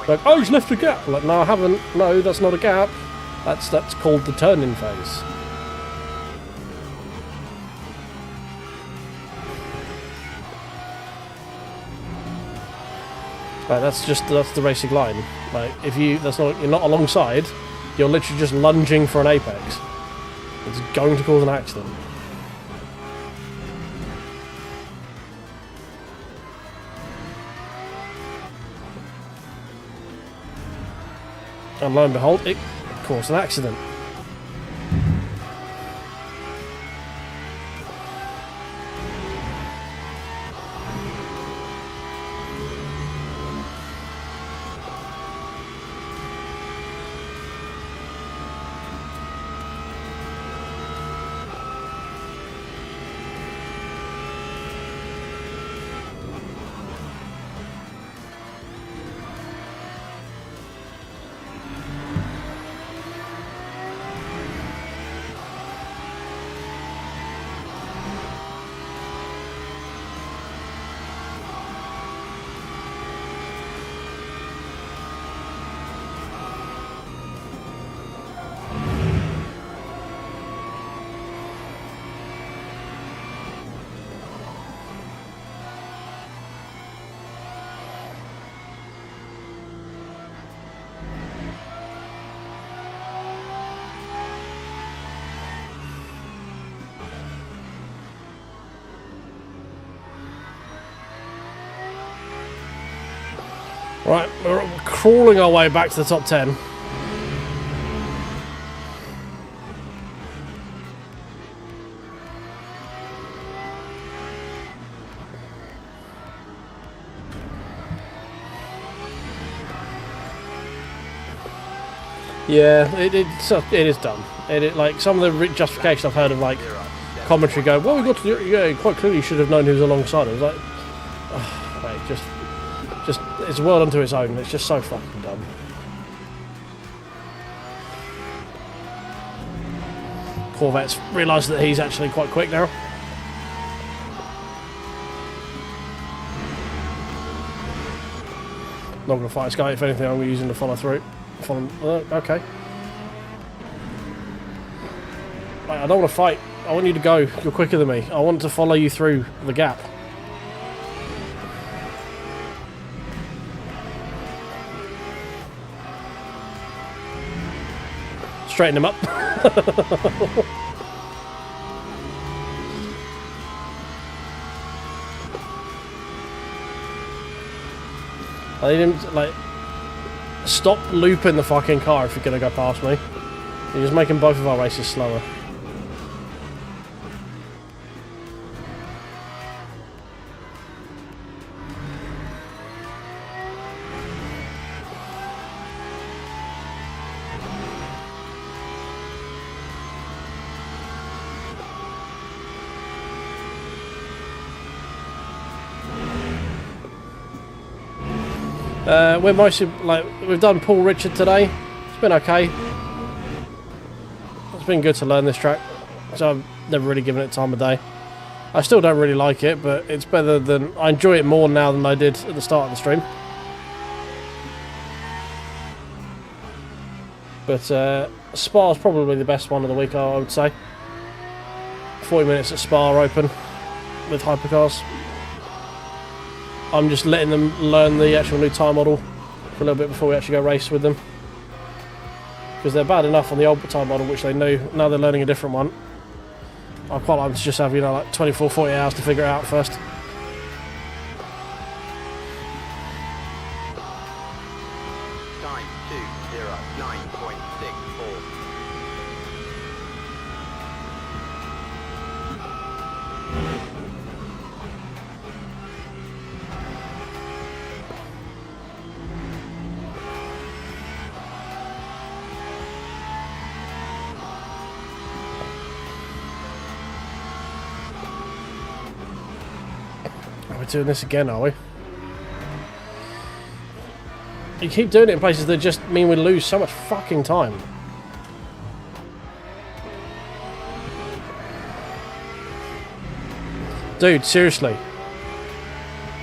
Like, oh, he's left a gap. Like, no, I haven't. No, that's not a gap. That's called the turn-in phase. Like, that's the racing line. Like, if you're not alongside, you're literally just lunging for an apex. It's going to cause an accident. And lo and behold, it caused an accident. Right, we're crawling our way back to the top 10. Yeah, it is dumb. Like, some of the justification I've heard of, like, commentary go, well, we got to do it, yeah, quite clearly you should have known who was alongside. I was like, oh, mate, just it's a world unto its own. It's just so fucking dumb. Corvette's realised that he's actually quite quick now. Not going to fight this guy. If anything, I'm going to use him to follow through. Okay. Right, I don't want to fight. I want you to go. You're quicker than me. I want to follow you through the gap. Straighten him up. I didn't, like, stop looping the fucking car if you're going to go past me. You're just making both of our races slower. We're mostly, like, we've done Paul Richard today. It's been okay. It's been good to learn this track, so I've never really given it time of day. I still don't really like it, but it's better than... I enjoy it more now than I did at the start of the stream. But Spa's probably the best one of the week, I would say. 40 minutes at Spa open with Hypercars. I'm just letting them learn the actual new tyre model for a little bit before we actually go race with them. Because they're bad enough on the old tyre model, which they knew. Now they're learning a different one. I quite like to just have, you know, like 24, 40 hours to figure it out first. Time 2:09.64. We're doing this again, are we? You keep doing it in places that just mean we lose so much fucking time. Dude, seriously.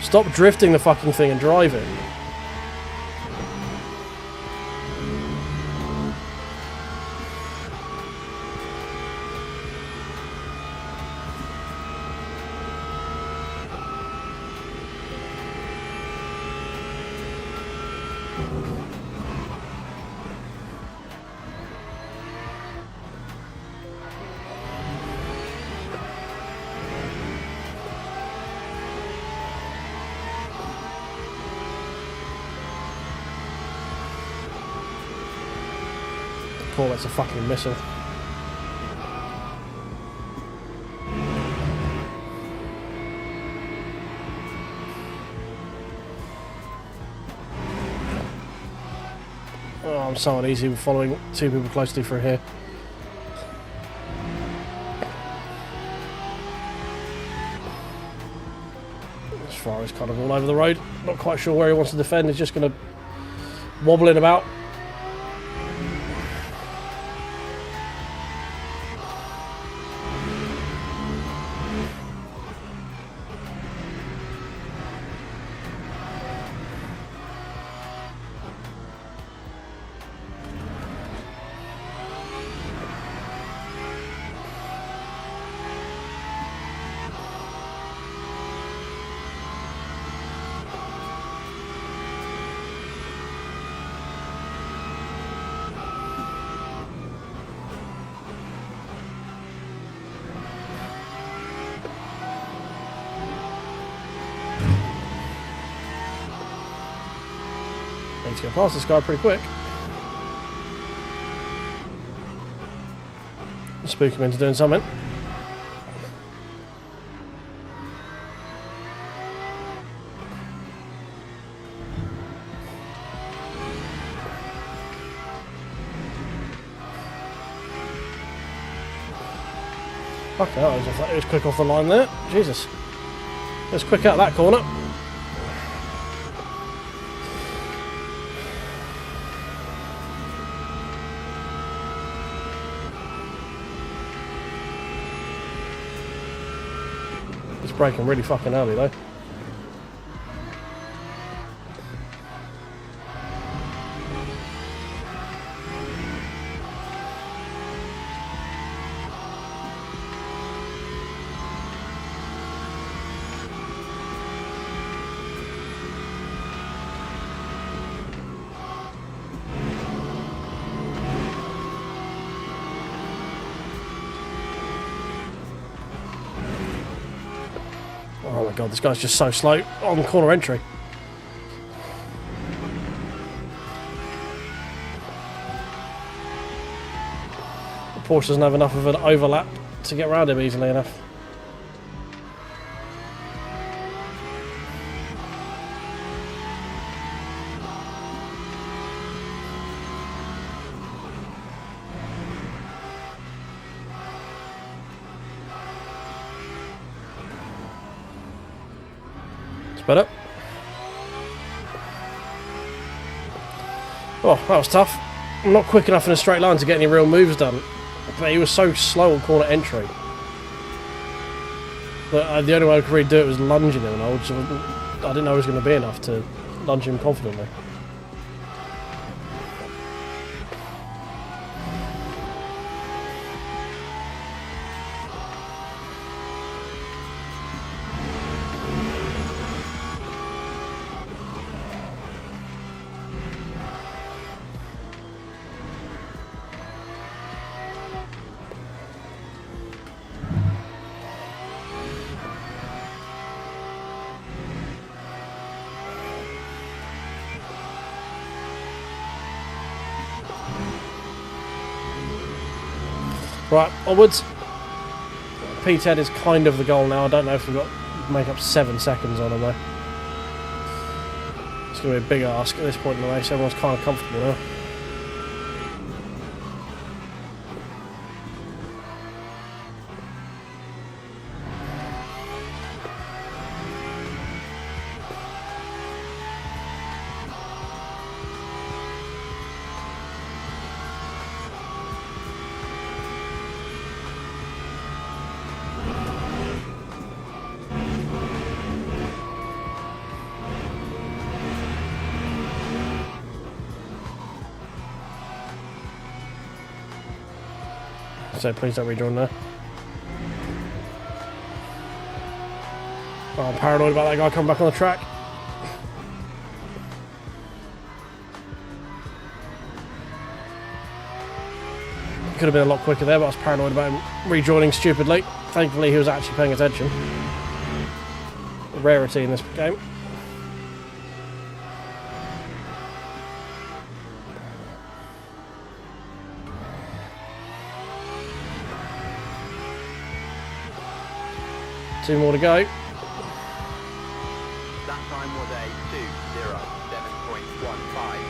Stop drifting the fucking thing and drive it. Oh, that's a fucking missile. Oh, I'm so uneasy with following two people closely through here. This Ferrari's kind of all over the road. Not quite sure where he wants to defend. He's just going to wobble in about. Need to get past this guy pretty quick. Spook him into doing something. Fuck hell, it was quick off the line there. Jesus. It was quick out that corner. Braking really fucking early though. Oh my god, this guy's just so slow on corner entry. The Porsche doesn't have enough of an overlap to get around him easily enough. Better. Oh, that was tough. I'm not quick enough in a straight line to get any real moves done. But he was so slow on corner entry. But the only way I could really do it was lunging him, and I didn't know it was going to be enough to lunge him confidently. Right, onwards. P10 is kind of the goal now. I don't know if we've got to make up 7 seconds on him though. It's going to be a big ask at this point in the race. Everyone's kind of comfortable now. So please don't rejoin there. Oh, I'm paranoid about that guy coming back on the track. Could have been a lot quicker there, but I was paranoid about him rejoining stupidly. Thankfully he was actually paying attention. A rarity in this game. Two more to go. That time was a 2:07.15.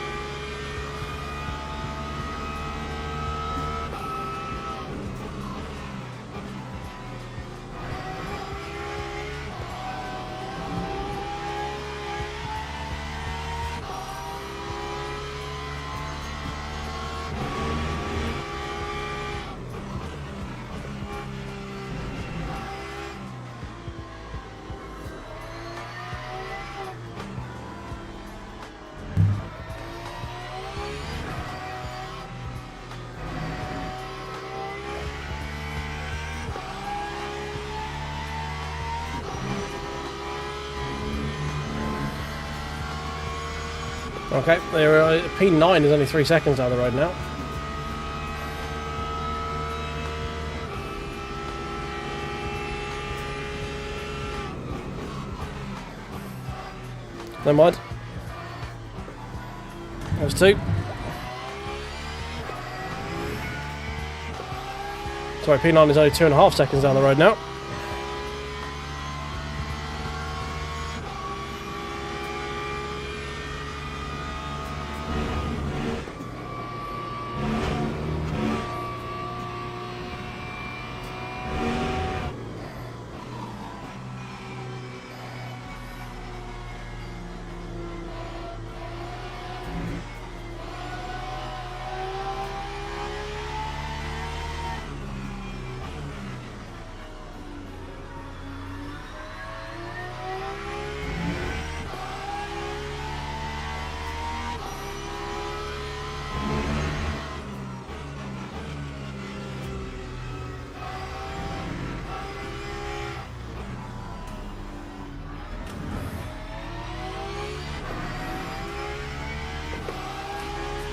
Okay, P9 is only 3 seconds down the road now. Never mind. There's 2. Sorry, P9 is only 2.5 seconds down the road now.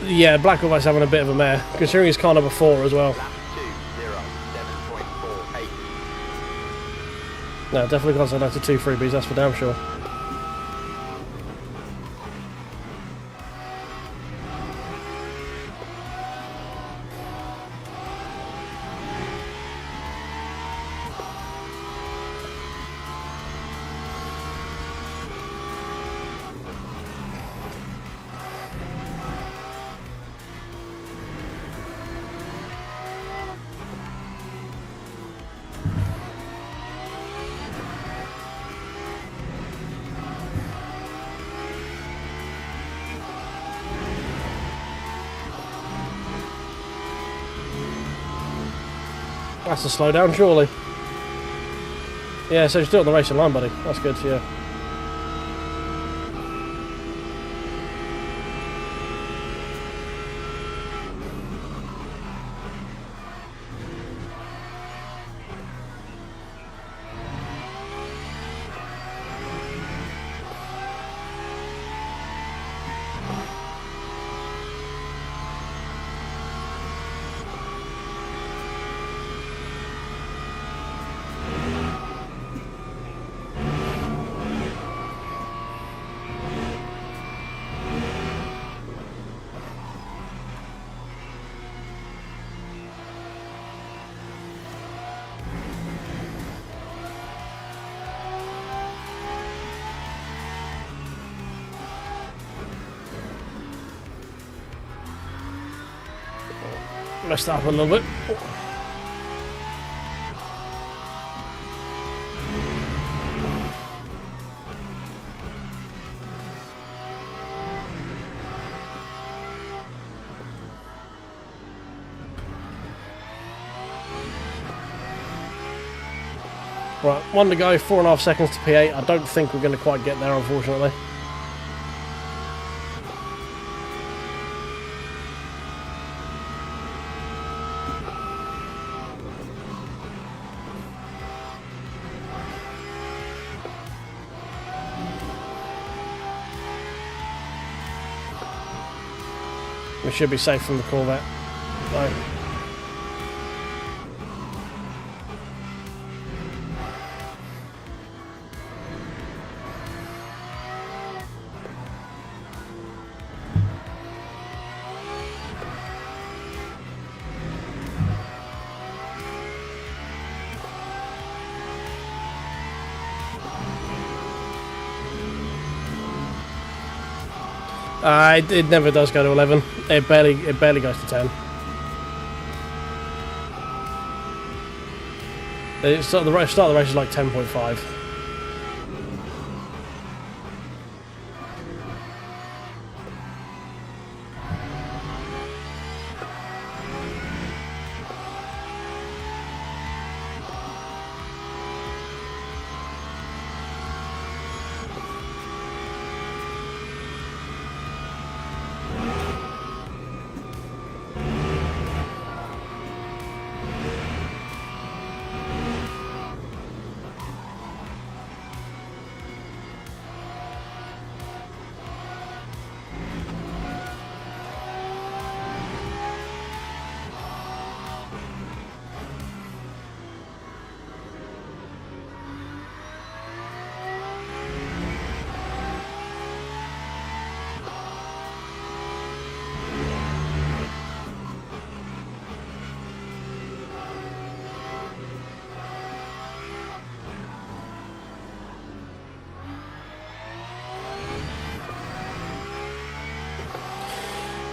Yeah, Black Wolf is having a bit of a mare, considering he's car number 4 as well. Lap 2:07.48. No, definitely can't say that to 2 freebies, that's for damn sure. That's a slow down, surely. Yeah, so you're still on the racing line, buddy. That's good, yeah. Messed that up a little bit. Right, one to go, 4.5 seconds to P8. I don't think we're going to quite get there, unfortunately. We should be safe from the Corvette. No. It never does go to 11. It barely goes to 10. The start of the race is like 10.5.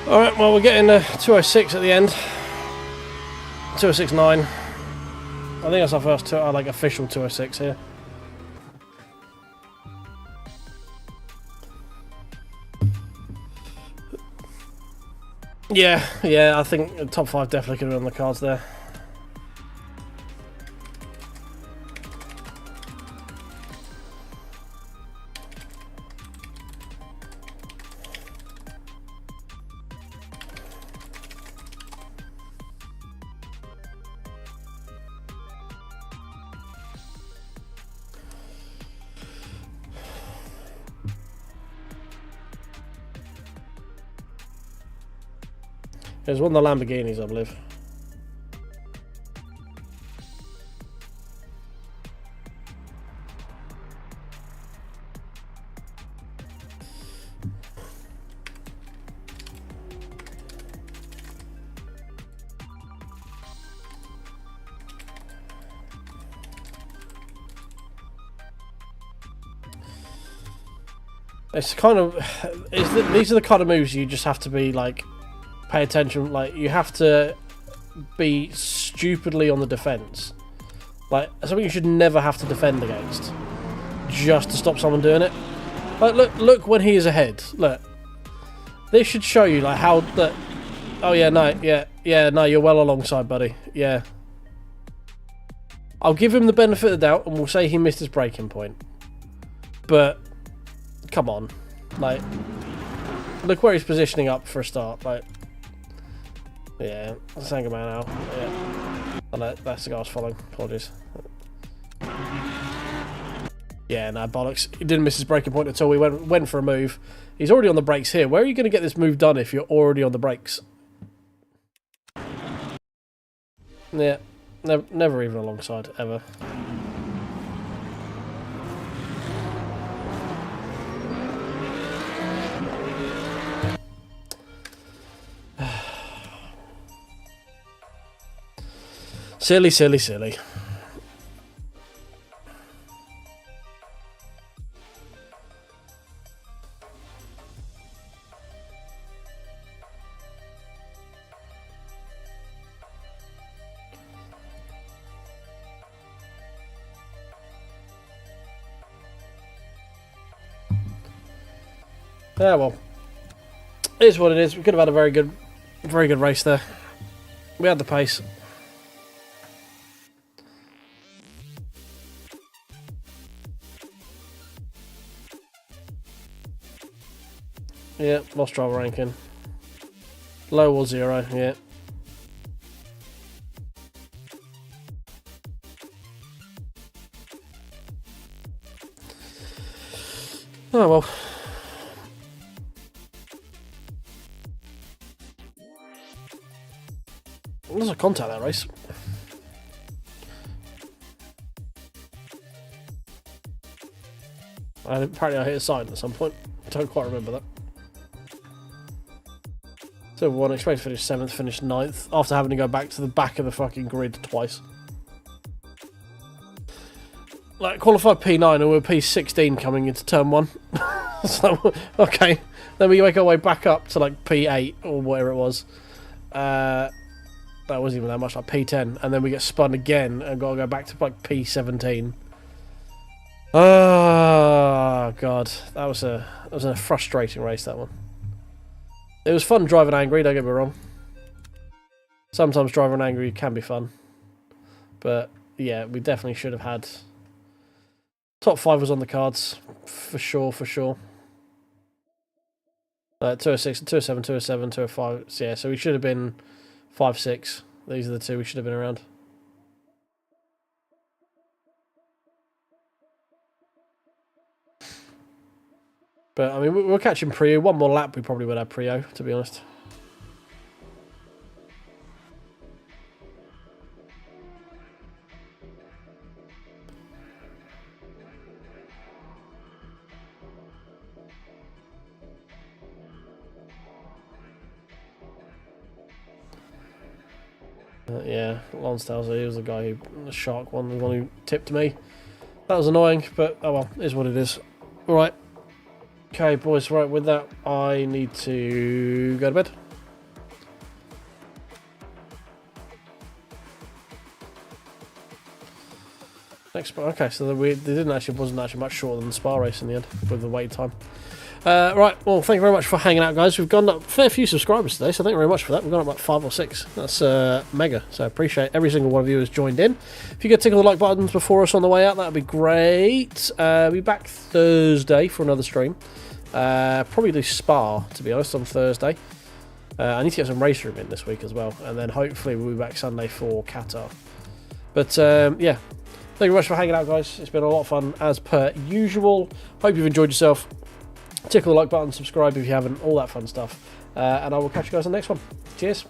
Alright, well we're getting 206 at the end. 206.9. I think that's our first like official 206 here. Yeah, I think the top 5 definitely could have been on the cards there. There's one of the Lamborghinis, I believe. It's kind of... these are the kind of moves you just have to be, like... Pay attention, like, you have to be stupidly on the defense. Like, something you should never have to defend against. Just to stop someone doing it. Like, look when he is ahead. Look. This should show you, like, how... oh, yeah, no, yeah, no, you're well alongside, buddy. Yeah. I'll give him the benefit of the doubt, and we'll say he missed his braking point. But come on, like, look where he's positioning up for a start. Like, yeah, Sangerman out. Yeah, oh, no, that's the guy I was following. Apologies. Yeah, no, bollocks. He didn't miss his braking point at all. We went for a move. He's already on the brakes here. Where are you going to get this move done if you're already on the brakes? Yeah, never even alongside, ever. Silly, silly, silly. Yeah, well, it is what it is. We could have had a very good race there. We had the pace. Yeah, lost driver ranking. Low or 0, yeah. Oh well. There's a contact that race. Apparently I hit a sign at some point. Don't quite remember that. So one expect to finish 7th, finished 9th after having to go back to the back of the fucking grid twice. Like, qualified P9 and we're P16 coming into turn 1. So, okay. Then we make our way back up to like P8 or whatever it was. That wasn't even that much, like P10. And then we get spun again and got to go back to like P17. Oh, God. That was a frustrating race, that one. It was fun driving angry, don't get me wrong. Sometimes driving angry can be fun. But, yeah, we definitely should have had... Top 5 was on the cards. For sure, for sure. 206, 207, 207, 205. So, yeah, so we should have been 5, 6. These are the two we should have been around. But, I mean, we're catching Prio. One more lap, we probably would have Prio, to be honest. Yeah, Lonsdale's he was the guy who, the shark one, the one who tipped me. That was annoying, but oh well, it is what it is. Alright. Okay, boys, right, with that, I need to go to bed. Next, okay, so wasn't actually much shorter than the Spa race in the end with the wait time. Right, well, thank you very much for hanging out, guys. We've gone up a fair few subscribers today, so thank you very much for that. We've gone up like 5 or 6. That's mega, so I appreciate every single one of you who's joined in. If you could tickle the like buttons before us on the way out, that would be great. I'll be back Thursday for another stream. Probably do Spa, to be honest, on Thursday. I need to get some race room in this week as well, and then hopefully we'll be back Sunday for Qatar. But yeah, thank you very much for hanging out, guys. It's been a lot of fun as per usual. Hope you've enjoyed yourself. Tickle the like button, subscribe if you haven't, all that fun stuff. And I will catch you guys on the next one. Cheers.